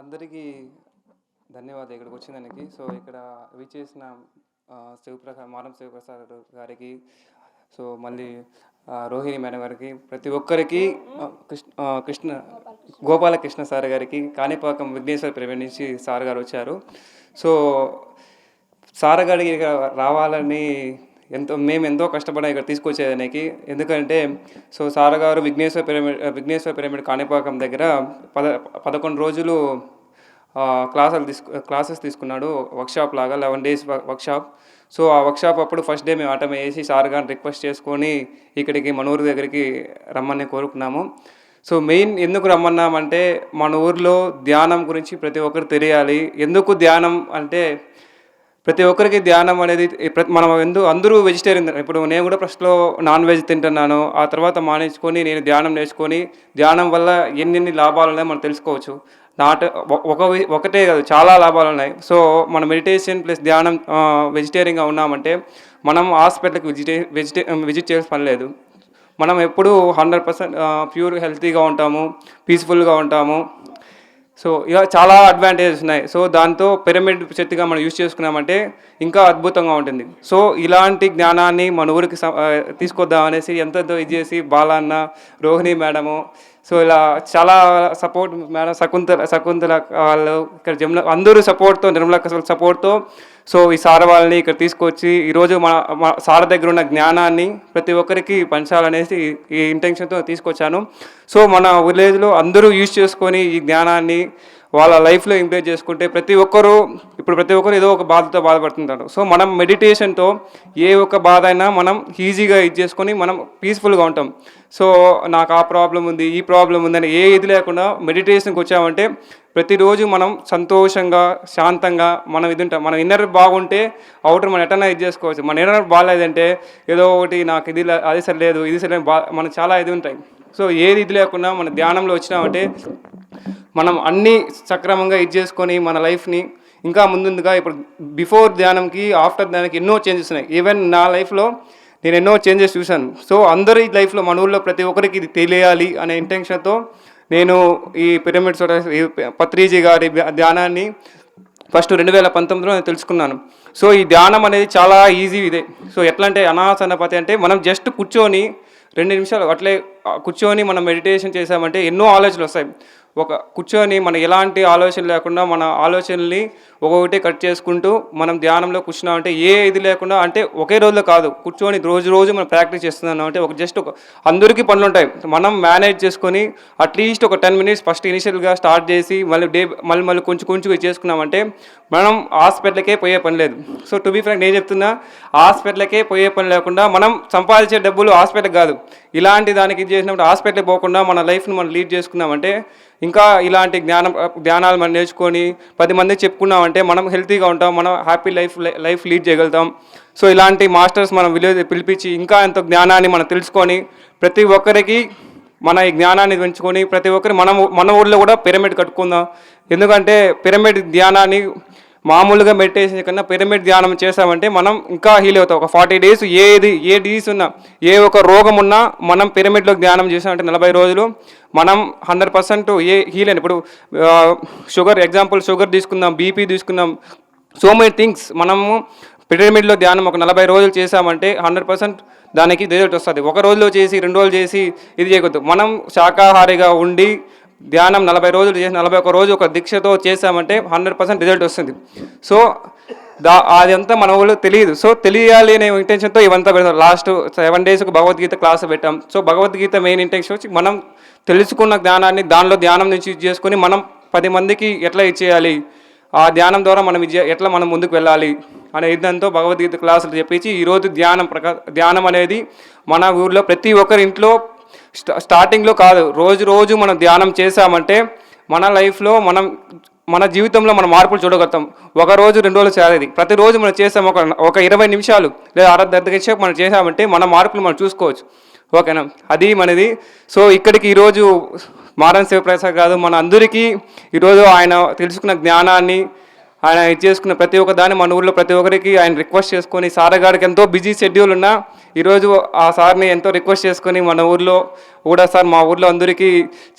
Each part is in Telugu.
అందరికీ ధన్యవాదాలు ఇక్కడికి వచ్చినందుకు. సో ఇక్కడ విచ్చేసిన మారం శివప్రసాద్ గారికి, సో మళ్ళీ రోహిణి మేడం గారికి, ప్రతి ఒక్కరికి, కృష్ణ గోపాలకృష్ణ సార్ గారికి, కాణిపాకం విఘ్నేశ్వర ప్రైవేట్ నుంచి సార్ గారు వచ్చారు. సో సార్ గారికి ఇక్కడ రావాలని మేము ఎంతో కష్టపడ్డాం ఇక్కడ తీసుకొచ్చేదానికి. ఎందుకంటే సో సార్ గారు విఘ్నేశ్వర పిరమిడ్ కాణిపాకం దగ్గర 11 రోజులు క్లాసెస్ తీసుకున్నాడు, వర్క్షాప్ లాగా 11 days వర్క్షాప్. సో ఆ వర్క్షాప్ అప్పుడు ఫస్ట్ డే మేము ఆటమే వేసి సార్ గారిని రిక్వెస్ట్ చేసుకొని ఇక్కడికి మన ఊరి దగ్గరికి రమ్మని కోరుకున్నాము. సో మెయిన్ ఎందుకు రమ్మన్నామంటే మన ఊరిలో ధ్యానం గురించి ప్రతి ఒక్కరు తెలియాలి. ఎందుకు ధ్యానం అంటే ప్రతి ఒక్కరికి ధ్యానం అనేది మనం అందరూ వెజిటేరియన్. ఇప్పుడు నేను కూడా ఫస్ట్లో నాన్ వెజ్ తింటున్నాను, ఆ తర్వాత మానేసుకొని నేను ధ్యానం నేర్చుకొని ధ్యానం వల్ల ఎన్ని లాభాలు ఉన్నాయో మనం తెలుసుకోవచ్చు. ఒకటే కాదు, చాలా లాభాలు ఉన్నాయి. సో మన మెడిటేషన్ ప్లస్ ధ్యానం వెజిటేరియన్గా ఉన్నామంటే మనం హాస్పిటల్కి విజిట్ చేయాల్సిన పని లేదు. మనం ఎప్పుడూ 100% ప్యూర్ హెల్తీగా ఉంటాము, పీస్ఫుల్గా ఉంటాము. సో ఇలా చాలా అడ్వాంటేజెస్ ఉన్నాయి. సో దాంతో పిరమిడ్ శక్తిగా మనం యూజ్ చేసుకున్నామంటే ఇంకా అద్భుతంగా ఉంటుంది. సో ఇలాంటి జ్ఞానాన్ని మన ఊరికి తీసుకొద్దాం అనేసి ఎంతో ఇది చేసి బాలన్న, రోహిణి మేడము, సో ఇలా చాలా సపోర్ట్ మేడం, శకుంతల వాళ్ళు ఇక్కడ అందరూ సపోర్ట్తో, నిర్మలక్క సపోర్ట్తో సో ఈ సార్ వాళ్ళని ఇక్కడ తీసుకొచ్చి ఈరోజు మన సార్ దగ్గర ఉన్న జ్ఞానాన్ని ప్రతి ఒక్కరికి పంచాలనేసి ఈ ఇంటెన్షన్తో తీసుకొచ్చాను. సో మన విలేజ్లో అందరూ యూజ్ చేసుకొని ఈ జ్ఞానాన్ని వాళ్ళ లైఫ్లో ఇంప్లిమెంట్ చేసుకుంటే ప్రతి ఒక్కరు ఏదో ఒక బాధతో బాధపడుతుంటారు. సో మనం మెడిటేషన్తో ఏ ఒక్క బాధ అయినా మనం ఈజీగా ఇది చేసుకొని మనం పీస్ఫుల్గా ఉంటాం. సో నాకు ఆ ప్రాబ్లం ఉంది, ఈ ప్రాబ్లం ఉందని ఇది లేకుండా మెడిటేషన్కి వచ్చామంటే ప్రతిరోజు మనం సంతోషంగా, శాంతంగా మనం ఇది ఉంటాం. మన ఇన్నర్ బాగుంటే అవుటర్ మనం ఎటన్నా ఇది చేసుకోవచ్చు. మన ఇన్నర్ బాగాలేదంటే ఏదో ఒకటి నాకు అది సరిలేదు, ఇది సరిలేదు, మనకు చాలా ఇది ఉంటాయి. సో ఇది లేకుండా మన ధ్యానంలో వచ్చినామంటే మనం అన్నీ సక్రమంగా ఇది చేసుకొని మన లైఫ్ని ఇంకా ముందుగా ఇప్పుడు బిఫోర్ ధ్యానంకి ఆఫ్టర్ ధ్యానంకి ఎన్నో చేంజెస్ ఉన్నాయి. ఈవెన్ నా లైఫ్లో నేను ఎన్నో చేంజెస్ చూశాను. సో అందరి లైఫ్లో మన ఊళ్ళో ప్రతి ఒక్కరికి ఇది తెలియాలి అనే ఇంటెన్షన్తో నేను ఈ పిరమిడ్ పత్రిజీ గారి ధ్యానాన్ని ఫస్ట్ 2019లో నేను తెలుసుకున్నాను. సో ఈ ధ్యానం అనేది చాలా ఈజీ ఇదే. సో ఎట్లా అంటే అనాసనపతి అంటే మనం జస్ట్ కూర్చొని 2 నిమిషాలు అట్లే కూర్చొని మనం మెడిటేషన్ చేసామంటే ఎన్నో ఆలోచనలు వస్తాయి. కూర్చొని మనం ఎలాంటి ఆలోచన లేకుండా మన ఆలోచనల్ని ఒక్కొక్కటి కట్ చేసుకుంటూ మనం ధ్యానంలో కూర్చున్నామంటే ఇది లేకుండా, అంటే ఒకే రోజులో కాదు, కూర్చొని రోజు మనం ప్రాక్టీస్ చేస్తున్నాం అంటే అందరికీ పనులు ఉంటాయి. మనం మేనేజ్ చేసుకొని అట్లీస్ట్ ఒక 10 minutes ఫస్ట్ ఇనిషియల్గా స్టార్ట్ చేసి మళ్ళీ కొంచెం చేసుకున్నామంటే మనం హాస్పిటల్కే పోయే పని లేదు. సో టు బీ ఫ్రాంక్ నేను చెప్తున్నా, హాస్పిటల్కే పోయే పని లేకుండా మనం సంపాదించే డబ్బులు హాస్పిటల్ కాదు, ఇలాంటి దానికి ఇది చేసినప్పుడు హాస్పిటల్కి పోకుండా మన లైఫ్ని మనం లీడ్ చేసుకున్నామంటే ఇంకా ఇలాంటి జ్ఞానాలు మనం నేర్చుకొని 10 మందికి చెప్పుకున్నామంటే మనం హెల్తీగా ఉంటాం, మనం హ్యాపీ లైఫ్ లీడ్ చేయగలుగుతాం. సో ఇలాంటి మాస్టర్స్ మనం పిలిపించి ఇంకా ఎంతో జ్ఞానాన్ని మనం తెలుసుకొని ప్రతి ఒక్కరికి మన ఈ జ్ఞానాన్ని పెంచుకొని ప్రతి ఒక్కరి మన ఊళ్ళో కూడా పిరమిడ్ కట్టుకుందాం. ఎందుకంటే పిరమిడ్ ధ్యానాన్ని మామూలుగా మెడిటేషన్ కన్నా పిరమిడ్ ధ్యానం చేసామంటే మనం ఇంకా హీల్ అవుతాం. ఒక 40 days ఏ డిసీజ్ ఉన్నా, ఏ ఒక రోగం ఉన్నా మనం పిరమిడ్లో ధ్యానం చేసామంటే 40 రోజులు మనం 100% హీల్ అని. ఇప్పుడు షుగర్ తీసుకుందాం, బీపీ తీసుకుందాం, సో మెనీ థింగ్స్ మనము పిరమిడ్లో ధ్యానం ఒక 40 రోజులు చేసామంటే 100% దానికి రిజల్ట్ వస్తుంది. ఒక రోజులో చేసి 2 రోజులు చేసి ఇది చేయకూడదు. మనం శాకాహారిగా ఉండి ధ్యానం 40 రోజులు చేసి 41 రోజు ఒక దీక్షతో చేసామంటే 100% రిజల్ట్ వస్తుంది. సో అదంతా మన వాళ్ళు తెలియదు. సో తెలియాలి అనే ఇంటెన్షన్తో ఇవంతా పెడతాం. లాస్ట్ 7 days భగవద్గీత క్లాస్ పెట్టాం. సో భగవద్గీత మెయిన్ ఇంటెన్షన్ వచ్చి మనం తెలుసుకున్న జ్ఞానాన్ని దానిలో ధ్యానం నుంచి చేసుకొని మనం 10 మందికి ఎట్లా ఇచ్చేయాలి, ఆ ధ్యానం ద్వారా మనం ఎట్లా మనం ముందుకు వెళ్ళాలి అనే ఇదంతో భగవద్గీత క్లాసులు చెప్పించి ఈరోజు ధ్యానం అనేది మన ఊళ్ళో ప్రతి ఒక్కరి ఇంట్లో స్టార్టింగ్లో కాదు, రోజు మనం ధ్యానం చేసామంటే మన లైఫ్లో మన జీవితంలో మనం మార్పులు చూడగలుగుతాం. 1 రోజు 2 రోజులు చేయాలి. ప్రతిరోజు మనం చేసాం ఒక 20 నిమిషాలు లేదా అర్ధ గంట మనం చేసామంటే మన మార్పులు మనం చూసుకోవచ్చు. ఓకేనా, అది మనది. సో ఇక్కడికి ఈరోజు మారం శివప్రసాద్ కాదు, మన అందరికీ ఈరోజు ఆయన తెలుసుకున్న జ్ఞానాన్ని ఆయన ఇది చేసుకున్న ప్రతి ఒక్క దాన్ని మన ఊళ్ళో ప్రతి ఒక్కరికి ఆయన రిక్వెస్ట్ చేసుకొని సార్ గారికి ఎంతో బిజీ షెడ్యూల్ ఉన్నా ఈరోజు ఆ సార్ని ఎంతో రిక్వెస్ట్ చేసుకొని మన ఊర్లో కూడా సార్ మా ఊర్లో అందరికీ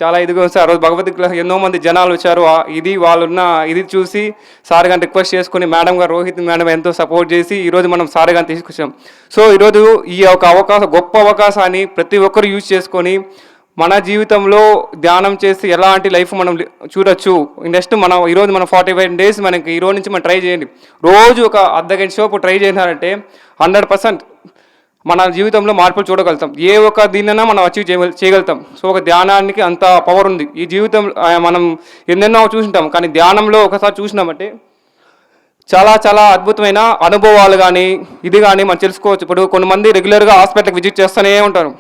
చాలా ఇదిగా సార్ ఆ రోజు భగవద్గీత ఎన్నో మంది జనాలు వచ్చారు. ఇది వాళ్ళున్న ఇది చూసి సార్ గారిని రిక్వెస్ట్ చేసుకొని మేడం గారు రోహిత్ మేడం ఎంతో సపోర్ట్ చేసి ఈరోజు మనం సార్ గారిని తీసుకొచ్చాం. సో ఈరోజు ఈ ఒక గొప్ప అవకాశాన్ని ప్రతి ఒక్కరు యూజ్ చేసుకొని మన జీవితంలో ధ్యానం చేసి ఎలాంటి లైఫ్ మనం చూడొచ్చు. నెక్స్ట్ మనం ఈరోజు మనం 45 days మనకి ఈరోజు నుంచి మనం ట్రై చేయండి. రోజు ఒక అర్ధగంట సేపు ట్రై చేసినారంటే 100% మన జీవితంలో మార్పులు చూడగలుగుతాం. ఏ ఒక్క దీన్నైనా మనం అచీవ్ చేయగలుగుతాం. సో ఒక ధ్యానానికి అంత పవర్ ఉంది. ఈ జీవితం మనం ఎన్నెన్నో చూసింటాం, కానీ ధ్యానంలో ఒకసారి చూసినామంటే చాలా చాలా అద్భుతమైన అనుభవాలు కానీ ఇది కానీ మనం తెలుసుకోవచ్చు. ఇప్పుడు కొంతమంది రెగ్యులర్గా హాస్పిటల్కి విజిట్ చేస్తూనే ఉంటారు.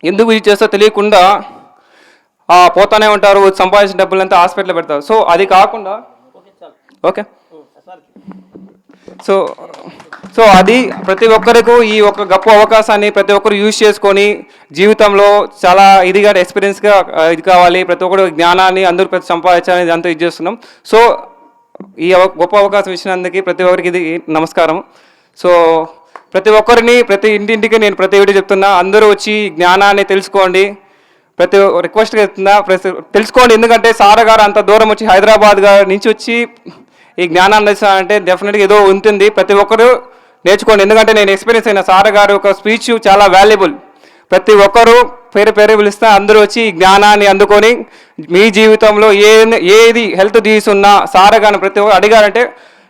ఎందుకు విజిట్ చేస్తో తెలియకుండా పోతానే ఉంటారు, సంపాదించిన డబ్బులంతా హాస్పిటల్లో పెడతారు. సో అది కాకుండా ఓకే సో అది ప్రతి ఒక్కరికి ఈ ఒక గొప్ప అవకాశాన్ని ప్రతి ఒక్కరు యూజ్ చేసుకొని జీవితంలో చాలా ఇదిగా ఎక్స్పీరియన్స్గా ఇది కావాలి. ప్రతి ఒక్కరు జ్ఞానాన్ని అందరూ ప్రతి సంపాదించాలని ఇదంతా ఇది చేస్తున్నాం. సో ఈ గొప్ప అవకాశం ఇచ్చినందుకు ప్రతి ఒక్కరికి ఇది నమస్కారం. సో ప్రతి ఒక్కరిని ప్రతి ఇంటింటికి నేను ప్రతి వీడియో చెప్తున్నా, అందరూ వచ్చి జ్ఞానాన్ని తెలుసుకోండి. ప్రతి రిక్వెస్ట్గా చెప్తున్నా, తెలుసుకోండి. ఎందుకంటే సార్ గారు అంత దూరం వచ్చి హైదరాబాద్ గారి నుంచి వచ్చి ఈ జ్ఞానాన్ని అంటే డెఫినెట్గా ఏదో ఉంటుంది. ప్రతి ఒక్కరు నేర్చుకోండి. ఎందుకంటే నేను ఎక్స్పీరియన్స్ అయిన సార్ గారు ఒక స్పీచ్ చాలా వాల్యుబుల్. ప్రతి ఒక్కరూ పేరు పిలిస్తే అందరూ వచ్చి జ్ఞానాన్ని అందుకొని మీ జీవితంలో ఏది హెల్త్ తీసున్నా సార్ గారిని ప్రతి ఒక్కరు అడిగారంటే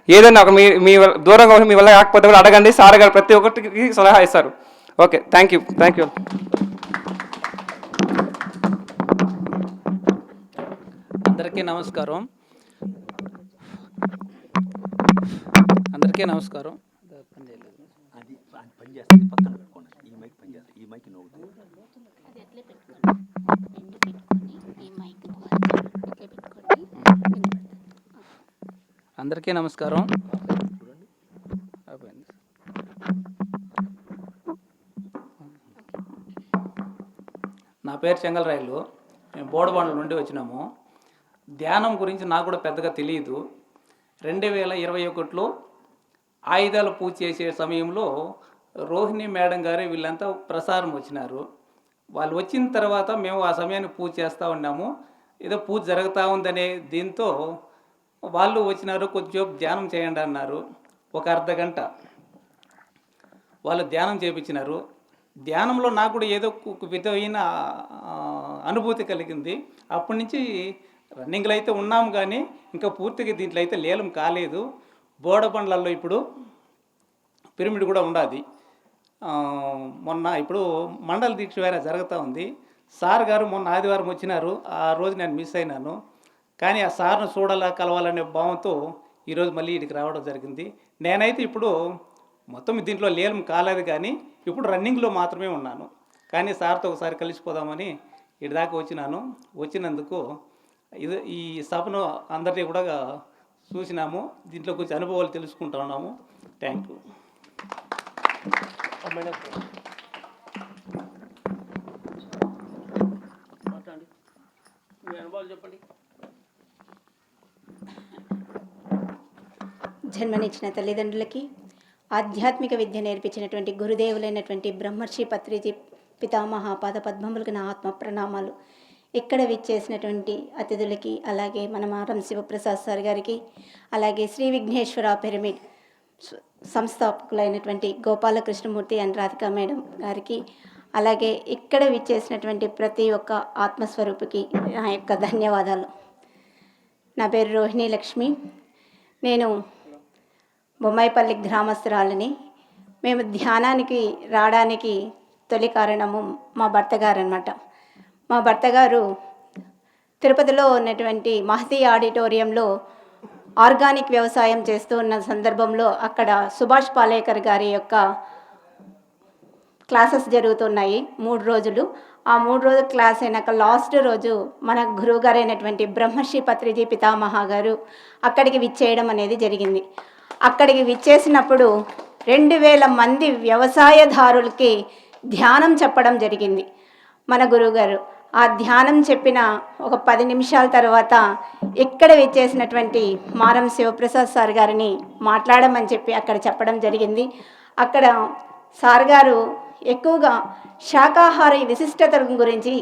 ఏదైనా ఒక మీ దూరంగా మీ వల్ల కాకపోతే కూడా అడగండి. సార్ గారు ప్రతి ఒక్కరికి సలహా ఇస్తారు. Okay, thank you. అందరికీ నమస్కారం. అందరికీ నమస్కారం. నా పేరు చెంగల్రాయలు. మేము బోడబండ్ల నుండి వచ్చినాము. ధ్యానం గురించి నాకు కూడా పెద్దగా తెలియదు. 2021లో ఆయుధాల పూజ చేసే సమయంలో రోహిణి మేడం గారు వీళ్ళంతా ప్రసారం వచ్చినారు. వాళ్ళు వచ్చిన తర్వాత మేము ఆ సమయాన్ని పూజ చేస్తూ ఉన్నాము. ఏదో పూజ జరుగుతూ ఉందనే దీంతో వాళ్ళు వచ్చినారు. కొంచెం ధ్యానం చేయండి అన్నారు. ఒక అర్ధగంట వాళ్ళు ధ్యానం చేయించినారు. ధ్యానంలో నాకు కూడా ఏదో ఒక విధమైన అనుభూతి కలిగింది. అప్పటి నుంచి రన్నింగ్లో అయితే ఉన్నాము, కానీ ఇంకా పూర్తిగా దీంట్లో అయితే లీలం కాలేదు. బోడబండ్లలో ఇప్పుడు పిరమిడ్ కూడా ఉండాది. మొన్న ఇప్పుడు మండల దీక్ష వేరే జరుగుతూ ఉంది. సార్ గారు మొన్న ఆదివారం వచ్చినారు. ఆ రోజు నేను మిస్ అయినాను. కానీ ఆ సార్ను కలవాలనే భావంతో ఈరోజు మళ్ళీ ఇక్కడికి రావడం జరిగింది. నేనైతే ఇప్పుడు మొత్తం దీంట్లో లీలం కాలేదు, కానీ ఇప్పుడు రన్నింగ్లో మాత్రమే ఉన్నాను. కానీ సార్తో ఒకసారి కలిసిపోదామని ఇటు దాకా వచ్చినందుకు ఈ సభను అందరినీ కూడా చూసినాము. దీంట్లో కొంచెం అనుభవాలు తెలుసుకుంటా ఉన్నాము. Thank you. చెప్పండి. జన్మనిచ్చిన తల్లిదండ్రులకి, ఆధ్యాత్మిక విద్య నేర్పించినటువంటి గురుదేవులైనటువంటి బ్రహ్మర్షి పత్రిజీ పితామహ పాద పద్మములకు నా ఆత్మ ప్రణామాలు. ఇక్కడ విచ్చేసినటువంటి అతిథులకి, అలాగే మన మారం శివప్రసాద్ సార్ గారికి, అలాగే శ్రీ విఘ్నేశ్వర పిరమిడ్ సంస్థాపకులైనటువంటి గోపాలకృష్ణమూర్తి అండ్ రాధికా మేడం గారికి, అలాగే ఇక్కడ విచ్చేసినటువంటి ప్రతి ఒక్క ఆత్మస్వరూపికి నా యొక్క ధన్యవాదాలు. నా పేరు రోహిణి లక్ష్మి. నేను బొమ్మాయిపల్లి గ్రామస్తురాలని. మేము ధ్యానానికి రావడానికి తొలి కారణము మా భర్త గారు అన్నమాట. మా భర్త గారు తిరుపతిలో ఉన్నటువంటి మహతి ఆడిటోరియంలో ఆర్గానిక్ వ్యవసాయం చేస్తూ ఉన్న సందర్భంలో అక్కడ సుభాష్ పాలేకర్ గారి యొక్క క్లాసెస్ జరుగుతున్నాయి 3 రోజులు. ఆ 3 రోజుల క్లాస్ అయినాక లాస్ట్ రోజు మన గురువు గారు అయినటువంటి బ్రహ్మర్షి పత్రిజీ పితామహ గారు అక్కడికి విచ్చేయడం అనేది జరిగింది. అక్కడికి విచ్చేసినప్పుడు 2000 మంది వ్యవసాయదారులకి ధ్యానం చెప్పడం జరిగింది మన గురువుగారు. ఆ ధ్యానం చెప్పిన ఒక 10 నిమిషాల తర్వాత ఇక్కడ విచ్చేసినటువంటి మారం శివప్రసాద్ సార్ గారిని మాట్లాడమని చెప్పి అక్కడ చెప్పడం జరిగింది. అక్కడ సార్ గారు ఎక్కువగా శాకాహార విశిష్టత గురించి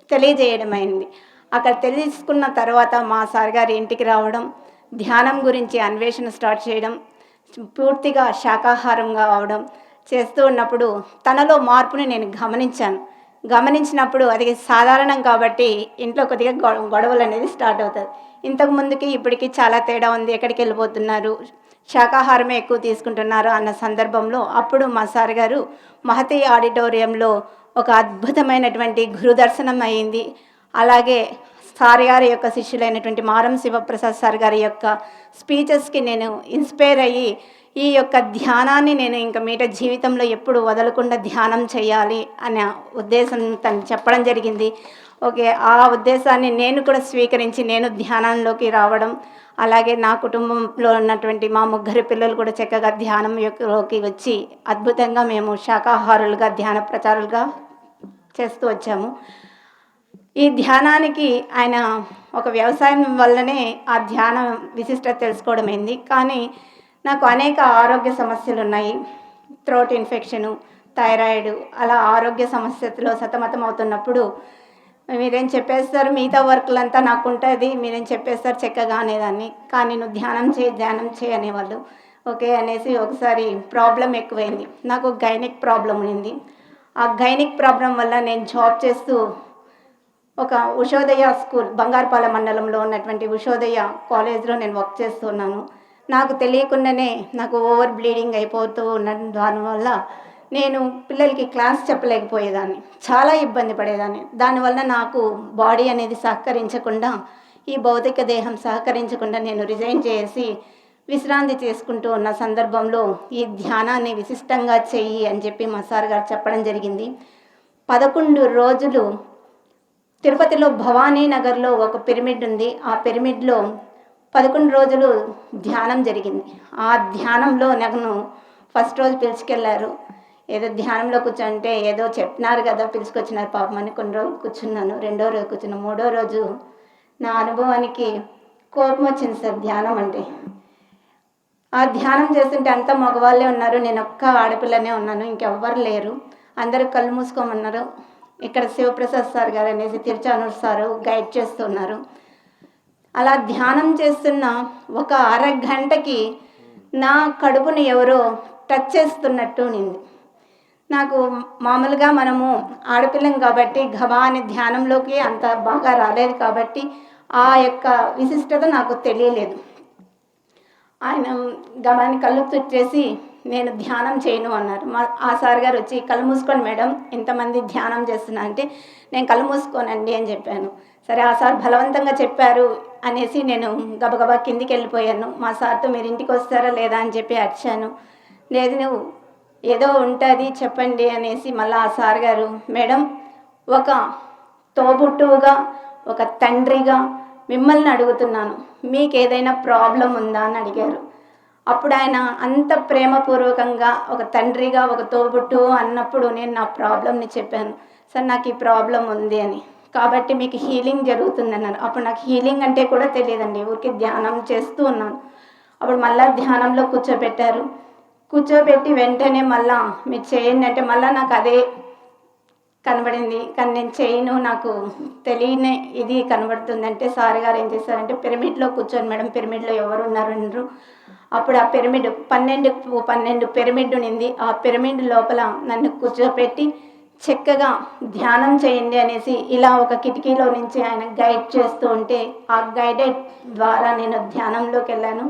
తెలియజేయడం అయింది. అక్కడ తెలుసుకున్న తర్వాత మా సార్ గారి ఇంటికి రావడం, ధ్యానం గురించి అన్వేషణ స్టార్ట్ చేయడం, పూర్తిగా శాకాహారంగా అవడం చేస్తూ ఉన్నప్పుడు తనలో మార్పుని నేను గమనించినప్పుడు అది సాధారణం కాబట్టి ఇంట్లో కొద్దిగా గొడవలు అనేది స్టార్ట్ అవుతుంది. ఇంతకు ముందుకి ఇప్పటికి చాలా తేడా ఉంది, ఎక్కడికి వెళ్ళిపోతున్నారు, శాకాహారమే ఎక్కువ తీసుకుంటున్నారు అన్న సందర్భంలో అప్పుడు మా సార్ గారు మహతి ఆడిటోరియంలో ఒక అద్భుతమైనటువంటి గురుదర్శనం అయింది. అలాగే సార్ గారి యొక్క శిష్యులైనటువంటి మారం శివప్రసాద్ సార్ గారి యొక్క స్పీచెస్కి నేను ఇన్స్పైర్ అయ్యి ఈ యొక్క ధ్యానాన్ని నేను ఇంకా మీట జీవితంలో ఎప్పుడు వదలకుండా ధ్యానం చేయాలి అనే ఉద్దేశం తను చెప్పడం జరిగింది. ఓకే, ఆ ఉద్దేశాన్ని నేను కూడా స్వీకరించి నేను ధ్యానంలోకి రావడం, అలాగే నా కుటుంబంలో ఉన్నటువంటి మా 3 పిల్లలు కూడా చక్కగా ధ్యానంలోకి వచ్చి అద్భుతంగా మేము శాకాహారులుగా ధ్యాన ప్రచారులుగా చేస్తూ వచ్చాము. ఈ ధ్యానానికి ఆయన ఒక వ్యవసాయం వల్లనే ఆ ధ్యాన విశిష్టత తెలుసుకోవడం అయింది. కానీ నాకు అనేక ఆరోగ్య సమస్యలు ఉన్నాయి. థ్రోట్ ఇన్ఫెక్షను, థైరాయిడ్, అలా ఆరోగ్య సమస్యలో సతమతం అవుతున్నప్పుడు మీరేం చెప్పేస్తారు, మిగతా వర్క్లంతా నాకు ఉంటుంది, మీరేం చెప్పేస్తారు చక్కగా అనేదాన్ని. కానీ నువ్వు ధ్యానం చేయి అనేవాళ్ళు. ఓకే అనేసి ఒకసారి ప్రాబ్లం ఎక్కువైంది. నాకు గైనిక్ ప్రాబ్లం ఉంది. ఆ గైనిక్ ప్రాబ్లం వల్ల నేను జాబ్ చేస్తూ ఒక ఉషోదయ స్కూల్, బంగారుపాలెం మండలంలో ఉన్నటువంటి ఉషోదయ కాలేజ్లో నేను వర్క్ చేస్తున్నాను. నాకు తెలియకుండానే నాకు ఓవర్ బ్లీడింగ్ అయిపోతూ ఉన్న దానివల్ల నేను పిల్లలకి క్లాస్ చెప్పలేకపోయేదాన్ని, చాలా ఇబ్బంది పడేదాన్ని. దానివల్ల నాకు బాడీ అనేది సహకరించకుండా, ఈ భౌతిక దేహం సహకరించకుండా నేను రిజైన్ చేసి విశ్రాంతి చేసుకుంటూ ఉన్న సందర్భంలో ఈ ధ్యానాన్ని విశిష్టంగా చెయ్యి అని చెప్పి మా సార్ గారు చెప్పడం జరిగింది. 11 రోజులు తిరుపతిలో భవానీ నగర్లో ఒక పిరమిడ్ ఉంది. ఆ పిరమిడ్లో 11 రోజులు ధ్యానం జరిగింది. ఆ ధ్యానంలో నన్ను ఫస్ట్ రోజు పిలుచుకెళ్ళారు. ఏదో ధ్యానంలో కూర్చుంటే ఏదో చెప్పినారు కదా పిలుచుకొచ్చినారు పాపం అని కొన్ని రోజులు కూర్చున్నాను. 2వ రోజు కూర్చున్నాను. 3వ రోజు నా అనుభవానికి కోపం వచ్చింది సార్. ధ్యానం అంటే ఆ ధ్యానం చేస్తుంటే అంతా మగవాళ్ళే ఉన్నారు, నేను ఒక్క ఆడపిల్లనే ఉన్నాను, ఇంకెవ్వరు లేరు. అందరూ కళ్ళు మూసుకోమన్నారు. ఇక్కడ శివప్రసాద్ సార్ గారు అనేసి తిరుచానూరు సారు గైడ్ చేస్తున్నారు. అలా ధ్యానం చేస్తున్న ఒక అరగంటకి నా కడుపుని ఎవరో టచ్ చేస్తున్నట్టు నింది. నాకు మామూలుగా మనము ఆడపిల్లం కాబట్టి గబాని ధ్యానంలోకి అంత బాగా రాలేదు కాబట్టి ఆ యొక్క విశిష్టత నాకు తెలియలేదు. ఆయన గబాని కళ్ళు తుట్టేసి నేను ధ్యానం చేయను అన్నారు. ఆ సార్ గారు వచ్చి కళ్ళు మూసుకోండి మేడం, ఇంతమంది ధ్యానం చేస్తున్నా అంటే నేను కళ్ళు మూసుకోనండి అని చెప్పాను. సరే ఆ సార్ బలవంతంగా చెప్పారు అనేసి నేను గబగబా కిందికి వెళ్ళిపోయాను. మా సార్తో మీరు ఇంటికి వస్తారా లేదా అని చెప్పి అడిచాను. లేదు నువ్వు ఏదో ఉంటుంది చెప్పండి అనేసి మళ్ళీ ఆ సార్ గారు, మేడం ఒక తోబుట్టువుగా ఒక తండ్రిగా మిమ్మల్ని అడుగుతున్నాను, మీకు ఏదైనా ప్రాబ్లం ఉందా అని అడిగారు. అప్పుడు ఆయన అంత ప్రేమపూర్వకంగా ఒక తండ్రిగా ఒక తోబుట్టు అన్నప్పుడు నేను నా ప్రాబ్లంని చెప్పాను. సార్ నాకు ఈ ప్రాబ్లం ఉంది అని, కాబట్టి మీకు హీలింగ్ జరుగుతుంది అన్నారు. అప్పుడు నాకు హీలింగ్ అంటే కూడా తెలియదండి, ఊరికి ధ్యానం చేస్తూ ఉన్నాను. అప్పుడు మళ్ళీ ధ్యానంలో కూర్చోబెట్టి వెంటనే మళ్ళా మీరు చేయండి అంటే మళ్ళీ నాకు అదే కనబడింది. కానీ నేను చేయను, నాకు తెలియని ఇది కనబడుతుంది అంటే సార్ గారు ఏం చేశారంటే పిరమిడ్లో కూర్చొని మేడం పిరమిడ్లో ఎవరు ఉన్నారు. అప్పుడు ఆ పిరమిడ్ 12 పిరమిడ్ ఉంది. ఆ పిరమిడ్ లోపల నన్ను కూర్చోపెట్టి చక్కగా ధ్యానం చేయండి అనేసి ఇలా ఒక కిటికీలో నుంచి ఆయన గైడ్ చేస్తూ ఉంటే ఆ గైడెడ్ ద్వారా నేను ధ్యానంలోకి వెళ్ళాను.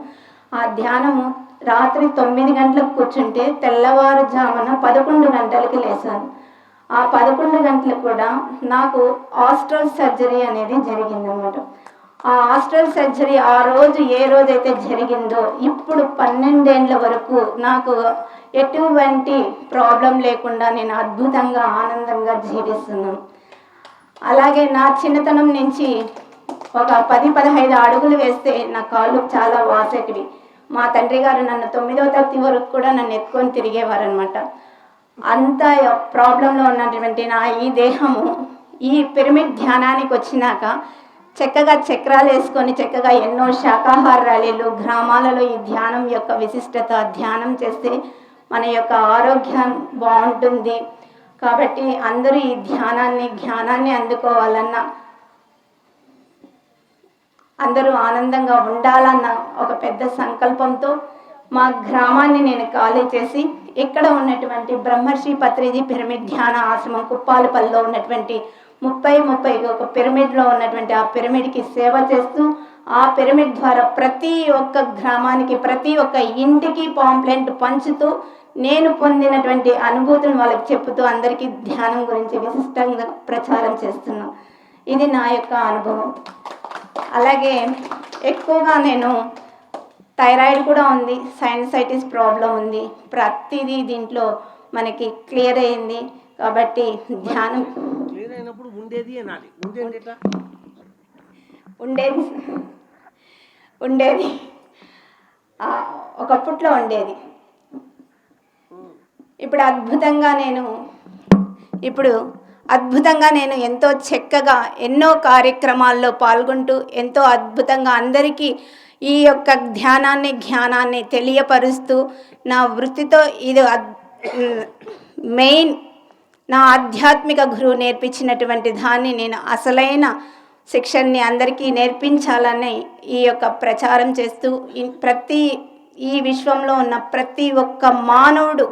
ఆ ధ్యానము రాత్రి 9 గంటలకు కూర్చుంటే తెల్లవారుజామున 11 గంటలకి లేచాను. ఆ 11 గంటలకు కూడా నాకు ఆస్ట్రల్ సర్జరీ అనేది జరిగిందన్నమాట. ఆ ఆస్ట్రల్ సర్జరీ ఆ రోజు ఏ రోజైతే జరిగిందో ఇప్పుడు 12 ఏళ్ళ వరకు నాకు ఎటువంటి ప్రాబ్లం లేకుండా నేను అద్భుతంగా ఆనందంగా జీవిస్తున్నాను. అలాగే నా చిన్నతనం నుంచి ఒక 10-15 అడుగులు వేస్తే నా కాళ్ళు చాలా వాసేటివి. మా తండ్రి గారు నన్ను 9వ తరగతి వరకు కూడా నన్ను ఎత్తుకొని తిరిగేవారు అనమాట. అంత ప్రాబ్లంలో ఉన్నటువంటి నా ఈ దేహము ఈ పిరమిడ్ ధ్యానానికి వచ్చినాక చక్కగా చక్రాలు వేసుకొని చక్కగా ఎన్నో శాకాహార ర్యాలీలు గ్రామాలలో ఈ ధ్యానం యొక్క విశిష్టత, ధ్యానం చేస్తే మన యొక్క ఆరోగ్యం బాగుంటుంది కాబట్టి అందరూ ఈ జ్ఞానాన్ని అందుకోవాలన్న, అందరూ ఆనందంగా ఉండాలన్న ఒక పెద్ద సంకల్పంతో మా గ్రామాన్ని నేను ఖాళీ చేసి ఇక్కడ ఉన్నటువంటి బ్రహ్మర్షి పత్రిజీ పిరమిడ్ ధ్యాన ఆశ్రమం కుప్పాలపల్లిలో ఉన్నటువంటి 30 ఒక పిరమిడ్లో ఉన్నటువంటి ఆ పిరమిడ్కి సేవ చేస్తూ ఆ పిరమిడ్ ద్వారా ప్రతి ఒక్క గ్రామానికి ప్రతి ఒక్క ఇంటికి పాంప్లెంట్ పంచుతూ నేను పొందినటువంటి అనుభూతులను వాళ్ళకి చెప్పుతూ అందరికీ ధ్యానం గురించి విశిష్టంగా ప్రచారం చేస్తున్నాను. ఇది నా యొక్క అనుభవం. అలాగే ఎక్కువగా నేను థైరాయిడ్ కూడా ఉంది, సైనసైటిస్ ప్రాబ్లం ఉంది, ప్రతిదీ దీంట్లో మనకి క్లియర్ అయింది. కాబట్టి ధ్యానం క్లియర్ అయినప్పుడు ఉండేది అనాలి. ఉండేది ఎట్లా? ఉండేది ఒకప్పట్లో ఉండేది. ఇప్పుడు అద్భుతంగా నేను ఎంతో చక్కగా ఎన్నో కార్యక్రమాల్లో పాల్గొంటూ ఎంతో అద్భుతంగా అందరికీ ఈ యొక్క జ్ఞానాన్ని తెలియపరుస్తూ నా వృత్తితో ఇది మెయిన్ నా ఆధ్యాత్మిక గురువు నేర్పించినటువంటి దాన్ని నేను అసలైన శిక్షణని అందరికీ నేర్పించాలని ఈ యొక్క ప్రచారం చేస్తూ ఈ విశ్వంలో ఉన్న ప్రతి ఒక్క మానవుడు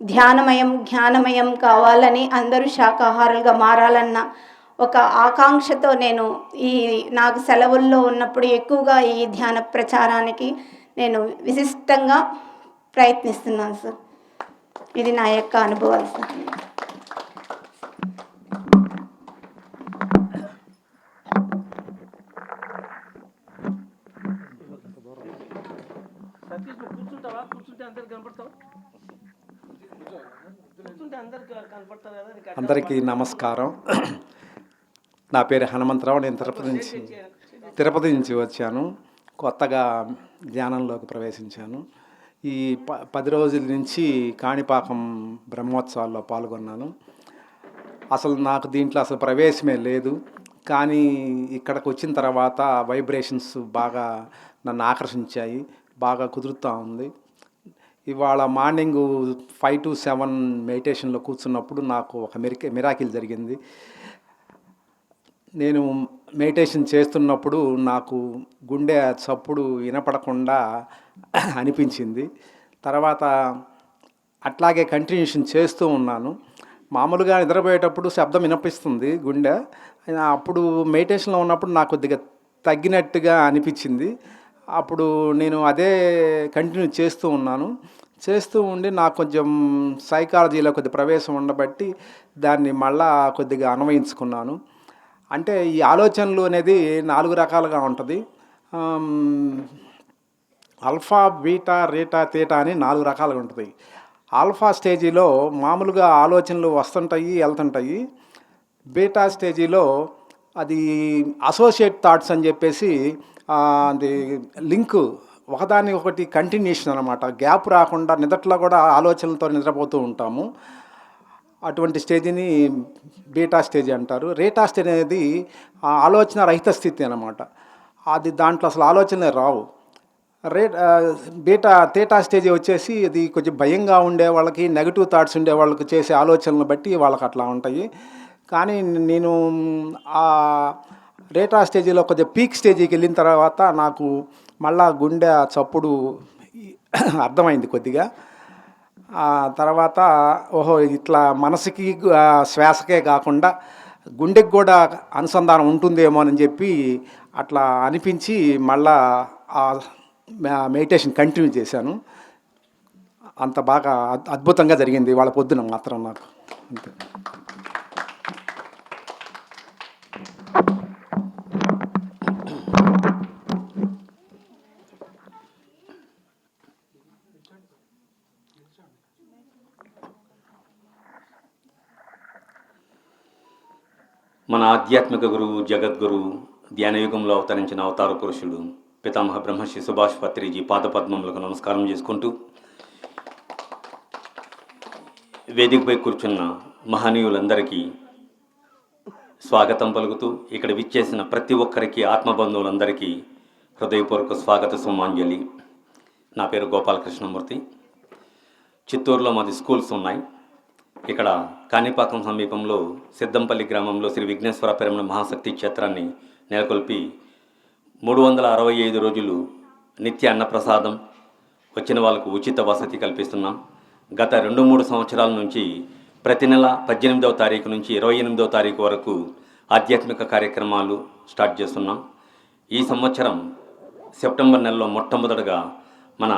జ్ఞానమయం కావాలని, అందరూ శాకాహారులుగా మారాలన్న ఒక ఆకాంక్షతో నేను నాకు సెలవుల్లో ఉన్నప్పుడు ఎక్కువగా ఈ ధ్యాన ప్రచారానికి నేను విశిష్టంగా ప్రయత్నిస్తున్నాను సార్. ఇది నా యొక్క అనుభవాలు సార్. కూర్చుంటావా? కూర్చుంటే అందరికి కనపడతావు. అందరికీ నమస్కారం. నా పేరు హనుమంతరావు. నేను తిరుపతి నుంచి వచ్చాను. కొత్తగా ధ్యానంలోకి ప్రవేశించాను. ఈ 10 రోజుల నుంచి కాణిపాకం బ్రహ్మోత్సవాల్లో పాల్గొన్నాను. అసలు నాకు దీంట్లో అసలు ప్రవేశమే లేదు. కానీ ఇక్కడికి వచ్చిన తర్వాత వైబ్రేషన్స్ బాగా నన్ను ఆకర్షించాయి. బాగా కుదురుతూ ఉంది. ఇవాళ మార్నింగ్ 5 to 7 మెడిటేషన్లో కూర్చున్నప్పుడు నాకు ఒక మిరాకిల్ జరిగింది. నేను మెడిటేషన్ చేస్తున్నప్పుడు నాకు గుండె చప్పుడు వినపడకుండా అనిపించింది. తర్వాత అట్లాగే కంటిన్యూషన్ చేస్తూ ఉన్నాను. మామూలుగా నిద్రపోయేటప్పుడు శబ్దం వినిపిస్తుంది గుండె. అప్పుడు మెడిటేషన్లో ఉన్నప్పుడు నాకు కొద్దిగా తగ్గినట్టుగా అనిపించింది. అప్పుడు నేను అదే కంటిన్యూ చేస్తూ ఉన్నాను. చేస్తూ ఉండి నాకు కొంచెం సైకాలజీలో కొద్ది ప్రవేశం ఉండబట్టి దాన్ని మళ్ళా కొద్దిగా అన్వయించుకున్నాను. అంటే ఈ ఆలోచనలు అనేది 4 రకాలుగా ఉంటుంది. ఆల్ఫా, బీటా, రీటా, తీటా అని 4 రకాలుగా ఉంటుంది. ఆల్ఫా స్టేజీలో మామూలుగా ఆలోచనలు వస్తుంటాయి, వెళ్తుంటాయి. బీటా స్టేజీలో అది అసోసియేట్ థాట్స్ అని చెప్పేసి అది లింకు ఒకదాని ఒకటి కంటిన్యూషన్ అనమాట. గ్యాప్ రాకుండా నిద్రలో కూడా ఆలోచనలతో నిద్రపోతూ ఉంటాము. అటువంటి స్టేజీని బీటా స్టేజ్ అంటారు. రీటా స్టేజ్ అనేది ఆలోచన రహిత స్థితి అనమాట. అది దాంట్లో అసలు ఆలోచనలే రావు. తీటా స్టేజ్ వచ్చేసి అది కొంచెం భయంగా ఉండే వాళ్ళకి, నెగిటివ్ థాట్స్ ఉండే వాళ్ళకి చేసే ఆలోచనలు బట్టి వాళ్ళకి అట్లా ఉంటాయి. కానీ నేను ఆ రీటా స్టేజీలో కొద్దిగా పీక్ స్టేజీకి వెళ్ళిన తర్వాత నాకు మళ్ళా గుండె చప్పుడు అర్థమైంది కొద్దిగా. తర్వాత ఓహో ఇట్లా మనసుకి శ్వాసకే కాకుండా గుండెకి కూడా అనుసంధానం ఉంటుందేమో అని చెప్పి అట్లా అనిపించి మళ్ళా మెడిటేషన్ కంటిన్యూ చేశాను. అంత బాగా అద్భుతంగా జరిగింది వాళ్ళ పొద్దున మాత్రం నాకు. అంతే. మన ఆధ్యాత్మిక గురువు, జగద్గురువు, ధ్యానయుగంలో అవతరించిన అవతార పురుషుడు పితామహ బ్రహ్మర్షి సుభాష్ పత్రిజీ పాదపద్మములకు నమస్కారం చేసుకుంటూ, వేదికపై కూర్చున్న మహనీయులందరికీ స్వాగతం పలుకుతూ ఇక్కడ విచ్చేసిన ప్రతి ఒక్కరికి ఆత్మబంధువులందరికీ హృదయపూర్వక స్వాగత సుమాంజలి. నా పేరు గోపాలకృష్ణమూర్తి. చిత్తూరులో మాది స్కూల్స్ ఉన్నాయి. ఇక్కడ కాణిపాకం సమీపంలో సిద్దంపల్లి గ్రామంలో శ్రీ విఘ్నేశ్వర పెరమణ మహాశక్తి క్షేత్రాన్ని నెలకొల్పి 365 రోజులు నిత్య అన్నప్రసాదం, వచ్చిన వాళ్ళకు ఉచిత వసతి కల్పిస్తున్నాం. గత 2-3 సంవత్సరాల నుంచి ప్రతి నెల 18వ తారీఖు నుంచి 28వ తారీఖు వరకు ఆధ్యాత్మిక కార్యక్రమాలు స్టార్ట్ చేస్తున్నాం. ఈ సంవత్సరం సెప్టెంబర్ నెలలో మొట్టమొదటగా మన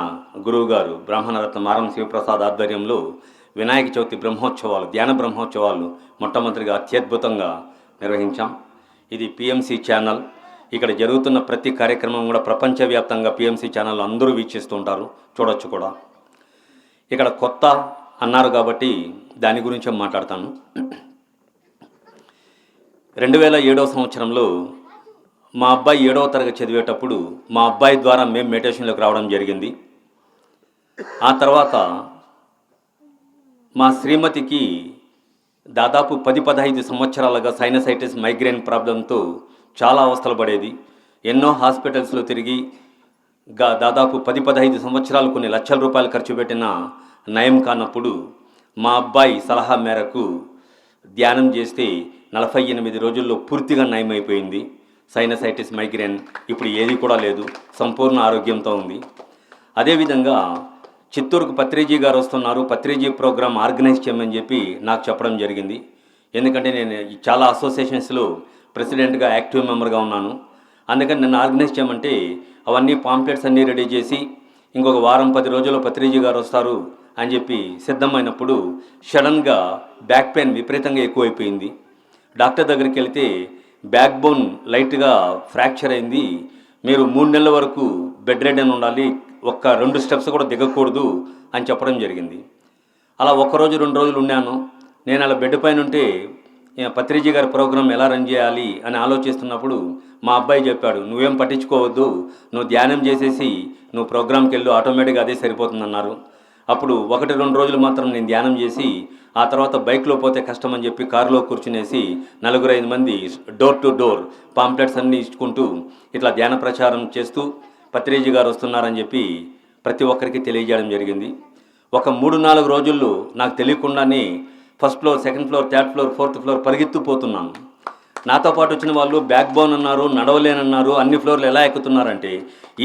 గురువుగారు బ్రాహ్మణరత్న మారం శివప్రసాద్ ఆధ్వర్యంలో వినాయక చవితి బ్రహ్మోత్సవాలు, ధ్యాన బ్రహ్మోత్సవాలు మొట్టమొదటిగా అత్యద్భుతంగా నిర్వహించాం. ఇది పిఎంసి ఛానల్. ఇక్కడ జరుగుతున్న ప్రతి కార్యక్రమం కూడా ప్రపంచవ్యాప్తంగా పిఎంసి ఛానల్ అందరూ వీక్షిస్తుంటారు, చూడొచ్చు కూడా. ఇక్కడ కొత్త అన్నారు కాబట్టి దాని గురించి మాట్లాడతాను. 2007వ సంవత్సరంలో మా అబ్బాయి 7వ తరగతి చదివేటప్పుడు మా అబ్బాయి ద్వారా మేము మెడిటేషన్లోకి రావడం జరిగింది. ఆ తర్వాత మా శ్రీమతికి దాదాపు 10-15 సంవత్సరాలుగా సైనసైటిస్, మైగ్రేన్ ప్రాబ్లంతో చాలా అవస్థలు పడేది. ఎన్నో హాస్పిటల్స్లో తిరిగి దాదాపు 10-15 సంవత్సరాలు కొన్ని లక్షల రూపాయలు ఖర్చు పెట్టిన నయం కానప్పుడు మా అబ్బాయి సలహా మేరకు ధ్యానం చేస్తే 48 రోజుల్లో పూర్తిగా నయమైపోయింది. సైనసైటిస్, మైగ్రేన్ ఇప్పుడు ఏది కూడా లేదు, సంపూర్ణ ఆరోగ్యంతో ఉంది. అదేవిధంగా చిత్తూరుకు పత్రిజీ గారు వస్తున్నారు, పత్రిజీ ప్రోగ్రామ్ ఆర్గనైజ్ చేయమని చెప్పి నాకు చెప్పడం జరిగింది. ఎందుకంటే నేను చాలా అసోసియేషన్స్లో ప్రెసిడెంట్గా, యాక్టివ్ మెంబర్గా ఉన్నాను. అందుకని నన్ను ఆర్గనైజ్ చేయమంటే అవన్నీ పాంప్లెట్స్ అన్నీ రెడీ చేసి ఇంకొక వారం 10 రోజుల్లో పత్రిజీ గారు వస్తారు అని చెప్పి సిద్ధమైనప్పుడు సడన్గా బ్యాక్ పెయిన్ విపరీతంగా ఎక్కువైపోయింది. డాక్టర్ దగ్గరికి వెళ్తే బ్యాక్ బోన్ లైట్గా ఫ్రాక్చర్ అయింది, మీరు 3 నెలల వరకు బెడ్ రెడ్ అని ఉండాలి, 1-2 స్టెప్స్ కూడా దిగకూడదు అని చెప్పడం జరిగింది. అలా 1 రోజు 2 రోజులు ఉన్నాను. నేను అలా బెడ్ పైన ఉంటే పత్రిజీ గారి ప్రోగ్రాం ఎలా రన్ చేయాలి అని ఆలోచిస్తున్నప్పుడు మా అబ్బాయి చెప్పాడు, నువ్వేం పట్టించుకోవద్దు, నువ్వు ధ్యానం చేసేసి నువ్వు ప్రోగ్రాంకి వెళ్ళు, ఆటోమేటిక్గా అదే సరిపోతుందన్నారు. అప్పుడు 1-2 రోజులు మాత్రం నేను ధ్యానం చేసి ఆ తర్వాత బైక్లో పోతే కష్టం అని చెప్పి కారులో కూర్చునేసి 4-5 మంది డోర్ టు డోర్ పాంప్లెట్స్ అన్నీ ఇచ్చుకుంటూ ఇట్లా ధ్యాన ప్రచారం చేస్తూ పత్రిజీ గారు వస్తున్నారని చెప్పి ప్రతి ఒక్కరికి తెలియజేయడం జరిగింది. ఒక 3-4 రోజుల్లో నాకు తెలియకుండానే 1st floor, 2nd floor, 3rd floor, 4th floor పరిగెత్తుపోతున్నాను. నాతో పాటు వచ్చిన వాళ్ళు బ్యాక్ బోన్ అన్నారు, నడవలేనన్నారు, అన్ని ఫ్లోర్లు ఎలా ఎక్కుతున్నారంటే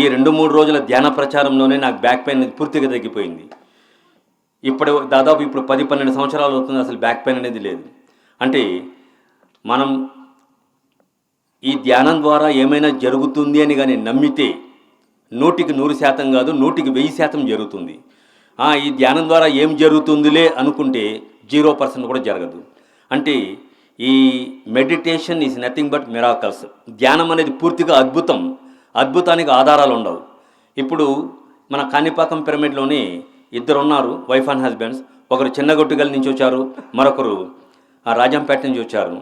ఈ 2-3 రోజుల ధ్యాన ప్రచారంలోనే నాకు బ్యాక్ పెయిన్ పూర్తిగా తగ్గిపోయింది. ఇప్పుడు 10-12 సంవత్సరాలు అవుతుంది, అసలు బ్యాక్ పెయిన్ అనేది లేదు. అంటే మనం ఈ ధ్యానం ద్వారా ఏమైనా జరుగుతుంది అని కానీ నమ్మితే 100% కాదు, 100% జరుగుతుంది. ఈ ధ్యానం ద్వారా ఏం జరుగుతుందిలే అనుకుంటే 0% కూడా జరగదు. అంటే ఈ meditation is nothing but miracles. ధ్యానం అనేది పూర్తిగా అద్భుతం, అద్భుతానికి ఆధారాలు ఉండవు. ఇప్పుడు మన కాణిపాకం పిరమిడ్లోనే 2 ఉన్నారు, వైఫ్ అండ్ హస్బెండ్స్. ఒకరు చిన్నగొట్టుగల్ నుంచి వచ్చారు, మరొకరు రాజంపేట నుంచి వచ్చారు.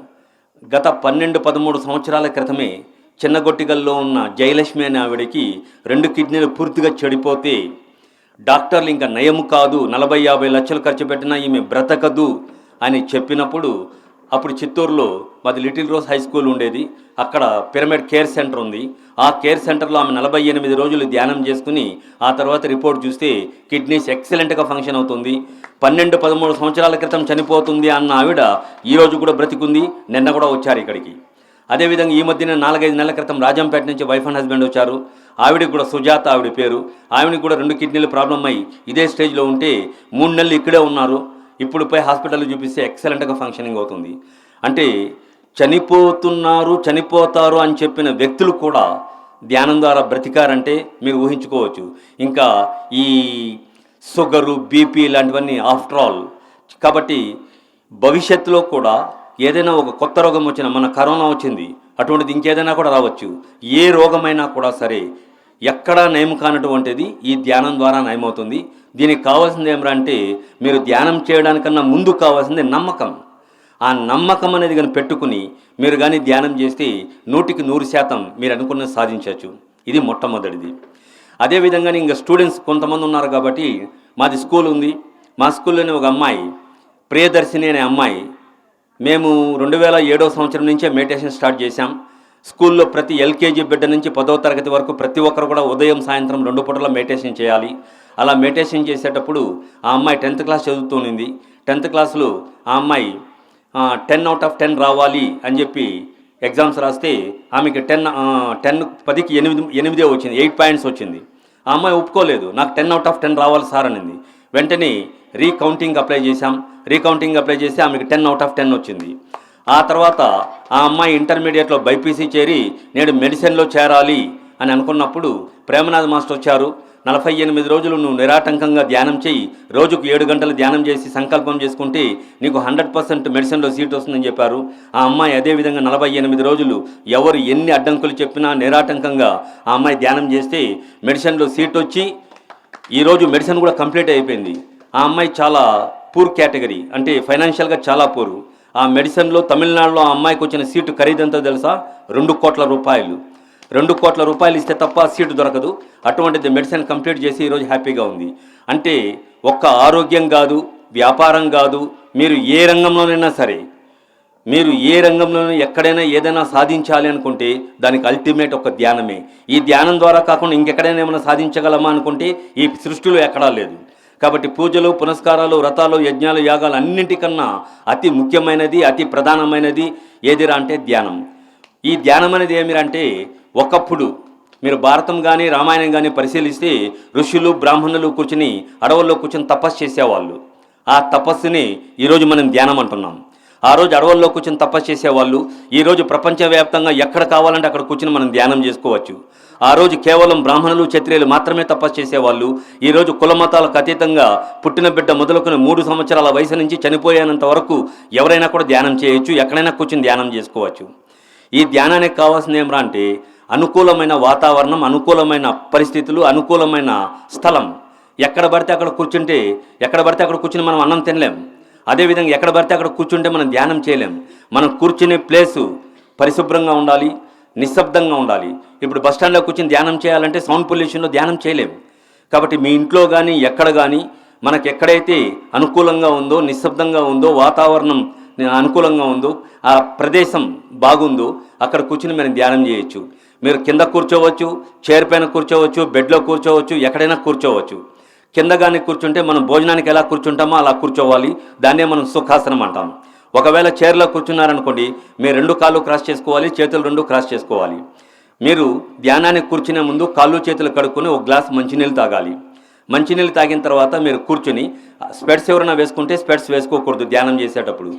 గత 12-13 సంవత్సరాల క్రితమే చిన్నగొట్టిగల్లో ఉన్న జయలక్ష్మి అనే ఆవిడకి 2 కిడ్నీలు పూర్తిగా చెడిపోతే డాక్టర్లు ఇంకా నయం కాదు, 40-50 లక్షలు ఖర్చు పెట్టినా ఈమె బ్రతకదు అని చెప్పినప్పుడు అప్పుడు చిత్తూరులో మాది లిటిల్ రోజ్ హై స్కూల్ ఉండేది, అక్కడ పిరమిడ్ కేర్ సెంటర్ ఉంది. ఆ కేర్ సెంటర్లో ఆమె 48 రోజులు ధ్యానం చేసుకుని ఆ తర్వాత రిపోర్ట్ చూస్తే కిడ్నీస్ ఎక్సలెంట్గా ఫంక్షన్ అవుతుంది. 12-13 సంవత్సరాల క్రితం చనిపోతుంది అన్న ఆవిడ ఈరోజు కూడా బ్రతికుంది, నిన్న కూడా వచ్చారు ఇక్కడికి. అదేవిధంగా ఈ మధ్యన 4-5 నెలల క్రితం రాజంపేట నుంచి వైఫ్ అండ్ హస్బెండ్ వచ్చారు. ఆవిడకి కూడా సుజాత ఆవిడ పేరు, ఆవిడకి కూడా 2 కిడ్నీలు ప్రాబ్లం అయ్యి ఇదే స్టేజ్లో ఉంటే 3 నెలలు ఇక్కడే ఉన్నారు. ఇప్పుడు పోయి హాస్పిటల్లో చూపిస్తే ఎక్సలెంట్గా ఫంక్షనింగ్ అవుతుంది. అంటే చనిపోతారు అని చెప్పిన వ్యక్తులు కూడా ధ్యానం ద్వారా బ్రతికారంటే మీరు ఊహించుకోవచ్చు. ఇంకా ఈ షుగరు, బీపీ ఇలాంటివన్నీ ఆఫ్టర్ ఆల్. కాబట్టి భవిష్యత్తులో కూడా ఏదైనా ఒక కొత్త రోగం వచ్చినా, మన కరోనా వచ్చింది, అటువంటిది ఇంకేదైనా కూడా రావచ్చు. ఏ రోగమైనా కూడా సరే ఎక్కడా నయం కానటువంటిది ఈ ధ్యానం ద్వారా నయమవుతుంది. దీనికి కావాల్సింది ఏమిటంటే మీరు ధ్యానం చేయడానికన్నా ముందు కావాల్సింది నమ్మకం. ఆ నమ్మకం అనేది కానీ పెట్టుకుని మీరు కానీ ధ్యానం చేస్తే 100% మీరు అనుకున్నది సాధించవచ్చు. ఇది మొట్టమొదటిది. అదేవిధంగా ఇంకా స్టూడెంట్స్ కొంతమంది ఉన్నారు కాబట్టి మాది స్కూల్ ఉంది. మా స్కూల్లోనే ఒక అమ్మాయి, ప్రియదర్శిని అనే అమ్మాయి మేము 2007 సంవత్సరం నుంచే మెడిటేషన్ స్టార్ట్ చేశాం. స్కూల్లో ప్రతి ఎల్కేజీ బిడ్డ నుంచి 10వ తరగతి వరకు ప్రతి ఒక్కరు కూడా ఉదయం సాయంత్రం 2 పూటల మెడిటేషన్ చేయాలి. అలా మెడిటేషన్ చేసేటప్పుడు ఆ అమ్మాయి 10th క్లాస్ చదువుతుంది. 10th క్లాస్లో ఆ అమ్మాయి 10 out of 10 రావాలి అని చెప్పి ఎగ్జామ్స్ రాస్తే ఆమెకి 10కి 8 వచ్చింది, 8 పాయింట్స్ వచ్చింది. ఆ అమ్మాయి ఒప్పుకోలేదు, నాకు 10 out of 10 రావాలి సార్ అనింది. వెంటనే రీకౌంటింగ్ అప్లై చేశాం. రీకౌంటింగ్ అప్లై చేస్తే ఆమెకి 10 out of 10 వచ్చింది. ఆ తర్వాత ఆ అమ్మాయి ఇంటర్మీడియట్లో బైపీసీ చేరి నేను మెడిసిన్లో చేరాలి అని అనుకున్నప్పుడు ప్రేమనాథ్ మాస్టర్ వచ్చారు. 48 రోజులు నువ్వు నిరాటంకంగా ధ్యానం చేయి, రోజుకు 7 గంటలు ధ్యానం చేసి సంకల్పం చేసుకుంటే నీకు 100% మెడిసిన్లో సీట్ వస్తుందని చెప్పారు. ఆ అమ్మాయి అదేవిధంగా 48 రోజులు ఎవరు ఎన్ని అడ్డంకులు చెప్పినా నిరాటంకంగా ఆ అమ్మాయి ధ్యానం చేస్తే మెడిసిన్లో సీట్ వచ్చి ఈరోజు మెడిసిన్ కూడా కంప్లీట్ అయిపోయింది. ఆ అమ్మాయి చాలా పూర్ కేటగిరీ, అంటే ఫైనాన్షియల్గా చాలా పూరు. ఆ మెడిసిన్లో తమిళనాడులో ఆ అమ్మాయికి వచ్చిన సీటు ఖరీదంతా తెలుసా? 2 కోట్ల రూపాయలు. 2 కోట్ల రూపాయలు ఇస్తే తప్ప సీటు దొరకదు. అటువంటిది మెడిసిన్ కంప్లీట్ చేసి ఈరోజు హ్యాపీగా ఉంది. అంటే ఒక్క ఆరోగ్యం కాదు, వ్యాపారం కాదు, మీరు ఏ రంగంలోనైనా సరే, మీరు ఏ రంగంలోనూ ఎక్కడైనా ఏదైనా సాధించాలి అనుకుంటే దానికి అల్టిమేట్ ఒక ధ్యానమే. ఈ ధ్యానం ద్వారా కాకుండా ఇంకెక్కడైనా ఏమైనా సాధించగలమా అనుకుంటే ఈ సృష్టిలో ఎక్కడా లేదు. కాబట్టి పూజలు, పునస్కారాలు, వ్రతాలు, యజ్ఞాలు, యాగాలు అన్నింటికన్నా అతి ముఖ్యమైనది, అతి ప్రధానమైనది ఏదిరా అంటే ధ్యానం. ఈ ధ్యానం అనేది ఏమిరంటే, ఒకప్పుడు మీరు భారతం కానీ రామాయణం కానీ పరిశీలిస్తే ఋషులు, బ్రాహ్మణులు కూర్చుని అడవుల్లో కూర్చొని తపస్సు చేసేవాళ్ళు. ఆ తపస్సుని ఈరోజు మనం ధ్యానం అంటున్నాం. ఆ రోజు అడవుల్లో కూర్చొని తపస్సు చేసేవాళ్ళు ఈరోజు ప్రపంచవ్యాప్తంగా ఎక్కడ కావాలంటే అక్కడ కూర్చొని మనం ధ్యానం చేసుకోవచ్చు. ఆ రోజు కేవలం బ్రాహ్మణులు, క్షత్రియులు మాత్రమే తపస్సు చేసేవాళ్ళు. ఈరోజు కులమతాలకు అతీతంగా పుట్టిన బిడ్డ మొదలుకొని 3 సంవత్సరాల వయసు నుంచి చనిపోయేంత వరకు ఎవరైనా కూడా ధ్యానం చేయొచ్చు, ఎక్కడైనా కూర్చొని ధ్యానం చేసుకోవచ్చు. ఈ ధ్యానానికి కావాల్సింది ఏమరా అంటే అనుకూలమైన వాతావరణం, అనుకూలమైన పరిస్థితులు, అనుకూలమైన స్థలం. ఎక్కడ పడితే అక్కడ కూర్చుని మనం అన్నం తినలేం. అదేవిధంగా ఎక్కడ పడితే అక్కడ కూర్చుంటే మనం ధ్యానం చేయలేం. మనం కూర్చునే ప్లేసు పరిశుభ్రంగా ఉండాలి, నిశ్శబ్దంగా ఉండాలి. ఇప్పుడు బస్టాండ్లో కూర్చొని ధ్యానం చేయాలంటే సౌండ్ పొల్యూషన్లో ధ్యానం చేయలేం. కాబట్టి మీ ఇంట్లో కానీ ఎక్కడ కానీ మనకు ఎక్కడైతే అనుకూలంగా ఉందో, నిశ్శబ్దంగా ఉందో, వాతావరణం అనుకూలంగా ఉందో, ఆ ప్రదేశం బాగుందో అక్కడ కూర్చుని మనం ధ్యానం చేయొచ్చు. మీరు కింద కూర్చోవచ్చు, చైర్ పైన కూర్చోవచ్చు, బెడ్లో కూర్చోవచ్చు, ఎక్కడైనా కూర్చోవచ్చు. కింద కానీ కూర్చుంటే మనం భోజనానికి ఎలా కూర్చుంటామో అలా కూర్చోవాలి. దాన్నే మనం సుఖాసనం అంటాం. ఒకవేళ చైర్లో కూర్చున్నారనుకోండి, మీరు 2 కాళ్ళు క్రాస్ చేసుకోవాలి, చేతులు 2 క్రాస్ చేసుకోవాలి. మీరు ధ్యానానికి కూర్చునే ముందు కాళ్ళు చేతులు కడుక్కొని ఒక గ్లాస్ మంచినీళ్ళు తాగాలి. మంచినీళ్ళు తాగిన తర్వాత మీరు కూర్చుని స్పెట్స్ ఎవరైనా వేసుకుంటే స్పెట్స్ వేసుకోకూడదు ధ్యానం చేసేటప్పుడు.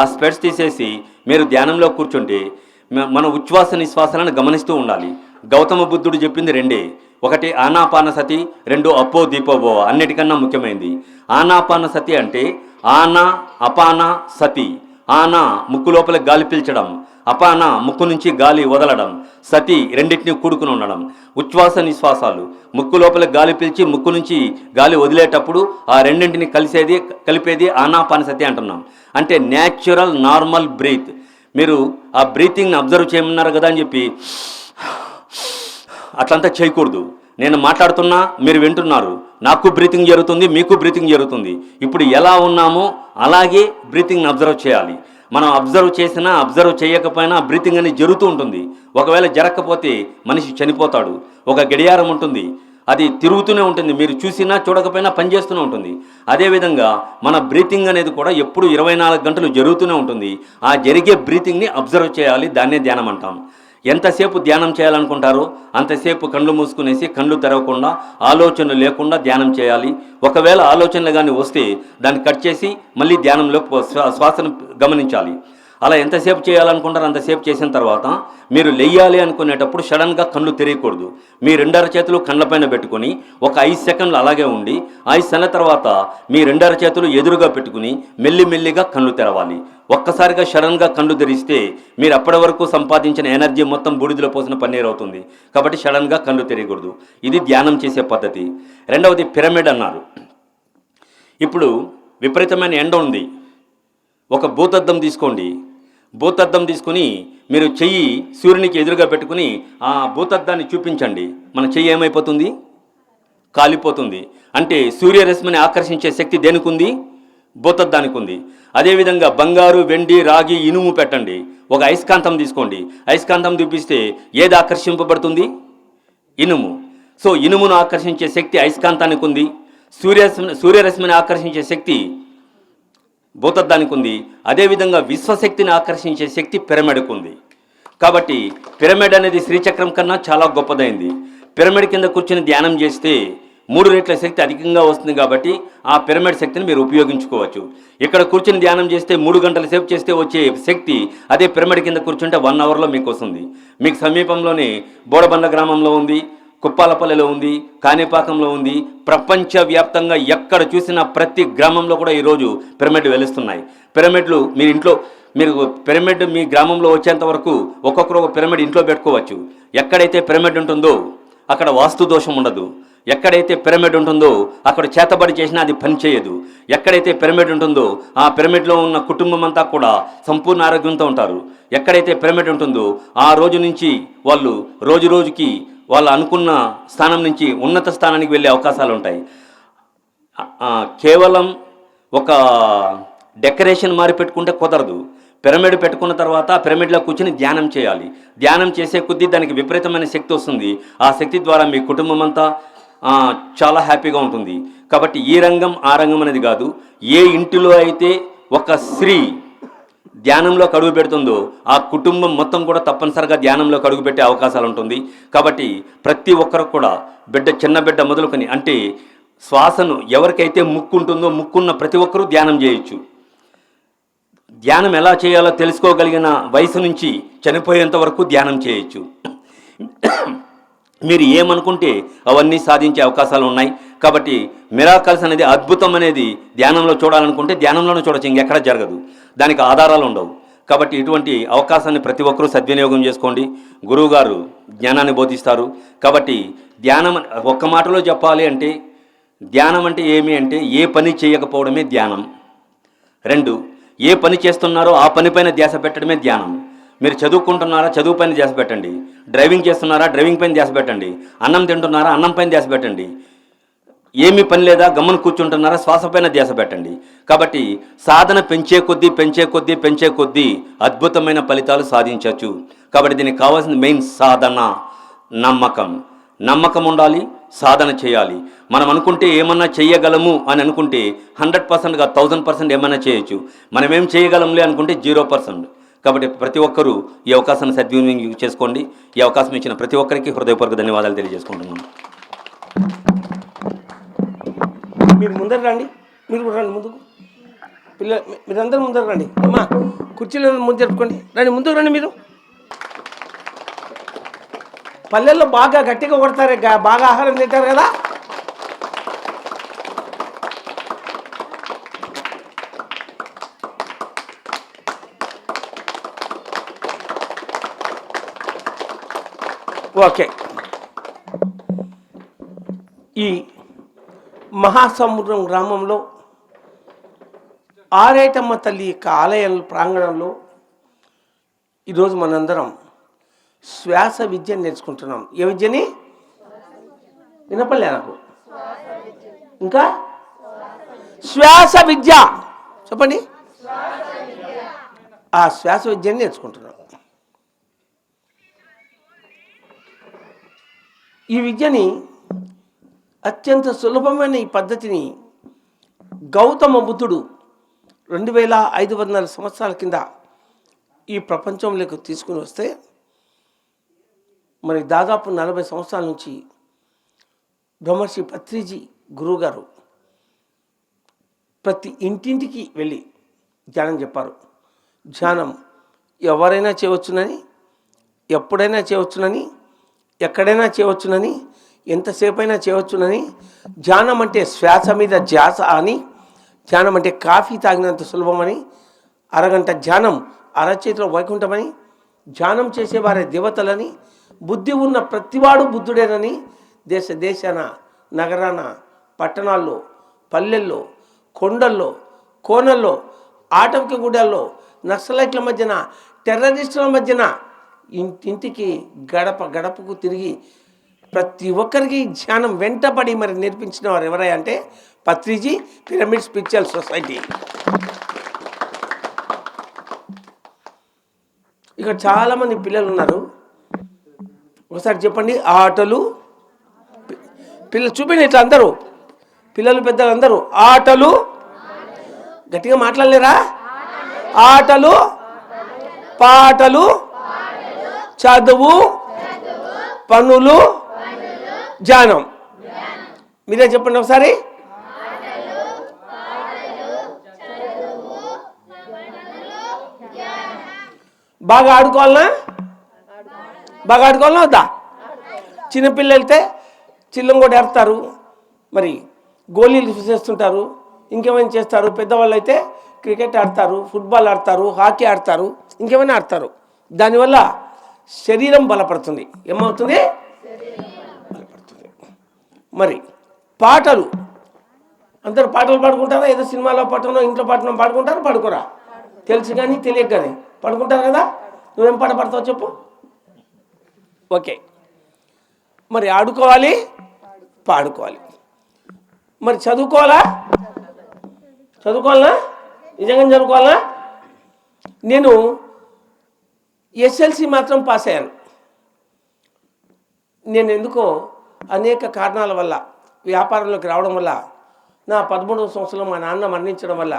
ఆ స్పెట్స్ తీసేసి మీరు ధ్యానంలో కూర్చుంటే మన ఉచ్ఛ్వాస నిశ్వాసాలను గమనిస్తూ ఉండాలి. గౌతమ బుద్ధుడు చెప్పింది 2, ఒకటి ఆనాపాన సతి, 2 అప్పో దీపోభవ. అన్నిటికన్నా ముఖ్యమైనది ఆనాపాన సతి. అంటే ఆనా అపాన సతి. ఆనా ముక్కు లోపల గాలి పీల్చడం, అపాన ముక్కు నుంచి గాలి వదలడం, సతి రెండింటినీ కూడుకుని ఉండడం. ఉచ్ఛ్వాస నిశ్వాసాలు ముక్కు లోపల గాలి పీల్చి ముక్కు నుంచి గాలి వదిలేటప్పుడు ఆ రెండింటిని కలిపేది ఆనాపాన సతి అంటున్నాం. అంటే న్యాచురల్ నార్మల్ బ్రీత్. మీరు ఆ బ్రీతింగ్ని అబ్జర్వ్ చేయమన్నారు కదా అని చెప్పి అట్లంతా చేయకూడదు. నేను మాట్లాడుతున్నా, మీరు వింటున్నారు, నాకు బ్రీతింగ్ జరుగుతుంది, మీకు బ్రీతింగ్ జరుగుతుంది. ఇప్పుడు ఎలా ఉన్నామో అలాగే బ్రీతింగ్ని అబ్జర్వ్ చేయాలి. మనం అబ్జర్వ్ చేసినా అబ్జర్వ్ చేయకపోయినా బ్రీతింగ్ అనేది జరుగుతూ ఉంటుంది. ఒకవేళ జరగకపోతే మనిషి చనిపోతాడు. ఒక గడియారం ఉంటుంది, అది తిరుగుతూనే ఉంటుంది, మీరు చూసినా చూడకపోయినా పనిచేస్తూనే ఉంటుంది. అదేవిధంగా మన బ్రీతింగ్ అనేది కూడా ఎప్పుడు 24 గంటలు జరుగుతూనే ఉంటుంది. ఆ జరిగే బ్రీతింగ్ని అబ్జర్వ్ చేయాలి, దాన్నే ధ్యానం అంటాం. ఎంతసేపు ధ్యానం చేయాలనుకుంటారో అంతసేపు కళ్ళు మూసుకునేసి కళ్ళు తెరవకుండా ఆలోచనలు లేకుండా ధ్యానం చేయాలి. ఒకవేళ ఆలోచనలు కానీ వస్తే దాన్ని కట్ చేసి మళ్ళీ ధ్యానంలో శ్వాసను గమనించాలి. అలా ఎంతసేపు చేయాలనుకుంటారో అంతసేపు చేసిన తర్వాత మీరు లెయ్యాలి అనుకునేటప్పుడు సడన్గా కళ్ళు తెరియకూడదు. మీ 2 అరచేతులు కళ్ళపైన పెట్టుకుని ఒక 5 సెకండ్లు అలాగే ఉండి 5 సెకండ్ల తర్వాత మీ 2 అరచేతులు ఎదురుగా పెట్టుకుని మెల్లిమెల్లిగా కళ్ళు తెరవాలి. ఒక్కసారిగా సడన్గా కళ్ళు తెరిస్తే మీరు అప్పటి వరకు సంపాదించిన ఎనర్జీ మొత్తం బూడిదలో పోసిన పన్నీరు అవుతుంది. కాబట్టి సడన్గా కళ్ళు తెరియకూడదు. ఇది ధ్యానం చేసే పద్ధతి. రెండవది పిరమిడ్ అన్నారు. ఇప్పుడు విపరీతమైన ఎండ ఉంది. ఒక భూతద్దం తీసుకోండి. భూతద్దం తీసుకుని మీరు చెయ్యి సూర్యునికి ఎదురుగా పెట్టుకుని ఆ భూతద్దాన్ని చూపించండి. మన చెయ్యి ఏమైపోతుంది? కాలిపోతుంది. అంటే సూర్యరశ్మిని ఆకర్షించే శక్తి దేనికి ఉంది? భూతద్దానికి ఉంది. అదేవిధంగా బంగారు, వెండి, రాగి, ఇనుము పెట్టండి. ఒక అయస్కాంతం తీసుకోండి. అయస్కాంతం చూపిస్తే ఏది ఆకర్షింపబడుతుంది? ఇనుము. సో ఇనుమును ఆకర్షించే శక్తి అయస్కాంతానికి ఉంది. సూర్యరశ్మిని ఆకర్షించే శక్తి భూతద్దానికి ఉంది. అదేవిధంగా విశ్వశక్తిని ఆకర్షించే శక్తి పిరమిడ్కు ఉంది. కాబట్టి పిరమిడ్ అనేది శ్రీచక్రం కన్నా చాలా గొప్పదైంది. పిరమిడ్ కింద కూర్చొని ధ్యానం చేస్తే 3 రెట్ల శక్తి అధికంగా వస్తుంది. కాబట్టి ఆ పిరమిడ్ శక్తిని మీరు ఉపయోగించుకోవచ్చు. ఇక్కడ కూర్చొని ధ్యానం చేస్తే 3 గంటల సేపు చేస్తే వచ్చే శక్తి అదే పిరమిడ్ కింద కూర్చుంటే 1 అవర్లో మీకు వస్తుంది. మీకు సమీపంలోనే బోడబండ గ్రామంలో ఉంది, కుప్పాలపల్లిలో ఉంది, కాణిపాకంలో ఉంది. ప్రపంచవ్యాప్తంగా ఎక్కడ చూసినా ప్రతి గ్రామంలో కూడా ఈరోజు పిరమిడ్ వెలుస్తున్నాయి. పిరమిడ్లు మీరు పిరమిడ్ మీ గ్రామంలో వచ్చేంత వరకు ఒక్కొక్కరు ఒక పిరమిడ్ ఇంట్లో పెట్టుకోవచ్చు. ఎక్కడైతే పిరమిడ్ ఉంటుందో అక్కడ వాస్తు దోషం ఉండదు. ఎక్కడైతే పిరమిడ్ ఉంటుందో అక్కడ చేతబడి చేసినా అది పని చేయదు. ఎక్కడైతే పిరమిడ్ ఉంటుందో ఆ పిరమిడ్లో ఉన్న కుటుంబం అంతా కూడా సంపూర్ణ ఆరోగ్యంతో ఉంటారు. ఎక్కడైతే పిరమిడ్ ఉంటుందో ఆ రోజు నుంచి వాళ్ళు రోజుకి వాళ్ళు అనుకున్న స్థానం నుంచి ఉన్నత స్థానానికి వెళ్ళే అవకాశాలు ఉంటాయి. కేవలం ఒక డెకరేషన్ మారి పెట్టుకుంటే కుదరదు. పిరమిడ్ పెట్టుకున్న తర్వాత పిరమిడ్లో కూర్చొని ధ్యానం చేయాలి. ధ్యానం చేసే కొద్దీ దానికి విపరీతమైన శక్తి వస్తుంది. ఆ శక్తి ద్వారా మీ కుటుంబం అంతా చాలా హ్యాపీగా ఉంటుంది. కాబట్టి ఈ రంగం ఆ రంగం అనేది కాదు. ఏ ఇంటిలో అయితే ఒక స్త్రీ ధ్యానంలో అడుగు పెడుతుందో ఆ కుటుంబం మొత్తం కూడా తప్పనిసరిగా ధ్యానంలో అడుగు పెట్టే అవకాశాలు ఉంటుంది. కాబట్టి ప్రతి ఒక్కరు కూడా చిన్న బిడ్డ మొదలుకొని అంటే శ్వాసను ఎవరికైతే ముక్కు ఉంటుందో ముక్కున్న ప్రతి ఒక్కరూ ధ్యానం చేయొచ్చు. ధ్యానం ఎలా చేయాలో తెలుసుకోగలిగిన వయసు నుంచి చనిపోయేంత వరకు ధ్యానం చేయొచ్చు. మీరు ఏమనుకుంటే అవన్నీ సాధించే అవకాశాలు ఉన్నాయి. కాబట్టి మిరాకల్స్ అనేది అద్భుతం అనేది ధ్యానంలో చూడాలనుకుంటే ధ్యానంలోనే చూడొచ్చు, ఇంకెక్కడ జరగదు. దానికి ఆధారాలు ఉండవు. కాబట్టి ఇటువంటి అవకాశాన్ని ప్రతి ఒక్కరూ సద్వినియోగం చేసుకోండి. గురువుగారు జ్ఞానాన్ని బోధిస్తారు. కాబట్టి ధ్యానం ఒక్క మాటలో చెప్పాలి అంటే ధ్యానం అంటే ఏమి అంటే ఏ పని చేయకపోవడమే ధ్యానం. 2, ఏ పని చేస్తున్నారో ఆ పనిపైన ధ్యాస పెట్టడమే ధ్యానం. మీరు చదువుకుంటున్నారా, చదువు పైన ధ్యాస పెట్టండి. డ్రైవింగ్ చేస్తున్నారా, డ్రైవింగ్ పైన ధ్యాస పెట్టండి. అన్నం తింటున్నారా, అన్నం పైన ధ్యాస పెట్టండి. ఏమీ పని లేదా, గమ్మను కూర్చుంటున్నారా, శ్వాస పైన ధ్యాస పెట్టండి. కాబట్టి సాధన పెంచే కొద్దీ అద్భుతమైన ఫలితాలు సాధించవచ్చు. కాబట్టి దీనికి కావాల్సిన మెయిన్ సాధన, నమ్మకం ఉండాలి, సాధన చేయాలి. మనం అనుకుంటే ఏమన్నా చేయగలము అని అనుకుంటే 100%గా 1000% ఏమన్నా చేయొచ్చు. మనం ఏం చేయగలంలే అనుకుంటే 0%. కాబట్టి ప్రతి ఒక్కరూ ఈ అవకాశాన్ని సద్వినియోగం చేసుకోండి. ఈ అవకాశం ఇచ్చిన ప్రతి ఒక్కరికి హృదయపూర్వక ధన్యవాదాలు తెలియజేసుకుంటున్నాను. మీరు ముందర రండి, మీరు రండి ముందుకు. మీరందరూ ముందర రండి. అమ్మా కుర్చీలో ముందు జరుపుకోండి. రండి, ముందుకు రండి. మీరు పల్లెల్లో బాగా గట్టిగా కొడతారే, బాగా ఆహారం తింటారు కదా. ఓకే. ఈ మహాసముద్రం గ్రామంలో ఆరేటమ్మ తల్లి యొక్క ఆలయ ప్రాంగణంలో ఈరోజు మనందరం శ్వాస విద్యను నేర్చుకుంటున్నాం. ఏ విద్యని? వినపడలే నాకు. ఇంకా శ్వాస విద్య చెప్పండి. ఆ శ్వాస విద్యని నేర్చుకుంటున్నాం. ఈ విద్యని అత్యంత సులభమైన ఈ పద్ధతిని గౌతమ బుద్ధుడు 2500 సంవత్సరాల కింద ఈ ప్రపంచంలోకి తీసుకుని వస్తే మరి దాదాపు 40 సంవత్సరాల నుంచి బ్రహ్మర్షి పత్రిజీ గురువుగారు ప్రతి ఇంటింటికి వెళ్ళి ధ్యానం చెప్పారు. ధ్యానం ఎవరైనా చేయవచ్చునని, ఎప్పుడైనా చేయవచ్చునని, ఎక్కడైనా చేయవచ్చునని, ఎంతసేపు అయినా చేయవచ్చునని, ధ్యానం అంటే శ్వాస మీద ధ్యాస అని, ధ్యానం అంటే కాఫీ తాగినంత సులభమని, అరగంట ధ్యానం అరచేతిలో వైకుంఠమని, ధ్యానం చేసేవారే దేవతలని, బుద్ధి ఉన్న ప్రతివాడు బుద్ధుడేనని, దేశాన నగరాన పట్టణాల్లో పల్లెల్లో కొండల్లో కోనల్లో ఆటవిక గూడాల్లో నక్సలైట్ల మధ్యన టెర్రరిస్టుల మధ్యన ఇంటింటికి గడపకు తిరిగి ప్రతి ఒక్కరికి ధ్యానం వెంటపడి మరి నేర్పించిన వారు ఎవరై అంటే పత్రిజీ పిరమిడ్ స్పిరిచువల్ సొసైటీ. ఇక్కడ చాలామంది పిల్లలు ఉన్నారు. ఒకసారి చెప్పండి, ఆటలు. పిల్లలు చూపిండి ఇట్లా అందరూ, పిల్లలు పెద్దలు అందరూ. ఆటలు, గట్టిగా మాట్లాడలేరా? ఆటలు, పాటలు, చదువు, పనులు, ధ్యానం. మీరే చెప్పండి ఒకసారి. బాగా ఆడుకోవాలనా? బాగా ఆడుకోవాలనా వద్దా? చిన్నపిల్లలు వెళ్తే చిల్లం కూడా ఏడతారు, మరి గోళీలు చేస్తుంటారు, ఇంకేమైనా చేస్తారు. పెద్దవాళ్ళు అయితే క్రికెట్ ఆడతారు, ఫుట్బాల్ ఆడతారు, హాకీ ఆడతారు, ఇంకేమైనా ఆడతారు. దానివల్ల శరీరం బలపడుతుంది. ఏమవుతుంది? బలపడుతుంది. మరి పాటలు, అందరు పాటలు పాడుకుంటారా? ఏదో సినిమాలో పాటనో ఇంట్లో పాటనో పాడుకుంటారా? పాడుకోరా? తెలుసు కానీ తెలియక కానీ పాడుకుంటారు కదా. నువ్వేం పాట పాడతావు చెప్పు. ఓకే, మరి ఆడుకోవాలి, పాడుకోవాలి. మరి చదువుకోవాలా? చదువుకోవాలనా? నిజంగా చదువుకోవాలనా? నేను ఎస్ఎల్సి మాత్రం పాస్ అయ్యాను. నేను ఎందుకో అనేక కారణాల వల్ల వ్యాపారంలోకి రావడం వల్ల, నా 13వ సంవత్సరంలో మా నాన్న మరణించడం వల్ల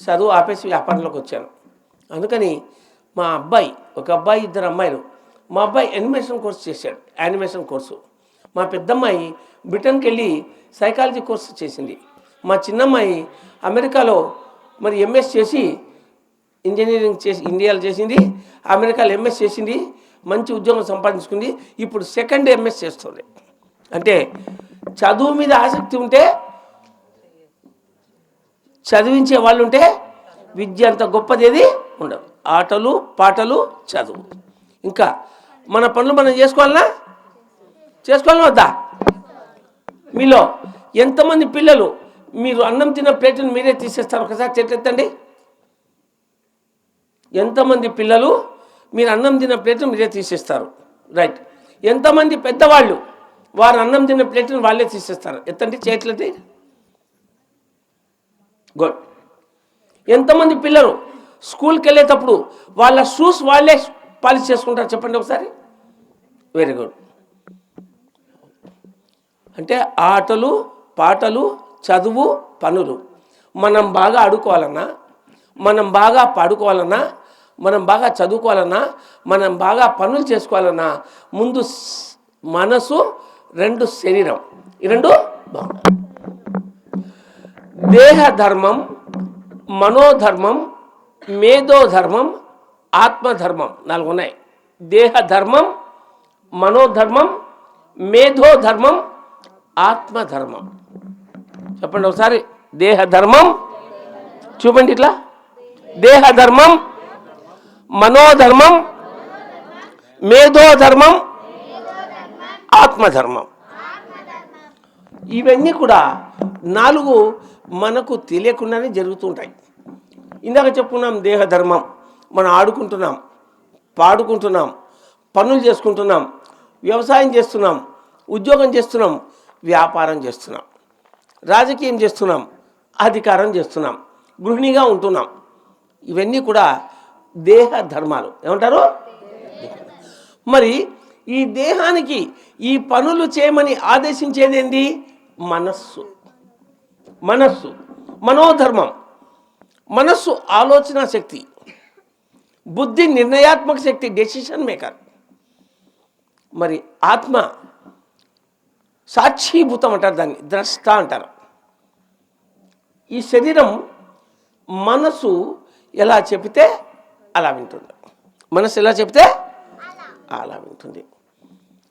చదువు ఆపేసి వ్యాపారంలోకి వచ్చాను. అందుకని మా అబ్బాయి, ఒక అబ్బాయి, ఇద్దరు అమ్మాయిలు. మా అబ్బాయి యానిమేషన్ కోర్సు చేశాడు, యానిమేషన్ కోర్సు. మా పెద్దమ్మాయి బ్రిటన్కి వెళ్ళి సైకాలజీ కోర్సు చేసింది. మా చిన్నమ్మాయి అమెరికాలో మరి ఎంఎస్ చేసి ఇంజనీరింగ్ చేసి ఇండియాలో చేసింది, అమెరికాలో ఎంఎస్ చేసింది, మంచి ఉద్యోగం సంపాదించుకుంది. ఇప్పుడు సెకండ్ ఎంఎస్ చేస్తుంది. అంటే చదువు మీద ఆసక్తి ఉంటే, చదివించే వాళ్ళు ఉంటే విద్య అంత గొప్పది ఏది ఉండదు. ఆటలు, పాటలు, చదువు. ఇంకా మన పనులు మనం చేసుకోవాలనా? చేసుకోవాలనా వద్దా? మీలో ఎంతమంది పిల్లలు మీరు అన్నం తిన్న ప్లేట్ని మీరే తీసేస్తారు? ఒకసారి చేతులెత్తండి. ఎంతమంది పిల్లలు మీరు అన్నం తిన్న ప్లేట్ని మీరే తీసేస్తారు? రైట్. ఎంతమంది పెద్దవాళ్ళు వారు అన్నం తిన్న ప్లేట్ని వాళ్ళే తీసేస్తారు? ఎత్తండి చేతులెత్తి. గుడ్. ఎంతమంది పిల్లలు స్కూల్కి వెళ్ళేటప్పుడు వాళ్ళ షూస్ వాళ్ళే పాలిష్ చేసుకుంటారు? చెప్పండి ఒకసారి. Very good. అంటే ఆటలు, పాటలు, చదువు, పనులు. మనం బాగా ఆడుకోవాలన్నా, మనం బాగా పాడుకోవాలన్నా, మనం బాగా చదువుకోవాలన్నా, మనం బాగా పనులు చేసుకోవాలన్నా ముందు మనసు, రెండు శరీరం, ఈ రెండు బాగుండాలి. దేహధర్మం, మనోధర్మం, మేధోధర్మం, ఆత్మధర్మం, 4 ఉన్నాయి. దేహధర్మం, మనోధర్మం, మేధోధర్మం, ఆత్మధర్మం. చెప్పండి ఒకసారి. దేహధర్మం చూపండి ఇట్లా. దేహధర్మం, మనోధర్మం, మేధోధర్మం, ఆత్మధర్మం. ఇవన్నీ కూడా 4 మనకు తెలియకుండానే జరుగుతుంటాయి. ఇందాక చెప్పుకున్నాం దేహధర్మం. మనం ఆడుకుంటున్నాం, పాడుకుంటున్నాం, పనులు చేసుకుంటున్నాం, వ్యవసాయం చేస్తున్నాం, ఉద్యోగం చేస్తున్నాం, వ్యాపారం చేస్తున్నాం, రాజకీయం చేస్తున్నాం, అధికారం చేస్తున్నాం, గృహిణిగా ఉంటున్నాం. ఇవన్నీ కూడా దేహ ధర్మాలు. ఏమంటారు? మరి ఈ దేహానికి ఈ పనులు చేయమని ఆదేశించేదేంటి? మనస్సు. మనస్సు, మనోధర్మం. మనస్సు ఆలోచన శక్తి, బుద్ధి నిర్ణయాత్మక శక్తి, డెసిషన్ మేకర్. మరి ఆత్మ సాక్షీభూతం అంటారు, దాన్ని ద్రష్ట అంటారు. ఈ శరీరం మనసు ఎలా చెబితే అలా వింటుంది. మనసు ఎలా చెబితే అలా వింటుంది.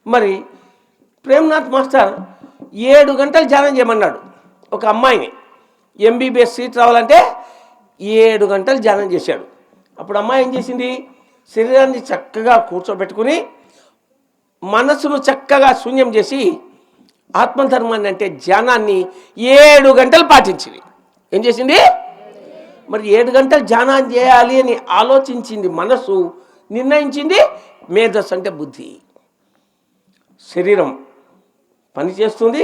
మరి ప్రేమ్నాథ్ మాస్టర్ 7 గంటలు ధ్యానం చేయమన్నాడు ఒక అమ్మాయిని. ఎంబీబీఎస్ సీట్ రావాలంటే 7 గంటలు ధ్యానం చేశాడు. అప్పుడు అమ్మాయి ఏం చేసింది? శరీరాన్ని చక్కగా కూర్చోబెట్టుకుని మనసును చక్కగా శూన్యం చేసి ఆత్మధర్మాన్ని అంటే ధ్యానాన్ని 7 గంటలు పాటించింది. ఏం చేసింది? మరి 7 గంటలు ధ్యానం చేయాలి అని ఆలోచించింది మనసు, నిర్ణయించింది మేధస్సు అంటే బుద్ధి. శరీరం పనిచేస్తుంది,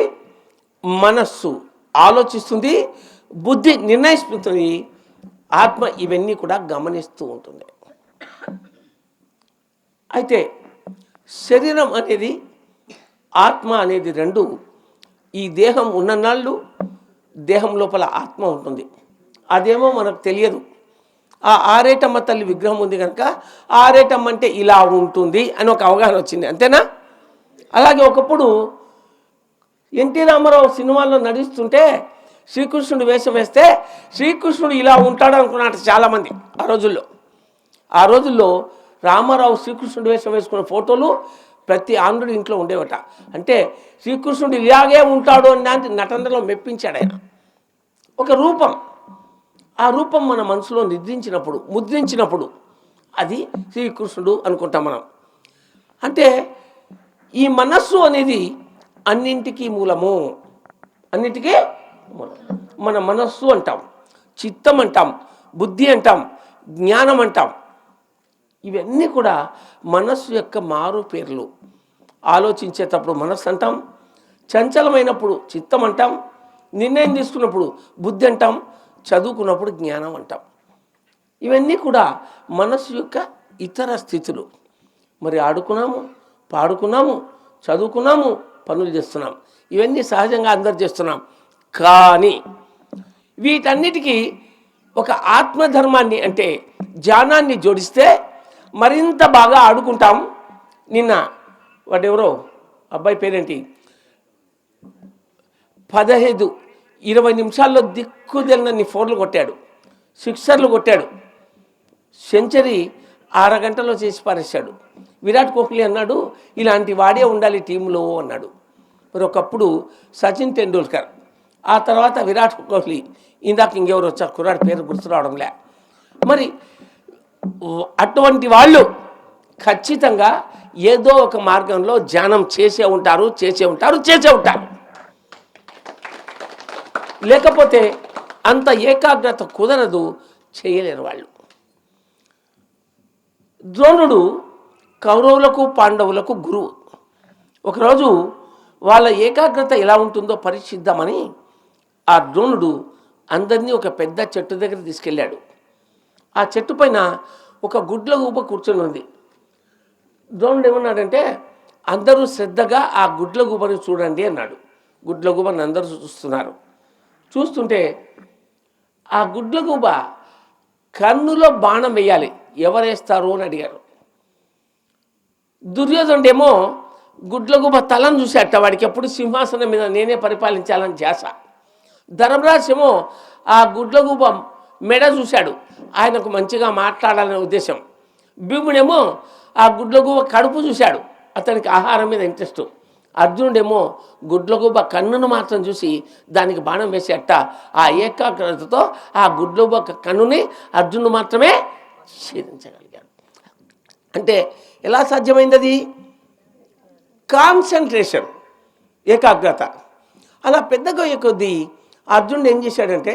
మనస్సు ఆలోచిస్తుంది, బుద్ధి నిర్ణయిస్తుంది, ఆత్మ ఇవన్నీ కూడా గమనిస్తూ ఉంటుంది. అయితే శరీరం అనేది ఆత్మ అనేది రెండు ఈ దేహం ఉన్ననాళ్ళు దేహం లోపల ఆత్మ ఉంటుంది. అదేమో మనకు తెలియదు. ఆ ఆరేటమ్మ తల్లి విగ్రహం ఉంది కనుక ఆరేటమ్మ అంటే ఇలా ఉంటుంది అని ఒక అవగాహన వచ్చింది, అంతేనా? అలాగే ఒకప్పుడు ఎన్టీ రామారావు సినిమాల్లో నడుస్తుంటే శ్రీకృష్ణుడు వేషం వేస్తే శ్రీకృష్ణుడు ఇలా ఉంటాడు అనుకున్నట్టు చాలామంది ఆ రోజుల్లో రామారావు శ్రీకృష్ణుడు వేషం వేసుకున్న ఫోటోలు ప్రతి ఆంధ్రుడి ఇంట్లో ఉండేవట. అంటే శ్రీకృష్ణుడు ఇలాగే ఉంటాడు అని నటనలో మెప్పించాడు ఆయన. ఒక రూపం, ఆ రూపం మన మనసులో ముద్రించినప్పుడు అది శ్రీకృష్ణుడు అనుకుంటాం మనం. అంటే ఈ మనస్సు అనేది అన్నింటికీ మూలము, అన్నింటికీ మూలం. మన మనస్సు అంటాం, చిత్తం అంటాం, బుద్ధి అంటాం, జ్ఞానం అంటాం. ఇవన్నీ కూడా మనస్సు యొక్క మారు పేర్లు. ఆలోచించేటప్పుడు మనస్సు అంటాం, చంచలమైనప్పుడు చిత్తం అంటాం, నిర్ణయం తీసుకున్నప్పుడు బుద్ధి అంటాం, చదువుకున్నప్పుడు జ్ఞానం అంటాం. ఇవన్నీ కూడా మనస్సు యొక్క ఇతర స్థితులు. మరి ఆడుకున్నాము, పాడుకున్నాము, చదువుకున్నాము, పనులు చేస్తున్నాం, ఇవన్నీ సహజంగా అందరు చేస్తున్నాం. కానీ వీటన్నిటికీ ఒక ఆత్మధర్మాన్ని అంటే జ్ఞానాన్ని జోడిస్తే మరింత బాగా ఆడుకుంటాం. నిన్న వాడెవరో అబ్బాయి పేరేంటి 15-20 నిమిషాల్లో దిక్కుదెల్లన్ని ఫోర్లు కొట్టాడు, సిక్సర్లు కొట్టాడు, సెంచరీ అరగంటలో చేసి పారేశాడు. విరాట్ కోహ్లీ అన్నాడు ఇలాంటి వాడే ఉండాలి టీంలో అన్నాడు. మరి ఒకప్పుడు సచిన్ టెండూల్కర్, ఆ తర్వాత విరాట్ కోహ్లీ, ఇందాక ఇంకెవరు వచ్చారు కుర్రాడి పేరు గుర్తు రావడంలే. మరి అటువంటి వాళ్ళు ఖచ్చితంగా ఏదో ఒక మార్గంలో ధ్యానం చేసే ఉంటారు. లేకపోతే అంత ఏకాగ్రత కుదరదు, చేయలేరు వాళ్ళు. ద్రోణుడు కౌరవులకు పాండవులకు గురువు. ఒకరోజు వాళ్ళ ఏకాగ్రత ఎలా ఉంటుందో పరీక్షిద్దామని ఆ ద్రోణుడు అందరినీ ఒక పెద్ద చెట్టు దగ్గర తీసుకెళ్ళాడు. ఆ చెట్టు పైన ఒక గుడ్ల గూబ కూర్చొని ఉంది. ద్రోణుడు ఏమన్నాడంటే అందరూ శ్రద్ధగా ఆ గుడ్ల గూబని చూడండి అన్నాడు. గుడ్ల గూబని అందరూ చూస్తున్నారు. చూస్తుంటే ఆ గుడ్ల గూబ కన్నులో బాణం వేయాలి, ఎవరేస్తారు అని అడిగారు. దుర్యోధనుడేమో గుడ్లగూబ తలను చూసేట, వాడికి ఎప్పుడు సింహాసనం మీద నేనే పరిపాలించాలని ధ్యాస. ధర్మరాజేమో ఆ గుడ్లగూబ మెడ చూశాడు, ఆయనకు మంచిగా మాట్లాడాలనే ఉద్దేశం. భీముడేమో ఆ గుడ్లగూబ కడుపు చూశాడు, అతనికి ఆహారం మీద ఇంట్రెస్ట్. అర్జునుడేమో గుడ్లగూబ కన్నును మాత్రం చూసి దానికి బాణం వేసేట. ఆ ఏకాగ్రతతో ఆ గుడ్లగూబ కన్నుని అర్జునుడు మాత్రమే ఛేదించగలిగాడు. అంటే ఎలా సాధ్యమైంది అది? కాన్సన్ట్రేషన్, ఏకాగ్రత. అలా పెద్దగా కొద్దీ అర్జునుడు ఏం చేశాడంటే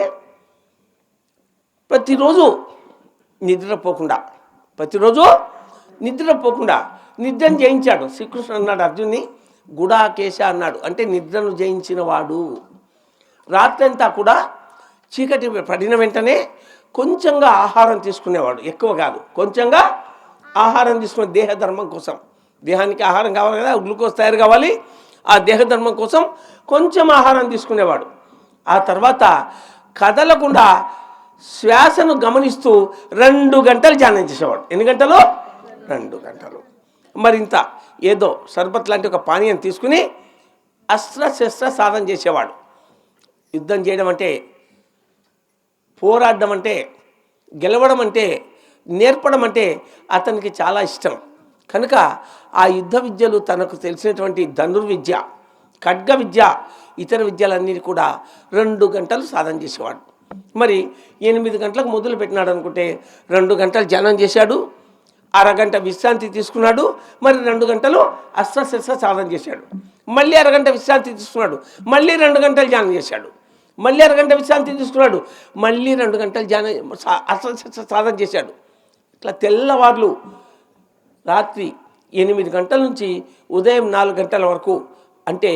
ప్రతిరోజు నిద్రపోకుండా నిద్రను జయించాడు. శ్రీకృష్ణుడు అన్నాడు అర్జున్ని గుడాకేశ అన్నాడు, అంటే నిద్రను జయించిన వాడు. రాత్రంతా కూడా చీకటి పడిన వెంటనే కొంచెంగా ఆహారం తీసుకునేవాడు, ఎక్కువ కాదు, కొంచెంగా ఆహారం తీసుకునే దేహధర్మం కోసం. దేహానికి ఆహారం కావాలి కదా, గ్లూకోజ్ తయారు కావాలి. ఆ దేహధర్మం కోసం కొంచెం ఆహారం తీసుకునేవాడు. ఆ తర్వాత కదలకుండా శ్వాసను గమనిస్తూ 2 గంటలు ధ్యానం చేసేవాడు. ఎన్ని గంటలు? 2 గంటలు. మరింత ఏదో షర్బత్ లాంటి ఒక పానీయం తీసుకుని అస్త్రశస్త్ర సాధన చేసేవాడు. యుద్ధం చేయడం అంటే, పోరాడడం అంటే, గెలవడం అంటే, నేర్పడం అంటే అతనికి చాలా ఇష్టం. కనుక ఆ యుద్ధ విద్యలు తనకు తెలిసినటువంటి ధనుర్విద్య, ఖడ్గ విద్య, ఇతర విద్యలన్నీ కూడా 2 గంటలు సాధన చేసేవాడు. మరి 8 గంటలకు మొదలు పెట్టినాడు అనుకుంటే 2 గంటలు ధ్యానం చేశాడు, అరగంట విశ్రాంతి తీసుకున్నాడు, మరి 2 గంటలు అస్త్రశస్త్ర సాధన చేశాడు, మళ్ళీ అరగంట విశ్రాంతి తీసుకున్నాడు, మళ్ళీ 2 గంటలు ధ్యానం చేశాడు, మళ్ళీ అరగంట విశ్రాంతి తీసుకున్నాడు, మళ్ళీ 2 గంటలు అస్త్రశస్త్ర సాధన చేశాడు. ఇట్లా తెల్లవార్లు రాత్రి 8 గంటల నుంచి ఉదయం 4 గంటల వరకు, అంటే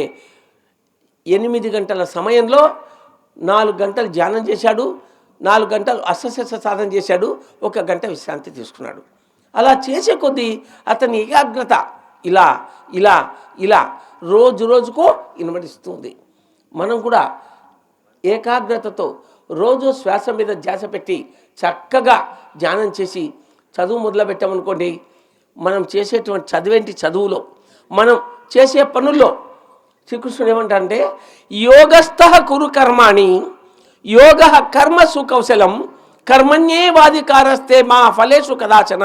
8 గంటల సమయంలో 4 గంటలు ధ్యానం చేశాడు, 4 గంటలు అస్త్రశస్త్ర సాధన చేశాడు, 1 గంట విశ్రాంతి తీసుకున్నాడు. అలా చేసే కొద్దీ అతని ఏకాగ్రత ఇలా ఇలా ఇలా రోజు రోజుకు ఇనుమడిస్తుంది. మనం కూడా ఏకాగ్రతతో రోజు శ్వాస మీద ధ్యాస పెట్టి చక్కగా ధ్యానం చేసి చదువు మొదలుపెట్టామనుకోండి, మనం చేసేటువంటి చదివేంటి చదువులో, మనం చేసే పనుల్లో శ్రీకృష్ణుడు ఏమంటారంటే యోగస్థః కురు కర్మాణి యోగ కర్మసు కౌశలం కర్మణ్యేవాధికారస్తే మా ఫలేషు కదాచన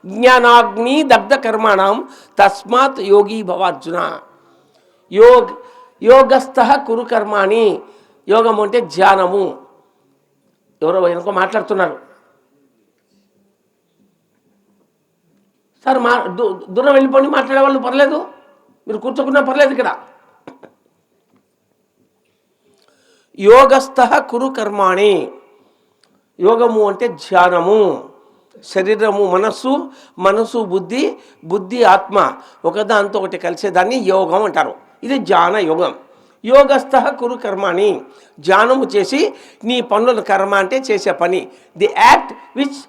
జ్ఞానాగ్ని దగ్ధ కర్మాణం తస్మాత్ యోగి భవార్జున. యోగస్థః కురు కర్మాణి, యోగం అంటే ధ్యానము. ఎవరో వెనుక మాట్లాడుతున్నారు సార్, దూరం వెళ్ళిపోండి, మాట్లాడే వాళ్ళు పర్లేదు, మీరు కూర్చోకున్నా పర్లేదు. ఇక్కడ యోగస్థః కురు కర్మాణి, యోగము అంటే ధ్యానము. శరీరము మనస్సు బుద్ధి ఆత్మ ఒకదాంతో ఒకటి కలిసేదాన్ని యోగం అంటారు. ఇది ధ్యాన యోగం. యోగస్థః కురు కర్మాణి, ధ్యానము చేసి నీ పనుల కర్మ అంటే చేసే పని. The act which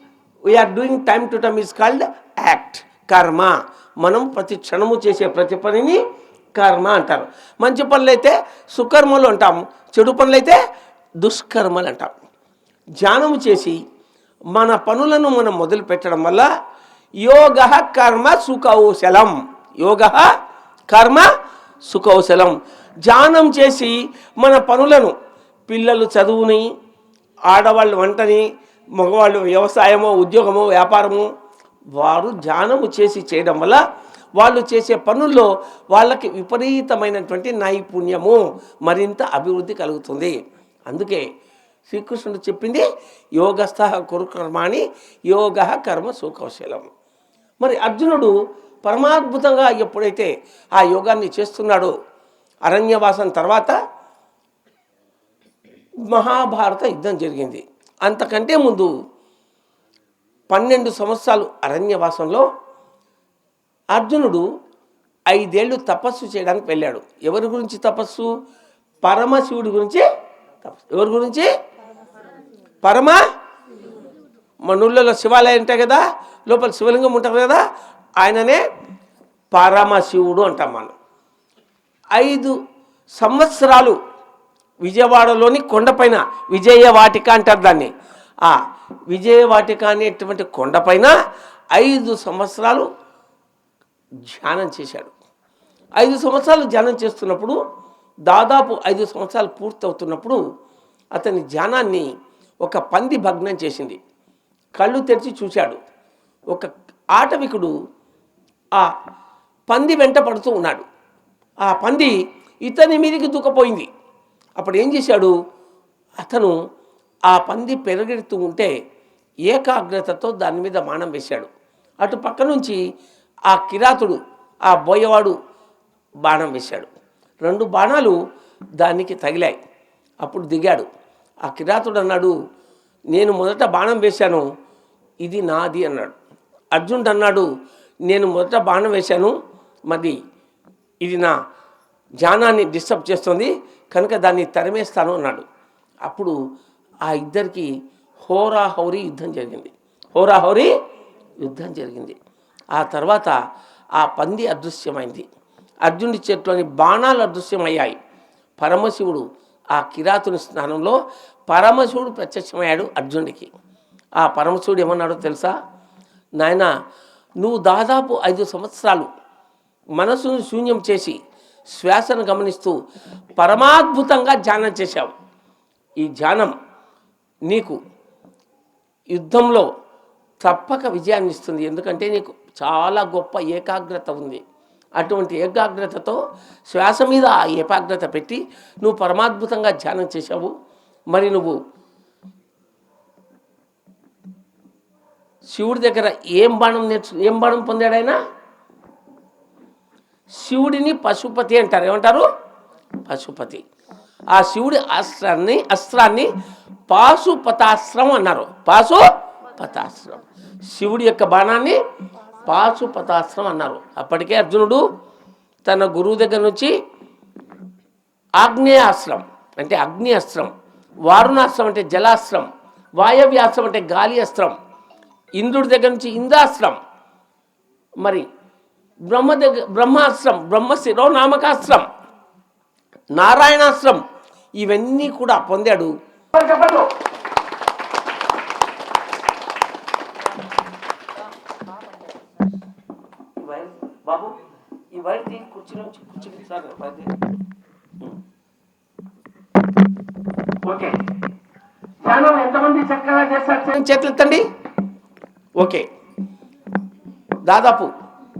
we are doing time to time is called act, కర్మ. మనం ప్రతి క్షణము చేసే ప్రతి పనిని కర్మ అంటారు. మంచి పనులు అయితే సుకర్మలు అంటాము, చెడు పనులు అయితే దుష్కర్మలు అంటాం. ధ్యానము చేసి మన పనులను మనం మొదలు పెట్టడం వల్ల యోగ కర్మ సుకౌశలం, యోగ కర్మ సుకౌశలం. ధ్యానం చేసి మన పనులను, పిల్లలు చదువుని, ఆడవాళ్ళు వంటని, మగవాళ్ళు వ్యవసాయమో ఉద్యోగమో వ్యాపారము, వారు ధ్యానము చేసి చేయడం వల్ల వాళ్ళు చేసే పనుల్లో వాళ్ళకి విపరీతమైనటువంటి నైపుణ్యము, మరింత అభివృద్ధి కలుగుతుంది. అందుకే శ్రీకృష్ణుడు చెప్పింది యోగస్థః కురు కర్మాణి యోగ కర్మ సుకౌశలం. మరి అర్జునుడు పరమాద్భుతంగా ఎప్పుడైతే ఆ యోగాన్ని చేస్తున్నాడో, అరణ్యవాసం తర్వాత మహాభారత యుద్ధం జరిగింది. అంతకంటే ముందు 12 సంవత్సరాలు అరణ్యవాసంలో అర్జునుడు 5 ఏళ్ళు తపస్సు చేయడానికి వెళ్ళాడు. ఎవరి గురించి తపస్సు? పరమశివుడి గురించి తపస్సు. ఎవరి గురించి? మనూళ్ళలో శివాలయం ఉంటాయి కదా, లోపల శివలింగం ఉంటుంది కదా, ఆయననే పరమశివుడు అంటాం మనం. 5 సంవత్సరాలు విజయవాడలోని కొండపైన, విజయవాటిక అంటారు దాన్ని, ఆ విజయవాటిక అనేటువంటి కొండపైన 5 సంవత్సరాలు ధ్యానం చేశాడు. 5 సంవత్సరాలు ధ్యానం చేస్తున్నప్పుడు, దాదాపు 5 సంవత్సరాలు పూర్తవుతున్నప్పుడు అతని ధ్యానాన్ని ఒక పంది భగ్నం చేసింది. కళ్ళు తెరిచి చూశాడు. ఒక ఆటవికుడు ఆ పంది వెంట పడుతూ ఉన్నాడు. ఆ పంది ఇతని మీదకి దూకపోయింది. అప్పుడు ఏం చేశాడు? అతను ఆ పంది పెరుగెడుతూ ఉంటే ఏకాగ్రతతో దాని మీద బాణం వేశాడు. అటు పక్క నుంచి ఆ కిరాతుడు, ఆ బోయవాడు బాణం వేశాడు. 2 బాణాలు దానికి తగిలాయి. అప్పుడు దిగాడు. ఆ కిరాతుడు అన్నాడు, నేను మొదట బాణం వేశాను, ఇది నాది అన్నాడు. అర్జునుడు అన్నాడు, నేను మొదట బాణం వేశాను, మరి ఇది నా ధ్యానాన్ని డిస్టర్బ్ చేస్తుంది, కనుక దాన్ని తరిమేస్తాను అన్నాడు. అప్పుడు ఆ ఇద్దరికి హోరాహోరీ యుద్ధం జరిగింది. ఆ తర్వాత ఆ పంది అదృశ్యమైంది. అర్జునుడి చేతిలోని బాణాలు అదృశ్యమయ్యాయి. పరమశివుడు ఆ కిరాతుని స్థానంలో పరమశివుడు ప్రత్యక్షమయ్యాడు అర్జునుడికి. ఆ పరమశివుడు ఏమన్నాడో తెలుసా? నాయన, నువ్వు దాదాపు 5 సంవత్సరాలు మనసును శూన్యం చేసి శ్వాసను గమనిస్తూ పరమాద్భుతంగా ధ్యానం చేశావు. ఈ ధ్యానం నీకు యుద్ధంలో తప్పక విజయాన్ని ఇస్తుంది. ఎందుకంటే నీకు చాలా గొప్ప ఏకాగ్రత ఉంది. అటువంటి ఏకాగ్రతతో శ్వాస మీద ఆ ఏకాగ్రత పెట్టి నువ్వు పరమాద్భుతంగా ధ్యానం చేశావు. మరి నువ్వు శివుడి దగ్గర ఏం బాణం పొందాడు ఆయన? శివుడిని పశుపతి అంటారు. ఏమంటారు? పశుపతి. ఆ శివుడి అస్త్రాన్ని పాశుపతాస్త్రం అన్నారు. పాశుపతాస్త్రం. శివుడి యొక్క బాణాన్ని పాశుపతాస్త్రం అన్నారు. అప్పటికే అర్జునుడు తన గురువు దగ్గర నుంచి ఆగ్నేయాస్త్రం అంటే అగ్ని అస్త్రం, వారుణాస్త్రం అంటే జలాస్త్రం, వాయవ్యాస్త్రం అంటే గాలి అస్త్రం, ఇంద్రుడి దగ్గర నుంచి ఇంద్రాస్త్రం మరి బ్రహ్మాస్త్రం, బ్రహ్మశిరో నామకాస్త్రం, నారాయణాస్త్రం ఇవన్నీ కూడా పొందాడు. బాబు ఈ వైద్య కూర్చుని సార్ ఓకే. ధ్యానం ఎంతమంది చక్కగా చేస్తారు చేతులు ఎత్తండి. ఓకే, దాదాపు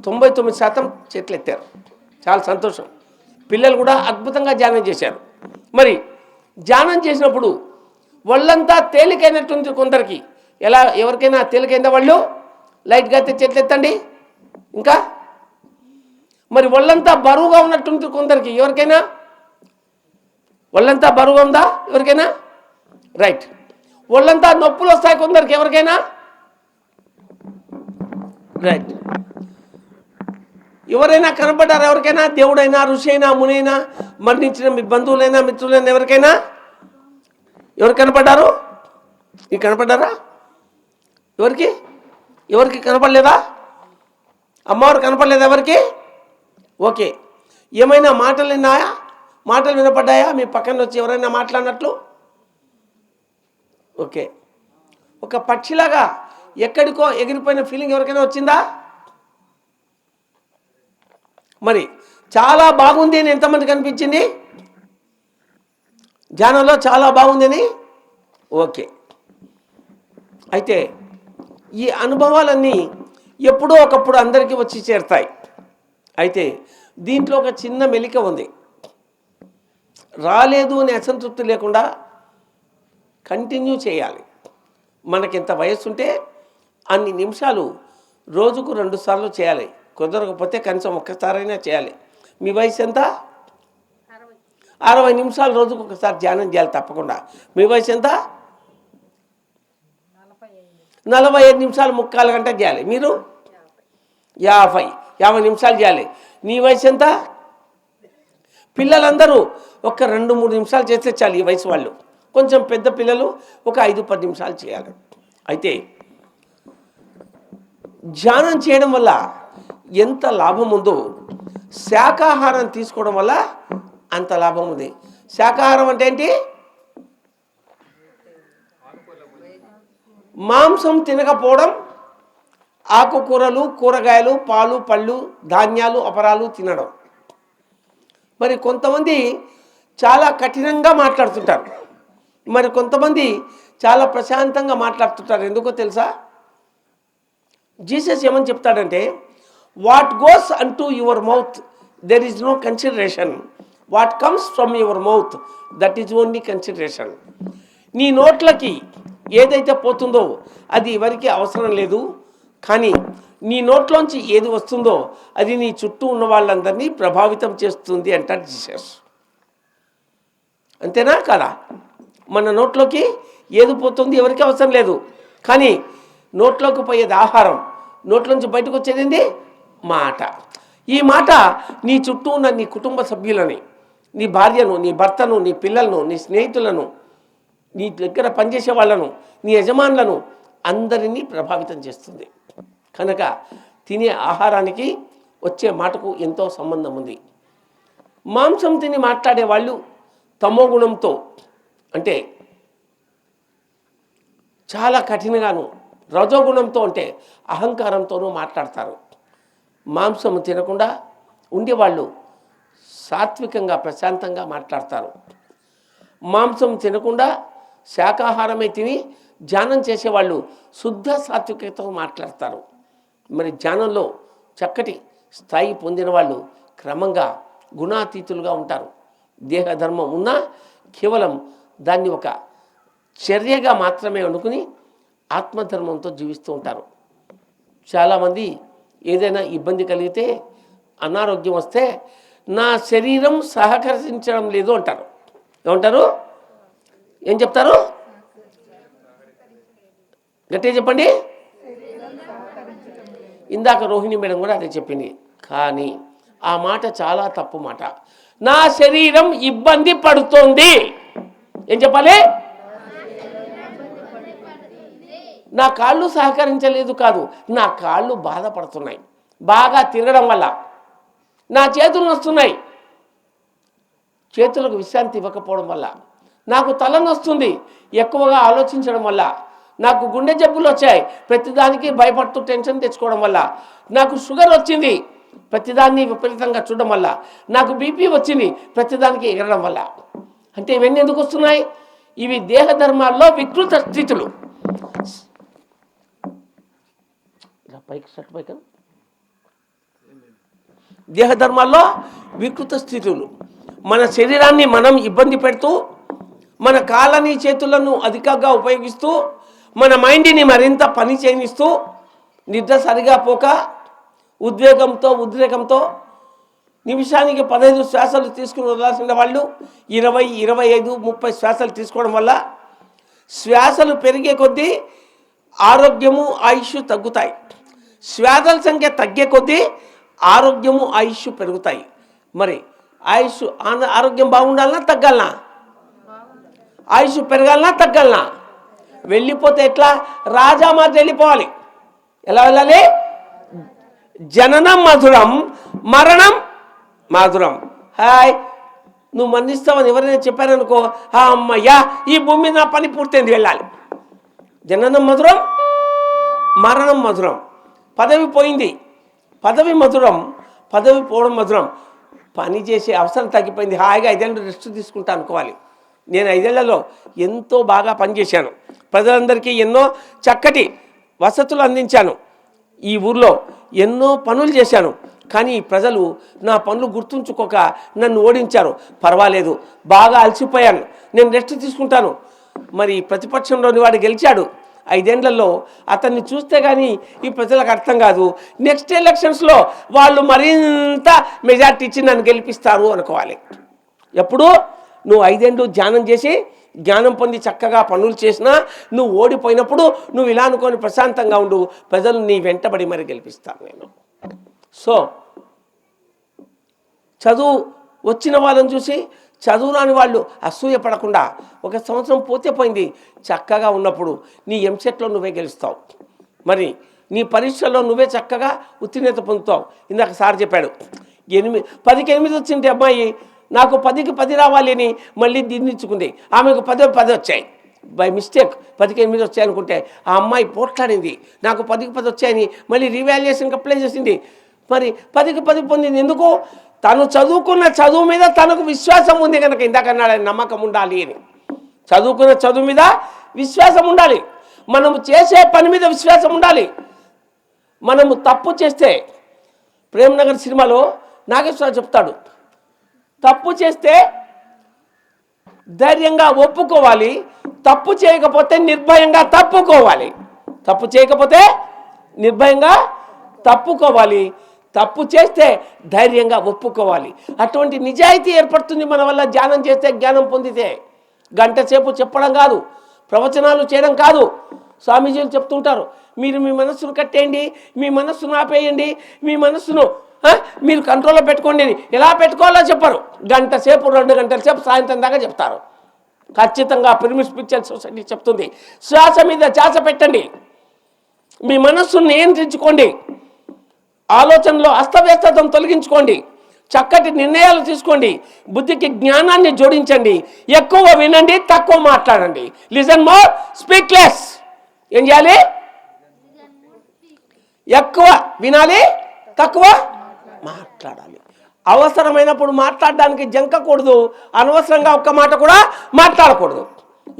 99% చేతులు ఎత్తారు. చాలా సంతోషం. పిల్లలు కూడా అద్భుతంగా ధ్యానం చేశారు. మరి ధ్యానం చేసినప్పుడు వాళ్ళంతా తేలికైనటువంటి కొందరికి, ఎవరికైనా తేలికైందా వాళ్ళు లైట్గా అయితే చేతులు ఎత్తండి. ఇంకా మరి వాళ్ళంతా బరువుగా ఉన్నటువంటి కొందరికి, ఎవరికైనా వాళ్ళంతా బరువుగా ఉందా ఎవరికైనా? రైట్. వాళ్ళంతా నొప్పులు వస్తాయి కొందరికి, ఎవరికైనా? రైట్. ఎవరైనా కనపడ్డారా ఎవరికైనా? దేవుడైనా, ఋషి అయినా, మునైనా, మరణించిన మీ బంధువులైనా, మిత్రులైనా ఎవరికైనా? ఎవరు కనపడ్డారు? నీకు కనపడ్డారా? ఎవరికి కనపడలేదా? అమ్మవారు కనపడలేదా ఎవరికి? ఓకే. ఏమైనా మాటలు విన్నాయా? మాటలు వినపడ్డాయా మీ పక్కన వచ్చి ఎవరైనా మాట్లాడినట్లు? ఓకే. ఒక పక్షిలాగా ఎక్కడికో ఎగిరిపోయిన ఫీలింగ్ ఎవరికైనా వచ్చిందా? మరి చాలా బాగుంది అని ఎంతమందికి అనిపించింది? ధ్యానంలో చాలా బాగుంది అని. ఓకే. అయితే ఈ అనుభవాలన్నీ ఎప్పుడో ఒకప్పుడు అందరికీ వచ్చి చేరుతాయి. అయితే దీంట్లో ఒక చిన్న మెలిక ఉంది. రాలేదు అని అసంతృప్తి లేకుండా కంటిన్యూ చేయాలి. మనకింత వయస్సు ఉంటే అన్ని నిమిషాలు రోజుకు 2 సార్లు చేయాలి. కుదరకపోతే కనీసం ఒక్కసారైనా చేయాలి. మీ వయసు ఎంత? 60 నిమిషాలు రోజుకు ఒకసారి ధ్యానం చేయాలి తప్పకుండా. మీ వయసు ఎంత? 45 నిమిషాలు, 3/4 గంట చేయాలి. మీరు 50 నిమిషాలు చేయాలి. నీ వయసు ఎంత? పిల్లలందరూ ఒక 2-3 నిమిషాలు చేస్తే చాలు. ఈ వయసు వాళ్ళు, కొంచెం పెద్ద పిల్లలు ఒక 5-10 నిమిషాలు చేయాలి. అయితే ధ్యానం చేయడం వల్ల ఎంత లాభం ఉందో శాకాహారం తీసుకోవడం వల్ల అంత లాభం ఉంది. శాకాహారం అంటే ఏంటి? మాంసం తినకపోవడం, ఆకుకూరలు, కూరగాయలు, పాలు, పళ్ళు, ధాన్యాలు, అపరాలు తినడం. మరి కొంతమంది చాలా కఠినంగా మాట్లాడుతుంటారు, మరి కొంతమంది చాలా ప్రశాంతంగా మాట్లాడుతుంటారు. ఎందుకో తెలుసా? జీసస్ ఏమని చెప్తాడంటే, what goes into your mouth there is no consideration, what comes from your mouth that is only consideration. నీ నోట్లకి ఏదైతే పోతుందో అది ఎవరికి అవసరం లేదు, కానీ నీ నోట్లోంచి ఏది వస్తుందో అది నీ చుట్టూ ఉన్న వాళ్ళందరినీ ప్రభావితం చేస్తుంది అంటాడు జీసస్. అంతేనా కదా? మన నోట్లోకి ఏది పోతుంది ఎవరికి అవసరం లేదు, కానీ నోట్లోకి పోయేది ఆహారం, నోట్లోంచి బయటకు వచ్చేది ఏంది? మాట. ఈ మాట నీ చుట్టూ ఉన్న నీ కుటుంబ సభ్యులని, నీ భార్యను, నీ భర్తను, నీ పిల్లలను, నీ స్నేహితులను, నీ దగ్గర పనిచేసే వాళ్ళను, నీ యజమానులను అందరినీ ప్రభావితం చేస్తుంది. కనుక తినే ఆహారానికి వచ్చే మాటకు ఎంతో సంబంధం ఉంది. మాంసం తిని మాట్లాడే వాళ్ళు తమో గుణంతో, అంటే చాలా కఠినంగాను, రజోగుణంతో అంటే అహంకారంతోనూ మాట్లాడతారు. మాంసం తినకుండా ఉండేవాళ్ళు సాత్వికంగా ప్రశాంతంగా మాట్లాడతారు. మాంసం తినకుండా శాకాహారమే తిని ధ్యానం చేసేవాళ్ళు శుద్ధ సాత్వికతో మాట్లాడతారు. మరి ధ్యానంలో చక్కటి స్థాయి పొందిన వాళ్ళు క్రమంగా గుణాతీతులుగా ఉంటారు. దేహధర్మం ఉన్నా కేవలం దాన్ని ఒక చర్యగా మాత్రమే అనుకుని ఆత్మధర్మంతో జీవిస్తూ ఉంటారు. చాలామంది ఏదైనా ఇబ్బంది కలిగితే, అనారోగ్యం వస్తే నా శరీరం సహకరించడం లేదు అంటారు. ఏమంటారు? ఏం చెప్తారు? గట్టిగా చెప్పండి. ఇందాక రోహిణి మేడం కూడా అదే చెప్పింది, కానీ ఆ మాట చాలా తప్పు మాట. నా శరీరం ఇబ్బంది పడుతోంది. ఏం చెప్పాలి? నా కాళ్ళు సహకరించలేదు కాదు, నా కాళ్ళు బాధపడుతున్నాయి. బాగా తిరగడం వల్ల నా చేతులు నొస్తున్నాయి. చేతులకు విశ్రాంతి ఇవ్వకపోవడం వల్ల నాకు తల నొస్తుంది, ఎక్కువగా ఆలోచించడం వల్ల నాకు గుండె జబ్బులు వచ్చాయి, ప్రతిదానికి భయపడుతూ టెన్షన్ తెచ్చుకోవడం వల్ల నాకు షుగర్ వచ్చింది, ప్రతిదాన్ని విపరీతంగా చూడడం వల్ల నాకు బీపీ వచ్చింది, ప్రతిదానికి ఎగరడం వల్ల. అంటే ఇవన్నీ ఎందుకు వస్తున్నాయి? ఇవి దేహ ధర్మాల్లో వికృత స్థితులు. దేహ ధర్మాల్లో వికృత స్థితులు. మన శరీరాన్ని మనం ఇబ్బంది పెడుతూ, మన కాళ్ళని చేతులను అధికంగా ఉపయోగిస్తూ, మన మైండ్ని మరింత పని చేయనిస్తూ, నిద్ర సరిగా పోక ఉద్రేకంతో నిమిషానికి 15 శ్వాసలు తీసుకుని వదలాల్సిన వాళ్ళు 20, 25, 30 శ్వాసలు తీసుకోవడం వల్ల శ్వాసలు పెరిగే కొద్దీ ఆరోగ్యము ఆయుష్ తగ్గుతాయి. శ్వాసల సంఖ్య తగ్గే కొద్దీ ఆరోగ్యము ఆయుష్ పెరుగుతాయి. మరి ఆరోగ్యం బాగుండాలన్నా తగ్గాలనా? ఆయుష్ పెరగాలన్నా తగ్గాలనా? వెళ్ళిపోతే ఎట్లా? రాజా మాది వెళ్ళిపోవాలి. ఎలా వెళ్ళాలి? జననం మధురం, మరణం మాధురం. హాయ్, నువ్వు మరణిస్తావని ఎవరైనా చెప్పారనుకో, అమ్మయ్యా ఈ భూమి మీద నా పని పూర్తయింది, వెళ్ళాలి. జననం మధురం, మరణం మధురం. పదవి పోయింది, పదవి మధురం, పదవి పోవడం మధురం. పని చేసే అవసరం తగ్గిపోయింది, హాయిగా 5 ఏళ్ళు రెస్ట్ తీసుకుంటా అనుకోవాలి. నేను 5 ఏళ్లలో ఎంతో బాగా పనిచేశాను, ప్రజలందరికీ ఎన్నో చక్కటి వసతులు అందించాను, ఈ ఊర్లో ఎన్నో పనులు చేశాను. కానీ ప్రజలు నా పనులు గుర్తుంచుకోక నన్ను ఓడించారు. పర్వాలేదు, బాగా అలసిపోయాను, నేను రెస్ట్ తీసుకుంటాను. మరి ప్రతిపక్షంలోని వాడు గెలిచాడు. 5 ఏళ్లలో అతన్ని చూస్తే కానీ ఈ ప్రజలకు అర్థం కాదు. నెక్స్ట్ ఎలక్షన్స్లో వాళ్ళు మరింత మెజార్టీ ఇచ్చి నన్ను గెలిపిస్తారు అనుకోవాలి. ఎప్పుడు నువ్వు 5 ఏళ్ళు ధ్యానం చేసి జ్ఞానం పొంది చక్కగా పనులు చేసినా, నువ్వు ఓడిపోయినప్పుడు నువ్వు ఇలా అనుకొని ప్రశాంతంగా ఉండు, ప్రజలు నీ వెంటబడి మరి గెలిపిస్తాను నేను. సో చదువు వచ్చిన వాళ్ళని చూసి చదువు రాని వాళ్ళు అసూయ పడకుండా, 1 సంవత్సరం పోతే పోయింది, చక్కగా ఉన్నప్పుడు నీ ఎంసెట్లో నువ్వే గెలుస్తావు. మరి నీ పరీక్షల్లో నువ్వే చక్కగా ఉత్తీర్ణత పొందుతావు. ఇందాక సార్ చెప్పాడు, 10కి 8 వచ్చింది అమ్మాయి, నాకు 10కి 10 రావాలి అని మళ్ళీ దిద్దించుకుంది. ఆమెకు 10 వచ్చాయి. బై మిస్టేక్ 10కి 8 వచ్చాయి అనుకుంటే ఆ అమ్మాయి పోట్లాడింది, నాకు 10కి 10 వచ్చాయని మళ్ళీ రీవాల్యుయేషన్కి అప్లై చేసింది. మరి 10కి 10 పొందింది ఎందుకు? తను చదువుకున్న చదువు మీద తనకు విశ్వాసం ఉంది కనుక. ఇందాక అన్నాడు, నమ్మకం ఉండాలి అని. చదువుకున్న చదువు మీద విశ్వాసం ఉండాలి, మనము చేసే పని మీద విశ్వాసం ఉండాలి. మనము తప్పు చేస్తే, ప్రేమ్నగర్ సినిమాలో నాగేశ్వరరావు చెప్తాడు, తప్పు చేస్తే ధైర్యంగా ఒప్పుకోవాలి, తప్పు చేయకపోతే నిర్భయంగా తప్పుకోవాలి. తప్పు చేయకపోతే నిర్భయంగా తప్పుకోవాలి, తప్పు చేస్తే ధైర్యంగా ఒప్పుకోవాలి. అటువంటి నిజాయితీ ఏర్పడుతుంది మన వల్ల. ధ్యానం చేస్తే, జ్ఞానం పొందితే. గంట సేపు చెప్పడం కాదు, ప్రవచనాలు చేయడం కాదు. స్వామీజీలు చెప్తుంటారు, మీరు మీ మనస్సును కట్టేయండి, మీ మనస్సును ఆపేయండి, మీ మనస్సును మీరు కంట్రోల్లో పెట్టుకోండి. ఎలా పెట్టుకోవాలో చెప్పరు. గంట సేపు, 2 గంటల సేపు సాయంత్రం దాకా చెప్తారు. ఖచ్చితంగా పిరమిడ్ స్పిరిచువల్ సొసైటీ చెప్తుంది, శ్వాస మీద ధ్యాస పెట్టండి, మీ మనస్సును నియంత్రించుకోండి, ఆలోచనలో అస్తవ్యస్తతను తొలగించుకోండి, చక్కటి నిర్ణయాలు తీసుకోండి, బుద్ధికి జ్ఞానాన్ని జోడించండి, ఎక్కువ వినండి, తక్కువ మాట్లాడండి. Listen more, speak less. ఏం చేయాలి? ఎక్కువ వినాలి, తక్కువ మాట్లాడాలి. అవసరమైనప్పుడు మాట్లాడడానికి జంకకూడదు, అనవసరంగా ఒక్క మాట కూడా మాట్లాడకూడదు.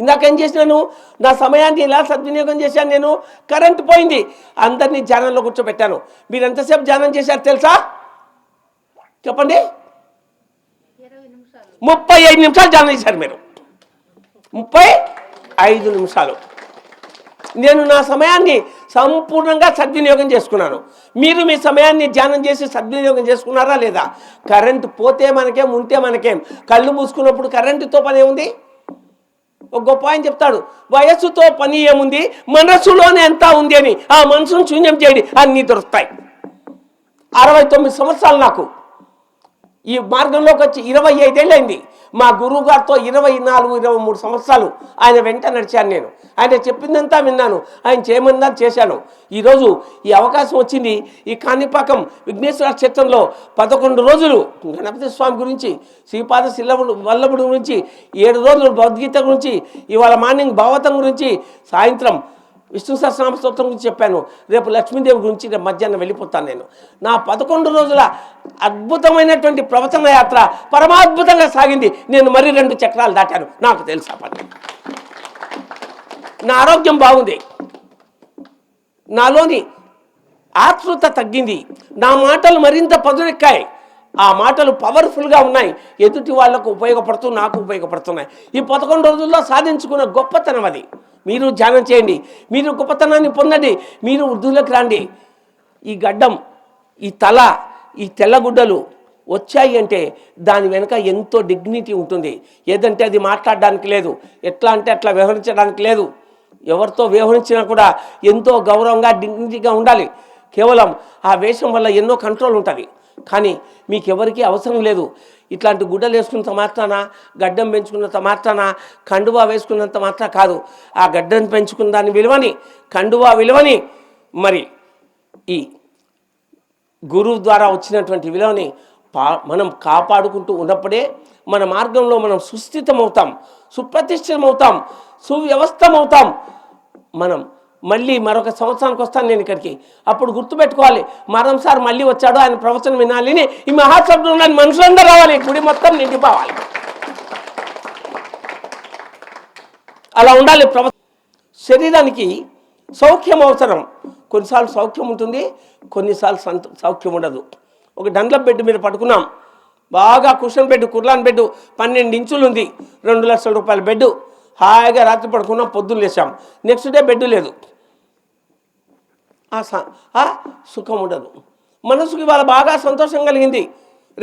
ఇందాకేం చేసినాను, నా సమయాన్ని ఇలా సద్వినియోగం చేశాను. నేను కరెంట్ పోయింది, అందరినీ ధ్యానంలో కూర్చోబెట్టాను. మీరు ఎంతసేపు ధ్యానం చేశారు తెలుసా? చెప్పండి. 35 నిమిషాలు ధ్యానం చేశారు మీరు. 35 నిమిషాలు. నేను నా సమయాన్ని సంపూర్ణంగా సద్వినియోగం చేసుకున్నాను. మీరు మీ సమయాన్ని ధ్యానం చేసి సద్వినియోగం చేసుకున్నారా లేదా? కరెంటు పోతే మనకేం, ఉంటే మనకేం. కళ్ళు మూసుకున్నప్పుడు కరెంటుతో పని ఏముంది? ఒక గొప్ప ఆయన చెప్తాడు, వయస్సుతో పని ఏముంది, మనస్సులోనే ఎంత ఉంది అని. ఆ మనసును శూన్యం చేయండి, అన్నీ దొరుకుతాయి. 69 సంవత్సరాలు నాకు. ఈ మార్గంలోకి వచ్చి 25 ఏళ్ళైంది. మా గురువు గారితో 24-23 సంవత్సరాలు ఆయన వెంట నడిచాను నేను. ఆయన చెప్పిందంతా విన్నాను, ఆయన చేయమన్నా చేశాను. ఈరోజు ఈ అవకాశం వచ్చింది. ఈ కాణిపాకం విఘ్నేశ్వర క్షేత్రంలో 11 రోజులు గణపతి స్వామి గురించి, శ్రీపాద వల్లభుడు గురించి, 7 రోజులు భగవద్గీత గురించి, ఇవాళ మార్నింగ్ భాగవతం గురించి, సాయంత్రం విష్ణు సహస్రనామ స్తోత్రం గురించి చెప్పాను. రేపు లక్ష్మీదేవి గురించి రేపు మధ్యాహ్నం వెళ్ళిపోతాను నేను. నా 11 రోజుల అద్భుతమైనటువంటి ప్రవచన యాత్ర పరమాద్భుతంగా సాగింది. నేను మరి 2 చక్రాలు దాటాను. నాకు తెలుసా పని. నా ఆరోగ్యం బాగుంది, నాలోని ఆతృత తగ్గింది, నా మాటలు మరింత పదునెక్కాయి. ఆ మాటలు పవర్ఫుల్గా ఉన్నాయి, ఎదుటి వాళ్లకు ఉపయోగపడుతూ నాకు ఉపయోగపడుతున్నాయి. ఈ 11 రోజుల్లో సాధించుకున్న గొప్పతనం అది. మీరు ధ్యానం చేయండి, మీరు గొప్పతనాన్ని పొందండి, మీరు వృద్ధులకు రండి. ఈ గడ్డం, ఈ తల, ఈ తెల్లగుడ్డలు వచ్చాయి అంటే దాని వెనుక ఎంతో డిగ్నిటీ ఉంటుంది. ఏదంటే అది మాట్లాడడానికి లేదు, ఎట్లా అంటే అట్లా వ్యవహరించడానికి లేదు. ఎవరితో వ్యవహరించినా కూడా ఎంతో గౌరవంగా డిగ్నిటీగా ఉండాలి. కేవలం ఆ వేషం వల్ల ఎన్నో కంట్రోల్ ఉంటుంది. కానీ మీకు ఎవరికీ అవసరం లేదు. ఇట్లాంటి గుడ్డలు వేసుకున్నంత మాత్రాన, గడ్డం పెంచుకున్నంత మాత్రాన, కండువా వేసుకున్నంత మాత్రం కాదు. ఆ గడ్డం పెంచుకున్న దాని విలువని, కండువా విలువని, మరి ఈ గురువు ద్వారా వచ్చినటువంటి విలువని మనం కాపాడుకుంటూ ఉన్నప్పుడే మన మార్గంలో మనం సుస్థితమవుతాం, సుప్రతిష్ఠితమవుతాం, సువ్యవస్థమవుతాం. మనం మళ్ళీ మరొక సంవత్సరానికి వస్తాను నేను ఇక్కడికి. అప్పుడు గుర్తుపెట్టుకోవాలి, మరోసారి మళ్ళీ వచ్చాడు, ఆయన ప్రవచనం వినాలని ఈ మహాసభలో మనుషులందరూ రావాలి, గుడి మొత్తం నిండిపోవాలి. అలా ఉండాలి. శరీరానికి సౌఖ్యం అవసరం. కొన్నిసార్లు సౌఖ్యం ఉంటుంది, కొన్నిసార్లు సౌఖ్యం ఉండదు. ఒక డండ్లప్ బెడ్ మీద పడుకున్నాం, బాగా కుషన్ బెడ్, కుర్లాన్ బెడ్, 12 ఇంచులు ఉంది, 2 లక్షల రూపాయల బెడ్. హాయిగా రాత్రి పడుకున్నాం, పొద్దున్న లేచాం, నెక్స్ట్ డే బెడ్ లేదు. ఆ సుఖం ఉండదు. మనసుకి ఇవాళ బాగా సంతోషం కలిగింది,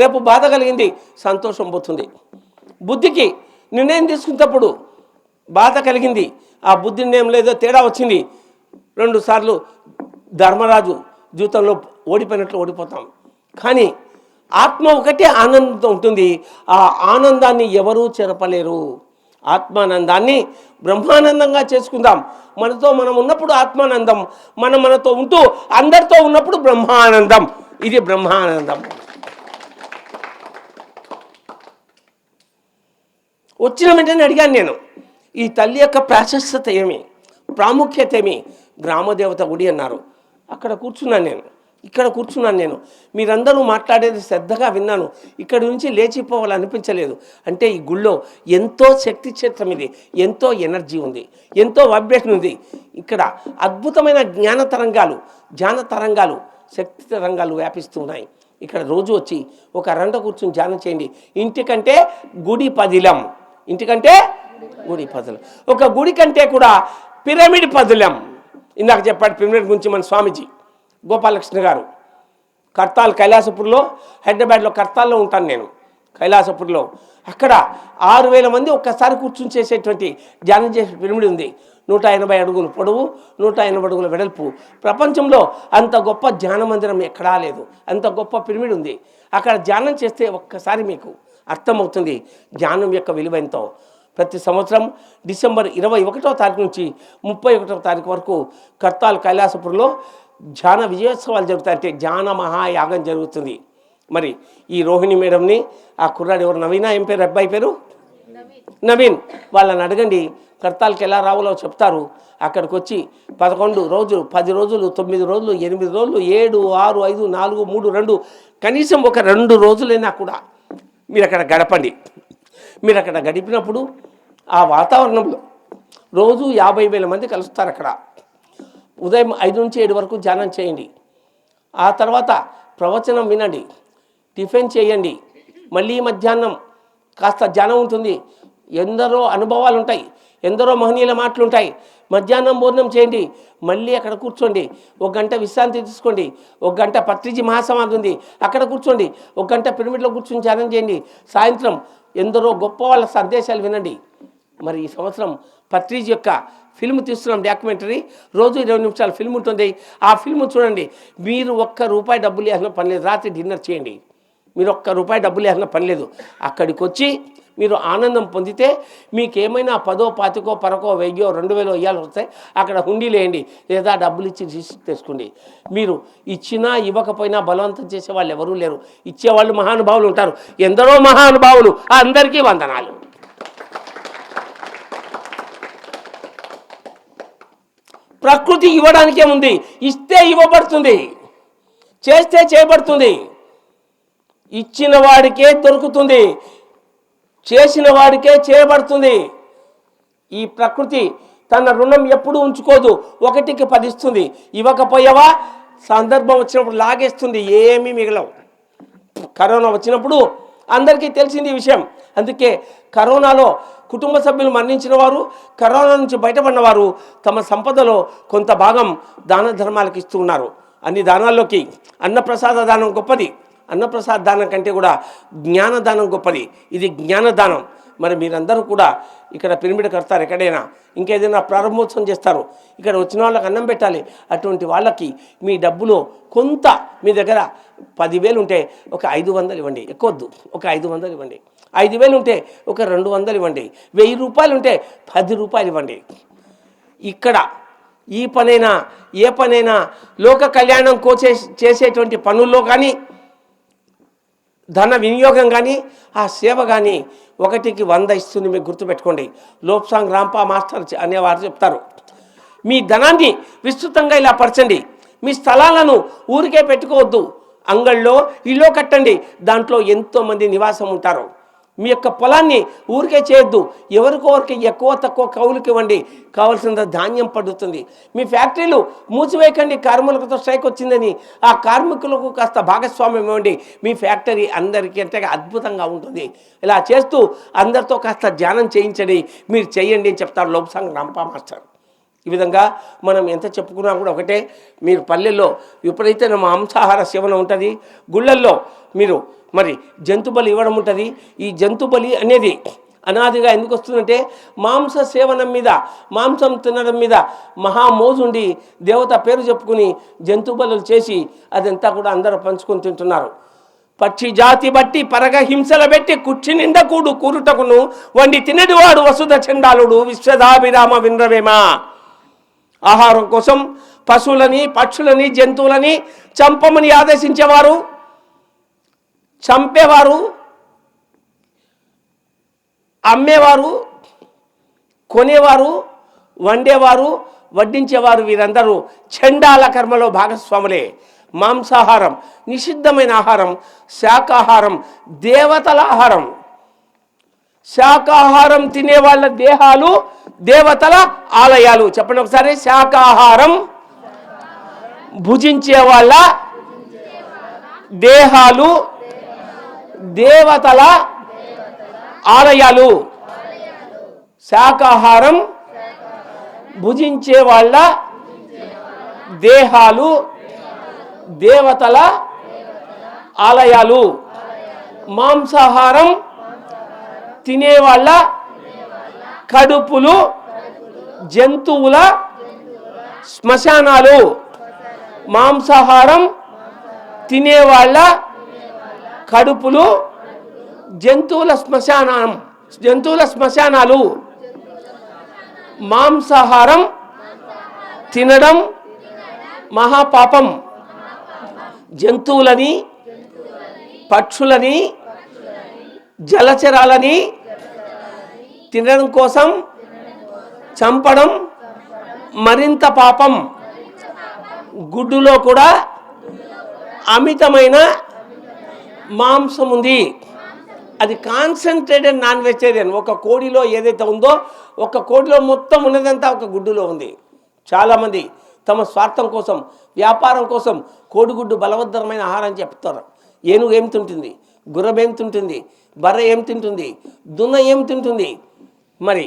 రేపు బాధ కలిగింది, సంతోషం పోతుంది. బుద్ధికి నిర్ణయం తీసుకున్నప్పుడు బాధ కలిగింది, ఆ బుద్ధి నిర్ణయం లేదో తేడా వచ్చింది. 2 సార్లు ధర్మరాజు జీవితంలో ఓడిపోయినట్లు ఓడిపోతాం. కానీ ఆత్మ ఒకటే ఆనందంతో ఉంటుంది. ఆ ఆనందాన్ని ఎవరూ చెరపలేరు. ఆత్మానందాన్ని బ్రహ్మానందంగా చేసుకుందాం. మనతో మనం ఉన్నప్పుడు ఆత్మానందం, మనతో ఉంటూ అందరితో ఉన్నప్పుడు బ్రహ్మానందం. ఇది బ్రహ్మానందం. వచ్చిన వెంటనే అడిగాను నేను, ఈ తల్లి యొక్క ప్రాశస్త్యత ఏమి, ప్రాముఖ్యత ఏమి? గ్రామదేవత గుడి అన్నారు. అక్కడ కూర్చున్నాను నేను, ఇక్కడ కూర్చున్నాను నేను. మీరందరూ మాట్లాడేది శ్రద్ధగా విన్నాను. ఇక్కడి నుంచి లేచిపోవాలనిపించలేదు. అంటే ఈ గుళ్ళో ఎంతో శక్తి క్షేత్రం, ఇది ఎంతో ఎనర్జీ ఉంది, ఎంతో వైబ్రేషన్ ఉంది. ఇక్కడ అద్భుతమైన జ్ఞాన తరంగాలు, శక్తి తరంగాలు వ్యాపిస్తూ ఉన్నాయి. ఇక్కడ రోజు వచ్చి ఒక అరంట కూర్చుని ధ్యానం చేయండి. ఇంటికంటే గుడి పదిలం, ఒక గుడి కంటే కూడా పిరమిడ్ పదిలం. ఇందాక చెప్పాడు పిరమిడ్ గురించి మన స్వామీజీ గోపాలకృష్ణ గారు. కర్తాల్, కైలాసపూర్లో, హైదరాబాద్లో కర్తాల్లో ఉంటాను నేను, కైలాసపూర్లో. అక్కడ 6000 మంది ఒక్కసారి కూర్చుని చేసేటువంటి ధ్యానం చేసే పిరమిడ్ ఉంది. 180 అడుగులు పొడవు, 180 అడుగుల వెడల్పు. ప్రపంచంలో అంత గొప్ప ధ్యాన మందిరం ఎక్కడా లేదు, అంత గొప్ప పిరమిడ్ ఉంది. అక్కడ ధ్యానం చేస్తే ఒక్కసారి మీకు అర్థమవుతుంది ధ్యానం యొక్క విలువ ఎంతో. ప్రతి సంవత్సరం డిసెంబర్ 21వ తారీఖు నుంచి 31వ తారీఖు వరకు కర్తాల్, కైలాసపూర్లో ధ్యాన విజయోత్సవాలు జరుగుతాయి. అంటే ధ్యాన మహాయాగం జరుగుతుంది. మరి ఈ రోహిణి మేడంని, ఆ కుర్రాడు ఎవరు, నవీనా, ఏం పేరు, అబ్బాయి పేరు నవీన్, వాళ్ళని అడగండి, కర్తాల్కి ఎలా రావాలో చెప్తారు. అక్కడికి వచ్చి 11 రోజులు, 10 రోజులు, 9 రోజులు, 8 రోజులు, 7, 6, 5, 4, 3, 2, కనీసం ఒక 2 రోజులైనా కూడా మీరు అక్కడ గడపండి. మీరు అక్కడ గడిపినప్పుడు ఆ వాతావరణంలో రోజు 50,000 మంది కలుస్తారు. అక్కడ ఉదయం 5 నుంచి 7 వరకు ధ్యానం చేయండి. ఆ తర్వాత ప్రవచనం వినండి, టిఫిన్ చేయండి, మళ్ళీ మధ్యాహ్నం కాస్త ధ్యానం ఉంటుంది. ఎందరో అనుభవాలు ఉంటాయి, ఎందరో మహనీయుల మాటలు ఉంటాయి. మధ్యాహ్నం భోజనం చేయండి, మళ్ళీ అక్కడ కూర్చోండి, 1 గంట విశ్రాంతి తీసుకోండి. 1 గంట పత్రిజీ మహాసమాధి ఉంది, అక్కడ కూర్చోండి. 1 గంట పిరమిడ్లో కూర్చొని ధ్యానం చేయండి. సాయంత్రం ఎందరో గొప్ప వాళ్ళ సందేశాలు వినండి. మరి ఈ సంవత్సరం పత్రిజీ యొక్క ఫిల్మ్ తీస్తున్నాం, డాక్యుమెంటరీ. రోజు 20 నిమిషాల ఫిల్మ్ ఉంటుంది. ఆ ఫిల్మ్ చూడండి. మీరు ₹1 డబ్బులు వేసిన పని లేదు. రాత్రి డిన్నర్ చేయండి. మీరు ఒక్క రూపాయి డబ్బులు వేసిన పని లేదు. అక్కడికి వచ్చి మీరు ఆనందం పొందితే మీకేమైనా 10, 25, 10, 1000, 2000 ఇవ్వాలి వస్తాయి. అక్కడ హుండీ లేండి, లేదా డబ్బులు ఇచ్చి రిసిప్ట్ తెచ్చుకోండి. మీరు ఇచ్చినా ఇవ్వకపోయినా బలవంతం చేసే వాళ్ళు ఎవరూ లేరు. ఇచ్చేవాళ్ళు మహానుభావులు ఉంటారు, ఎందరో మహానుభావులు. అందరికీ వందనాలు. ప్రకృతి ఇవ్వడానికే ఉంది, ఇస్తే ఇవ్వబడుతుంది, చేస్తే చేయబడుతుంది. ఇచ్చిన వాడికే దొరుకుతుంది, చేసిన వాడికే చేయబడుతుంది. ఈ ప్రకృతి తన రుణం ఎప్పుడూ ఉంచుకోదు, 1కి 10 ఇస్తుంది. ఇవ్వకపోయావా సందర్భం వచ్చినప్పుడు లాగేస్తుంది, ఏమీ మిగలవు. కరోనా వచ్చినప్పుడు అందరికీ తెలిసింది ఈ విషయం. అందుకే కరోనాలో కుటుంబ సభ్యులు మరణించిన వారు, కరోనా నుంచి బయటపడిన వారు తమ సంపదలో కొంత భాగం దాన ధర్మాలకు ఇస్తూ ఉన్నారు. అన్ని దానాల్లోకి అన్నప్రసాద దానం గొప్పది. అన్నప్రసాద దానం కంటే కూడా జ్ఞానదానం గొప్పది. ఇది జ్ఞానదానం. మరి మీరందరూ కూడా ఇక్కడ పిరమిడ్ కడతారు, ఎక్కడైనా ఇంకేదైనా ప్రారంభోత్సవం చేస్తారు, ఇక్కడ వచ్చిన వాళ్ళకి అన్నం పెట్టాలి. అటువంటి వాళ్ళకి మీ డబ్బులో కొంత, మీ దగ్గర 10,000 ఉంటే ఒక 500 ఇవ్వండి, ఎక్కువద్దు, ఒక 500 ఇవ్వండి. 5,000 ఉంటే ఒక 200 ఇవ్వండి. 1000 రూపాయలు ఉంటే 10 రూపాయలు ఇవ్వండి. ఇక్కడ ఈ పనైనా ఏ పనైనా లోక కళ్యాణం చేసేటువంటి పనుల్లో కానీ, ధన వినియోగం కానీ, ఆ సేవ కానీ 1కి 100 ఇస్తుంది. మీకు గుర్తుపెట్టుకోండి. లోప్సాంగ్ రాంపా మాస్టర్ అనేవారు చెప్తారు, మీ ధనాన్ని విస్తృతంగా ఇలా పరచండి. మీ స్థలాలను ఊరికే పెట్టుకోవద్దు, అంగళ్ళలో ఇల్లు కట్టండి, దాంట్లో ఎంతోమంది నివాసం ఉంటారు. మీ యొక్క పొలాన్ని ఊరికే చేయొద్దు, ఎవరికొరికి ఎక్కువ తక్కువ కౌలుకి ఇవ్వండి, కావాల్సినంత ధాన్యం పడుతుంది. మీ ఫ్యాక్టరీలు మూసివేయకండి, కార్మికులతో స్ట్రైక్ వచ్చిందని ఆ కార్మికులకు కాస్త భాగస్వామ్యం ఇవ్వండి. మీ ఫ్యాక్టరీ అందరికీ అంటే అద్భుతంగా ఉంటుంది. ఇలా చేస్తూ అందరితో కాస్త ధ్యానం చేయించండి, మీరు చేయండి అని చెప్తారు లోప్సాంగ్ రాంపా మాస్టర్. ఈ విధంగా మనం ఎంత చెప్పుకున్నా కూడా ఒకటే. మీరు పల్లెల్లో విపరీతమైన మాంసాహార సేవన ఉంటుంది, గుళ్ళల్లో మీరు మరి జంతు బలి ఇవ్వడం ఉంటుంది. ఈ జంతు బలి అనేది అనాదిగా ఎందుకు వస్తుందంటే, మాంస సేవనం మీద, మాంసం తినడం మీద మహామోజు ఉండి దేవత పేరు చెప్పుకుని జంతు బలులు చేసి అదంతా కూడా అందరూ పంచుకొని తింటున్నారు. పక్షి జాతి బట్టి పరగ హింసల పెట్టి కుర్చి నిండా కూరుటకును వండి తినడివాడు వసుధ చండాలుడు విశ్వదాభిరామ వింద్రవేమ. ఆహారం కోసం పశువులని, పక్షులని, జంతువులని చంపమని ఆదేశించేవారు, చంపేవారు, అమ్మేవారు, కొనేవారు, వండేవారు, వడ్డించేవారు, వీరందరూ చండాల కర్మలో భాగస్వాములే. మాంసాహారం నిషిద్ధమైన ఆహారం, శాకాహారం దేవతల ఆహారం. శాకాహారం తినే వాళ్ళ దేహాలు దేవతల ఆలయాలు. చెప్పండి ఒకసారి, శాకాహారం భుజించే వాళ్ళ దేహాలు దేవతల ఆలయాలు. శాకాహారం భుజించే వాళ్ళ దేహాలు దేవతల ఆలయాలు. మాంసాహారం తినేవాళ్ళ కడుపులు జంతువుల శ్మశానాలు. మాంసాహారం తినేవాళ్ళ కడుపులు జంతువుల శ్మశానాలు. మాంసాహారం తినడం మహాపాపం. జంతువులని, పక్షులని, జలచరాలని తినడం కోసం చంపడం మరింత పాపం. గుడ్డులో కూడా అమితమైన మాంసం ఉంది. అది కాన్సన్ట్రేటెడ్ నాన్ వెజిటేరియన్. ఒక కోడిలో ఏదైతే ఉందో, ఒక కోడిలో మొత్తం ఉన్నదంతా ఒక గుడ్డులో ఉంది. చాలామంది తమ స్వార్థం కోసం, వ్యాపారం కోసం కోడిగుడ్డు బలవత్తరమైన ఆహారం చెప్తారు. ఏనుగు ఏం తింటుంది, గుర్రం ఏం తింటుంది, బర్రె ఏం తింటుంది, దున్న ఏం తింటుంది, మరి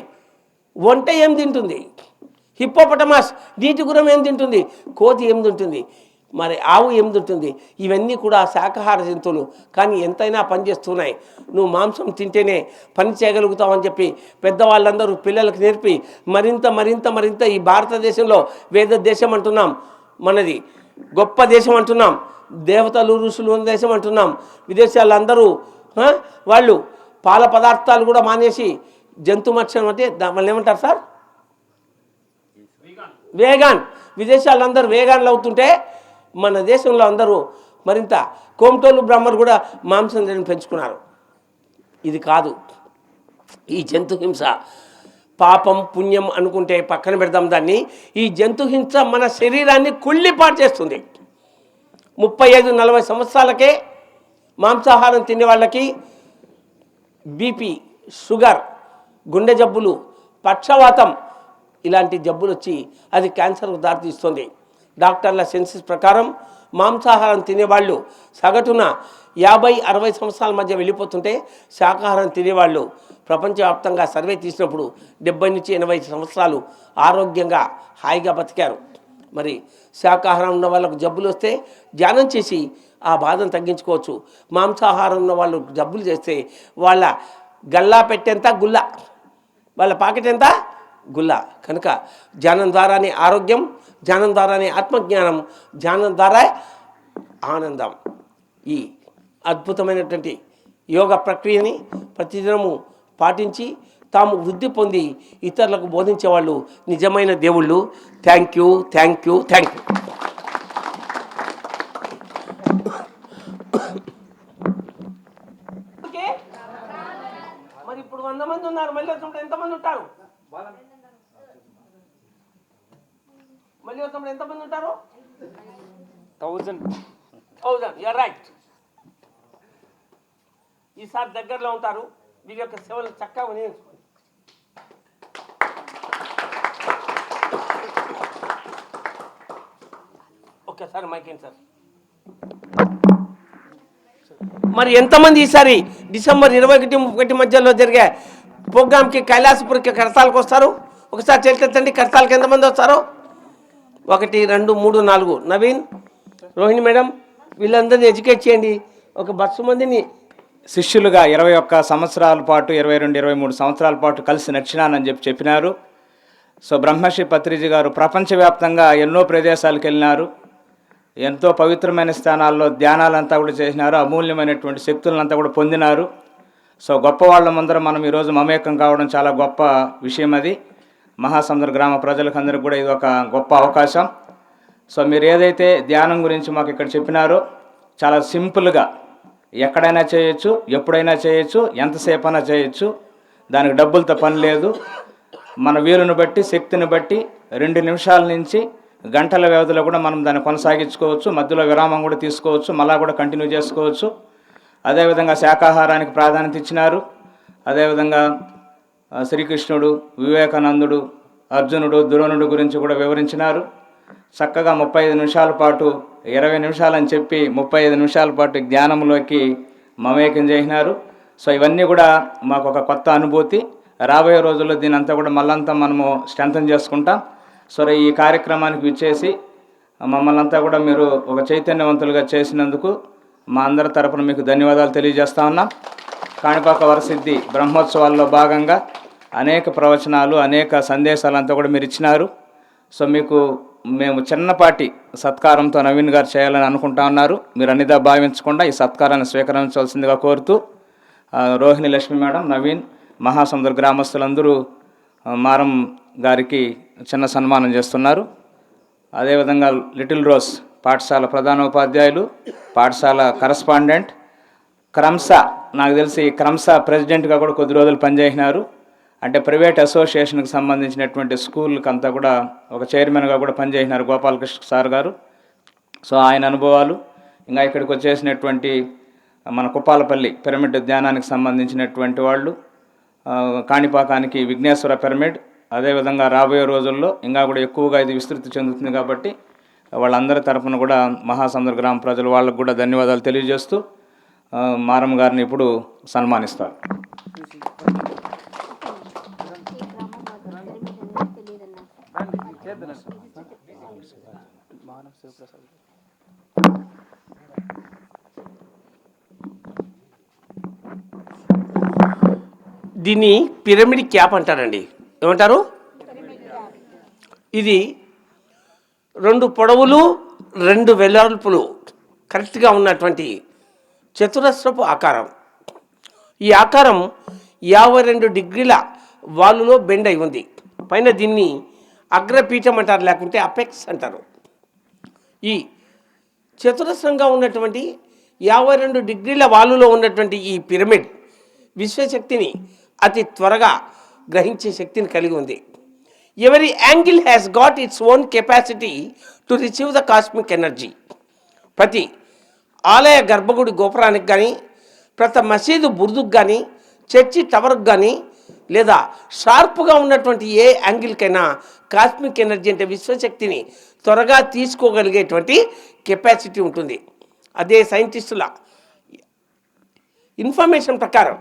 ఒంట ఏం తింటుంది, హిప్పోపటమస్ నీటి గుర్రం ఏం తింటుంది, కోతి ఏం తింటుంది, మరి ఆవు ఏం తింటుంది. ఇవన్నీ కూడా శాకాహార జంతువులు, కానీ ఎంతైనా పనిచేస్తున్నాయి. నువ్వు మాంసం తింటేనే పని చేయగలుగుతావని చెప్పి పెద్దవాళ్ళందరూ పిల్లలకు నేర్పి మరింత మరింత మరింత ఈ భారతదేశంలో వేద దేశం అంటున్నాం, మనది గొప్ప దేశం అంటున్నాం. దేవతలు ఋషులు ఉన్న దేశం అంటున్నాం. విదేశాలందరూ వాళ్ళు పాల పదార్థాలు కూడా మానేసి జంతు మత్స్యం అంటే మళ్ళీ ఏమంటారు సార్? వేగాన్. విదేశాలందరూ వేగాన్లు అవుతుంటే మన దేశంలో అందరూ మరింత కోమటోళ్ళు బ్రాహ్మణులు కూడా మాంసం తిని పెంచుకున్నారు. ఇది కాదు ఈ జంతు హింస. పాపం పుణ్యం అనుకుంటే పక్కన పెడదాం దాన్ని. ఈ జంతు హింస మన శరీరాన్ని కుళ్ళిపాటు చేస్తుంది. 35-40 సంవత్సరాలకే మాంసాహారం తినే వాళ్ళకి బీపీ, షుగర్, గుండె జబ్బులు, పక్షవాతం ఇలాంటి జబ్బులు వచ్చి అది క్యాన్సర్కు దారితీస్తుంది. డాక్టర్ల సెన్సస్ ప్రకారం మాంసాహారం తినేవాళ్ళు సగటున 50-60 సంవత్సరాల మధ్య వెళ్ళిపోతుంటే శాకాహారం తినేవాళ్ళు ప్రపంచవ్యాప్తంగా సర్వే తీసినప్పుడు 70-80 సంవత్సరాలు ఆరోగ్యంగా హాయిగా బతికారు. మరి శాకాహారం ఉన్న వాళ్ళకు జబ్బులు వస్తే ధ్యానం చేసి ఆ బాధను తగ్గించుకోవచ్చు. మాంసాహారం ఉన్న వాళ్ళు జబ్బులు చేస్తే వాళ్ళ గల్లా పెట్టేంత గుల్ల, వాళ్ళ పాకెట్ ఎంత గుల్ల. కనుక ధ్యానం ద్వారానే ఆరోగ్యం, ధ్యానం ద్వారానే ఆత్మజ్ఞానం, ధ్యానం ద్వారా ఆనందం. ఈ అద్భుతమైనటువంటి యోగ ప్రక్రియని ప్రతిదినము పాటించి తాము వృద్ధి పొంది ఇతరులకు బోధించేవాళ్ళు నిజమైన దేవుళ్ళు. Thank you, thank you, thank you. మరి ఇప్పుడు 100 మంది ఉన్నారు, మళ్ళీ వచ్చినప్పుడు ఎంతమంది ఉంటారు? మళ్ళీ వచ్చినప్పుడు ఎంతమంది ఉంటారు? 1000. You are right. ఈసారి దగ్గరలో ఉంటారు. వీరి యొక్క సేవలు చక్కగా వినియోగించుకోండి. ఒక్కసారి మైకేంటి సార్. మరి ఎంతమంది ఈసారి డిసెంబర్ 21-31 మధ్యలో జరిగే ప్రోగ్రామ్కి కైలాసపురికి కడతాలకు వస్తారు? ఒకసారి చేతులెత్తండి. కడతాలకు ఎంతమంది వస్తారు? 1, 2, 3, 4. నవీన్, రోహిణి మేడం వీళ్ళందరినీ ఎడ్యుకేట్ చేయండి. ఒక బస్సు మందిని శిష్యులుగా 21 సంవత్సరాల పాటు 22-23 సంవత్సరాల పాటు కలిసి నడిచినానని చెప్పినారు. సో బ్రహ్మశ్రీ పత్రిజీ గారు ప్రపంచవ్యాప్తంగా ఎన్నో ప్రదేశాలకు వెళ్ళినారు. ఎంతో పవిత్రమైన స్థానాల్లో ధ్యానాలంతా కూడా చేసినారు. అమూల్యమైనటువంటి శక్తులంతా కూడా పొందినారు. సో గొప్ప వాళ్ళ ముందర మనం ఈరోజు మమేకం కావడం చాలా గొప్ప విషయం. అది మహాసముద్ర గ్రామ ప్రజలకు అందరికీ కూడా ఇది ఒక గొప్ప అవకాశం. సో మీరు ఏదైతే ధ్యానం గురించి మాకు ఇక్కడ చెప్పినారో చాలా సింపుల్గా ఎక్కడైనా చేయొచ్చు, ఎప్పుడైనా చేయొచ్చు, ఎంతసేపు అయినా చేయొచ్చు. దానికి డబ్బులతో పని లేదు. మన వీలుని బట్టి, శక్తిని బట్టి 2 నిమిషాల నుంచి గంటల వ్యవధిలో కూడా మనం దాన్ని కొనసాగించుకోవచ్చు. మధ్యలో విరామం కూడా తీసుకోవచ్చు, మళ్ళా కూడా కంటిన్యూ చేసుకోవచ్చు. అదేవిధంగా శాకాహారానికి ప్రాధాన్యత ఇచ్చినారు. అదేవిధంగా శ్రీకృష్ణుడు, వివేకానందుడు, అర్జునుడు, ద్రోణుడు గురించి కూడా వివరించినారు. చక్కగా 35 నిమిషాల పాటు 20 నిమిషాలని చెప్పి 35 నిమిషాల పాటు ధ్యానంలోకి మమేకం చేసినారు. సో ఇవన్నీ కూడా మాకు ఒక కొత్త అనుభూతి. రాబోయే రోజుల్లో దీని అంతా కూడా మళ్ళంతా మనము స్ట్రెంథన్ చేసుకుంటాం. సో ఈ కార్యక్రమానికి విచ్చేసి మమ్మల్ని అంతా కూడా మీరు ఒక చైతన్యవంతులుగా చేసినందుకు మా అందరి తరపున మీకు ధన్యవాదాలు తెలియజేస్తా ఉన్నాం. కాణిపాక వరసిద్ధి బ్రహ్మోత్సవాల్లో భాగంగా అనేక ప్రవచనాలు, అనేక సందేశాలంతా కూడా మీరు ఇచ్చినారు. సో మీకు మేము చిన్నపాటి సత్కారంతో నవీన్ గారు చేయాలని అనుకుంటా ఉన్నారు. మీరు అన్నిదా భావించకుండా ఈ సత్కారాన్ని స్వీకరించవలసిందిగా కోరుతూ రోహిణి లక్ష్మి మేడం, నవీన్, మహాసముద్ర గ్రామస్తులందరూ మారం గారికి చిన్న సన్మానం చేస్తున్నారు. అదేవిధంగా లిటిల్ రోజ్ పాఠశాల ప్రధానోపాధ్యాయులు, పాఠశాల కరస్పాండెంట్, క్రమ్సా నాకు తెలిసి క్రమ్సా ప్రెసిడెంట్గా కూడా కొద్ది రోజులు పనిచేసినారు. అంటే ప్రైవేట్ అసోసియేషన్కి సంబంధించినటువంటి స్కూల్కి అంతా కూడా ఒక చైర్మన్గా కూడా పనిచేసినారు గోపాలకృష్ణ సార్ గారు. సో ఆయన అనుభవాలు, ఇంకా ఇక్కడికి వచ్చేసినటువంటి మన కుప్పాలపల్లి పిరమిడ్ ధ్యానానికి సంబంధించినటువంటి వాళ్ళు, కాణిపాకానికి విఘ్నేశ్వర పిరమిడ్, అదేవిధంగా రాబోయే రోజుల్లో ఇంకా కూడా ఎక్కువగా ఇది విస్తృతి చెందుతుంది కాబట్టి వాళ్ళందరి తరఫున కూడా మహాసముద్ర గ్రామ ప్రజలు వాళ్ళకు కూడా ధన్యవాదాలు తెలియజేస్తూ మారం గారిని ఇప్పుడు సన్మానిస్తారు. దీన్ని పిరమిడ్ క్యాప్ అంటారండి. ఏమంటారు? ఇది 2 పొడవులు 2 వెడల్పులు కరెక్ట్గా ఉన్నటువంటి చతురస్రపు ఆకారం. ఈ ఆకారం 52 డిగ్రీల వాలులో బెండ్ అయి ఉంది. పైన దీన్ని అగ్రపీఠం అంటారు, లేకుంటే అపెక్స్ అంటారు. ఈ చతురస్రంగా ఉన్నటువంటి 52 డిగ్రీల వాలులో ఉన్నటువంటి ఈ పిరమిడ్ విశ్వశక్తిని అతి త్వరగా గ్రహించే శక్తిని కలిగి ఉంది. Every angle has got its own capacity to receive the cosmic energy. ప్రతి ఆలయ గర్భగుడి గోపురానికి కానీ, ప్రతి మసీదు బుర్దుకు కానీ, చర్చి టవర్కి కానీ, లేదా షార్ప్గా ఉన్నటువంటి ఏ యాంగిల్కైనా కాస్మిక్ ఎనర్జీ అంటే విశ్వశక్తిని త్వరగా తీసుకోగలిగేటువంటి కెపాసిటీ ఉంటుంది. అదే సైంటిస్టుల ఇన్ఫర్మేషన్ ప్రకారం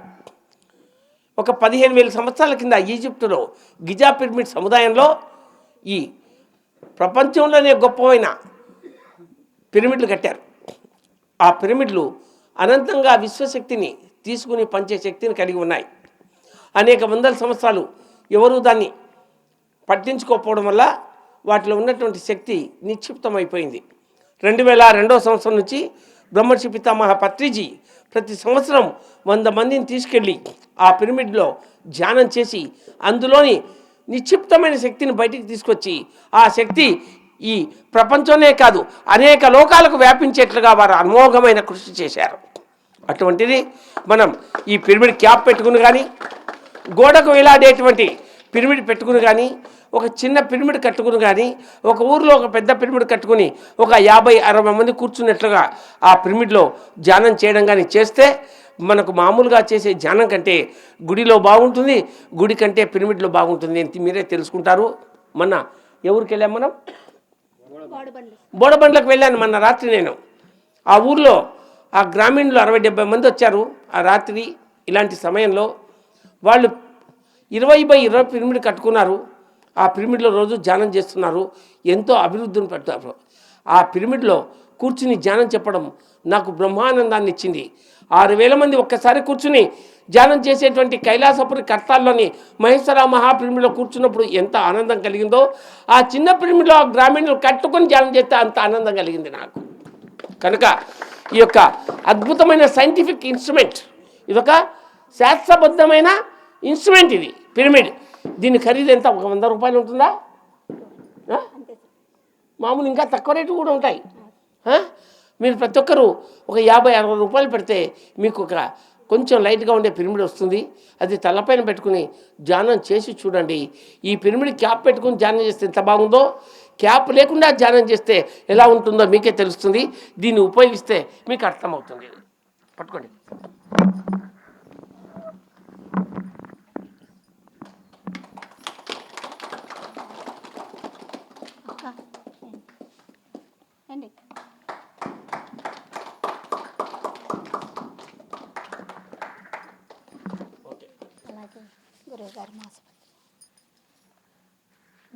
ఒక 15,000 సంవత్సరాల కింద ఈజిప్టులో గిజా పిరమిడ్ సముదాయంలో ఈ ప్రపంచంలోనే గొప్పమైన పిరమిడ్లు కట్టారు. ఆ పిరమిడ్లు అనంతంగా విశ్వశక్తిని తీసుకుని పంచే శక్తిని కలిగి ఉన్నాయి. అనేక వందల సంవత్సరాలు ఎవరూ దాన్ని పట్టించుకోకపోవడం వల్ల వాటిలో ఉన్నటువంటి శక్తి నిక్షిప్తమైపోయింది. 2002వ సంవత్సరం నుంచి బ్రహ్మర్షి పితామహ పత్రిజీ ప్రతి సంవత్సరం 100 మందిని తీసుకెళ్ళి ఆ పిరమిడ్లో ధ్యానం చేసి అందులోని నిక్షిప్తమైన శక్తిని బయటికి తీసుకొచ్చి ఆ శక్తి ఈ ప్రపంచంలో కాదు అనేక లోకాలకు వ్యాపించేట్లుగా వారు అమోఘమైన కృషి చేశారు. అటువంటిది మనం ఈ పిరమిడ్ క్యాప్ పెట్టుకుని కానీ, గోడకు వేలాడేటువంటి పిరమిడ్ పెట్టుకుని కానీ, ఒక చిన్న పిరమిడ్ కట్టుకుని కానీ, ఒక ఊరిలో ఒక పెద్ద పిరమిడ్ కట్టుకుని ఒక 50-60 మంది కూర్చున్నట్లుగా ఆ పిరమిడ్లో ధ్యానం చేయడం కానీ చేస్తే మనకు మామూలుగా చేసే ధ్యానం కంటే గుడిలో బాగుంటుంది, గుడి కంటే పిరమిడ్లో బాగుంటుంది అని మీరే తెలుసుకుంటారు. మొన్న ఎవరికి వెళ్ళాం మనం? బోడబండ్లకు వెళ్ళాను మొన్న రాత్రి నేను. ఆ ఊర్లో ఆ గ్రామీణులు 60-70 మంది వచ్చారు ఆ రాత్రి. ఇలాంటి సమయంలో వాళ్ళు 20x20 పిరమిడ్ కట్టుకున్నారు. ఆ పిరమిడ్లో రోజు ధ్యానం చేస్తున్నారు. ఎంతో అభివృద్ధిని పెడతారు. ఆ పిరమిడ్లో కూర్చుని ధ్యానం చెప్పడం నాకు బ్రహ్మానందాన్ని ఇచ్చింది. 6,000 మంది ఒక్కసారి కూర్చుని ధ్యానం చేసేటువంటి కైలాసపురి కర్తాల్లోని మహేశ్వర మహాపిరమిడ్లో కూర్చున్నప్పుడు ఎంత ఆనందం కలిగిందో, ఆ చిన్న పిరమిడ్లో ఆ గ్రామీణులు కట్టుకొని ధ్యానం చేస్తే అంత ఆనందం కలిగింది నాకు. కనుక ఈ యొక్క అద్భుతమైన సైంటిఫిక్ ఇన్స్ట్రుమెంట్, ఇదొక శాస్త్రబద్ధమైన ఇన్స్ట్రుమెంట్ ఇది పిరమిడ్. దీని ఖరీదు ఎంత? 100 రూపాయలు ఉంటుందా? మామూలు ఇంకా తక్కువ రేటు కూడా ఉంటాయి. మీరు ప్రతి ఒక్కరూ ఒక 50-60 రూపాయలు పెడితే మీకు ఒక కొంచెం లైట్గా ఉండే పిరమిడ్ వస్తుంది. అది తలపైన పెట్టుకుని ధ్యానం చేసి చూడండి. ఈ పిరమిడ్ క్యాప్ పెట్టుకుని ధ్యానం చేస్తే ఎంత బాగుందో, క్యాప్ లేకుండా ధ్యానం చేస్తే ఎలా ఉంటుందో మీకే తెలుస్తుంది. దీన్ని ఉపయోగిస్తే మీకు అర్థమవుతుంది. పట్టుకోండి.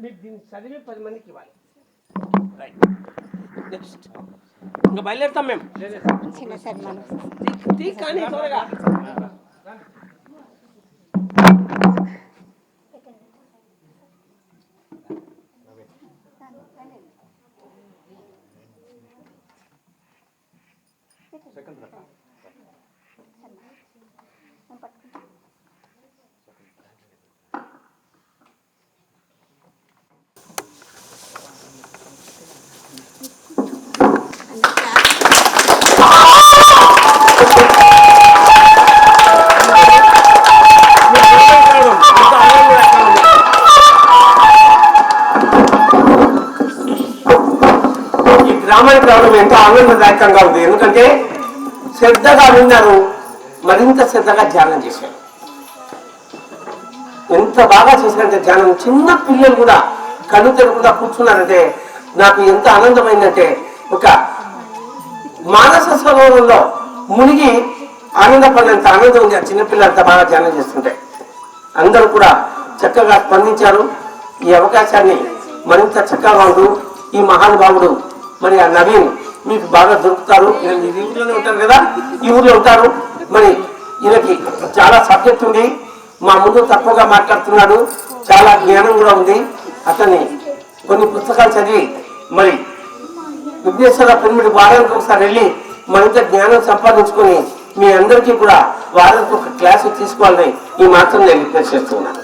మీరు దీన్ని చదివి 10 మందికి ఇవ్వాలి. రైట్, నెక్స్ట్ ఇంకా బయలుదేరుతాం మేము. కానీ త్వరగా గ్రామానికి రావడం ఎంతో ఆనందదాయకంగా ఉంది. ఎందుకంటే శ్రద్ధగా విన్నారు, మరింత శ్రద్ధగా ధ్యానం చేశారు. ఎంత బాగా చేశారంటే ధ్యానం, చిన్న పిల్లలు కూడా కళ్ళు తెరకుండా కూర్చున్నారంటే నాకు ఎంత ఆనందమైందంటే, ఒక మానస సరోవరంలో మునిగి ఆనందపడినంత ఆనందం ఉంది ఆ చిన్నపిల్లలు అంత బాగా ధ్యానం చేస్తుంటే. అందరూ కూడా చక్కగా స్పందించారు. ఈ అవకాశాన్ని మరింత చక్కగా ఉంటూ ఈ మహానుభావుడు మరి ఆ నవీన్ మీకు బాగా దొరుకుతారు. ఈ ఊర్లోనే ఉంటారు కదా, ఈ ఊర్లో ఉంటారు. మరి ఈయనకి చాలా సబ్జెక్ట్ ఉంది, మా ముందు తక్కువగా మాట్లాడుతున్నాడు, చాలా జ్ఞానం కూడా ఉంది. అతన్ని కొన్ని పుస్తకాలు చదివి మరి విఘ్నేశ్వర పిరమిడ్ వారానికి ఒకసారి వెళ్ళి మరింత జ్ఞానం సంపాదించుకొని మీ అందరికీ కూడా వారికి ఒక క్లాసు తీసుకోవాలని ఈ మాత్రం నేను రిక్వెస్ట్ చేస్తున్నాను.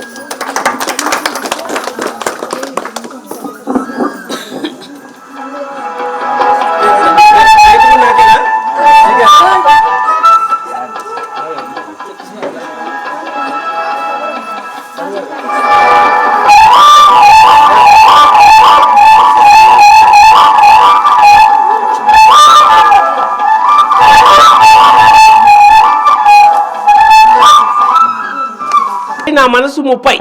నా మనసు 30.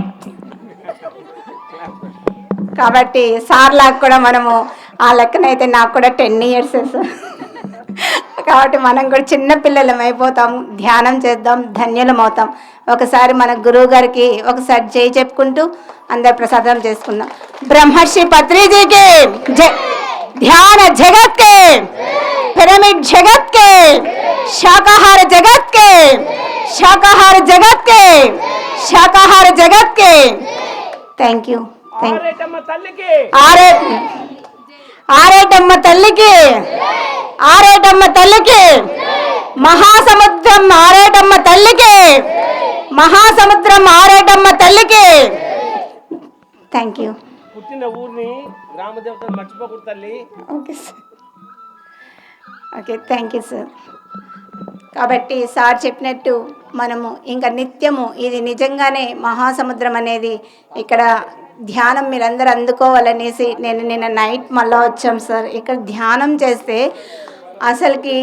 కాబట్టి సార్ లాగా కూడా మనము ఆ లెక్కనైతే నాకు కూడా 10 years సార్. కాబట్టి మనం కూడా చిన్న పిల్లలం అయిపోతాం, ధ్యానం చేద్దాం, ధన్యులం అవుతాం. ఒకసారి మన గురువు గారికి ఒకసారి జై చెప్పుకుంటూ అందరు ప్రసాదం చేసుకుందాం. బ్రహ్మర్షి పత్రిజీకి జై, ధ్యాన జగత్ కే, పిరమిడ్ జగత్ కే, శాకాహార జగత్ కే, శాకాహార జగత్ కే, శాకాహార జగత్ కే. Thank you. ఆరేటమ్మ తల్లికి, ఆరేటమ్మ తల్లికి, మహాసముద్రం ఆరేటమ్మ తల్లికి, మహాసముద్రం ఆరేటమ్మ తల్లికి. Thank you. పుట్టిన ఊరిని గ్రామదేవతను మర్చిపోకూడదు తల్లి. Okay sir. Okay, thank you sir. కాబట్టి సార్ చెప్పినట్టు మనము ఇంకా నిత్యము ఇది నిజంగానే మహాసముద్రం అనేది ఇక్కడ ధ్యానం మీరందరూ అందుకోవాలనేసి నేను నిన్న నైట్ మళ్ళీ వచ్చాం సార్. ఇక్కడ ధ్యానం చేస్తే అసలుకి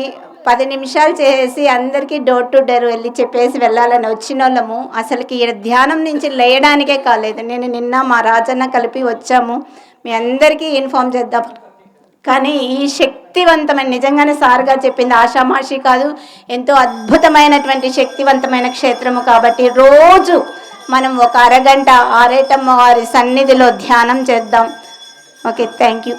10 నిమిషాలు చేసి అందరికీ డోర్ టు డోర్ వెళ్ళి చెప్పేసి వెళ్ళాలని వచ్చిన వాళ్ళము అసలుకి ఇక్కడ ధ్యానం నుంచి లేయడానికే కాలేదు. నేను నిన్న మా రాజన్న కలిపి వచ్చాము, మీ అందరికీ ఇన్ఫామ్ చేద్దాం. కానీ ఈ శక్తివంతమైన, నిజంగానే సార్గా చెప్పింది ఆషామాషి కాదు, ఎంతో అద్భుతమైనటువంటి శక్తివంతమైన క్షేత్రము. కాబట్టి రోజు మనం ఒక అరగంట ఆరేటమ్మ వారి సన్నిధిలో ధ్యానం చేద్దాం. Okay, thank you.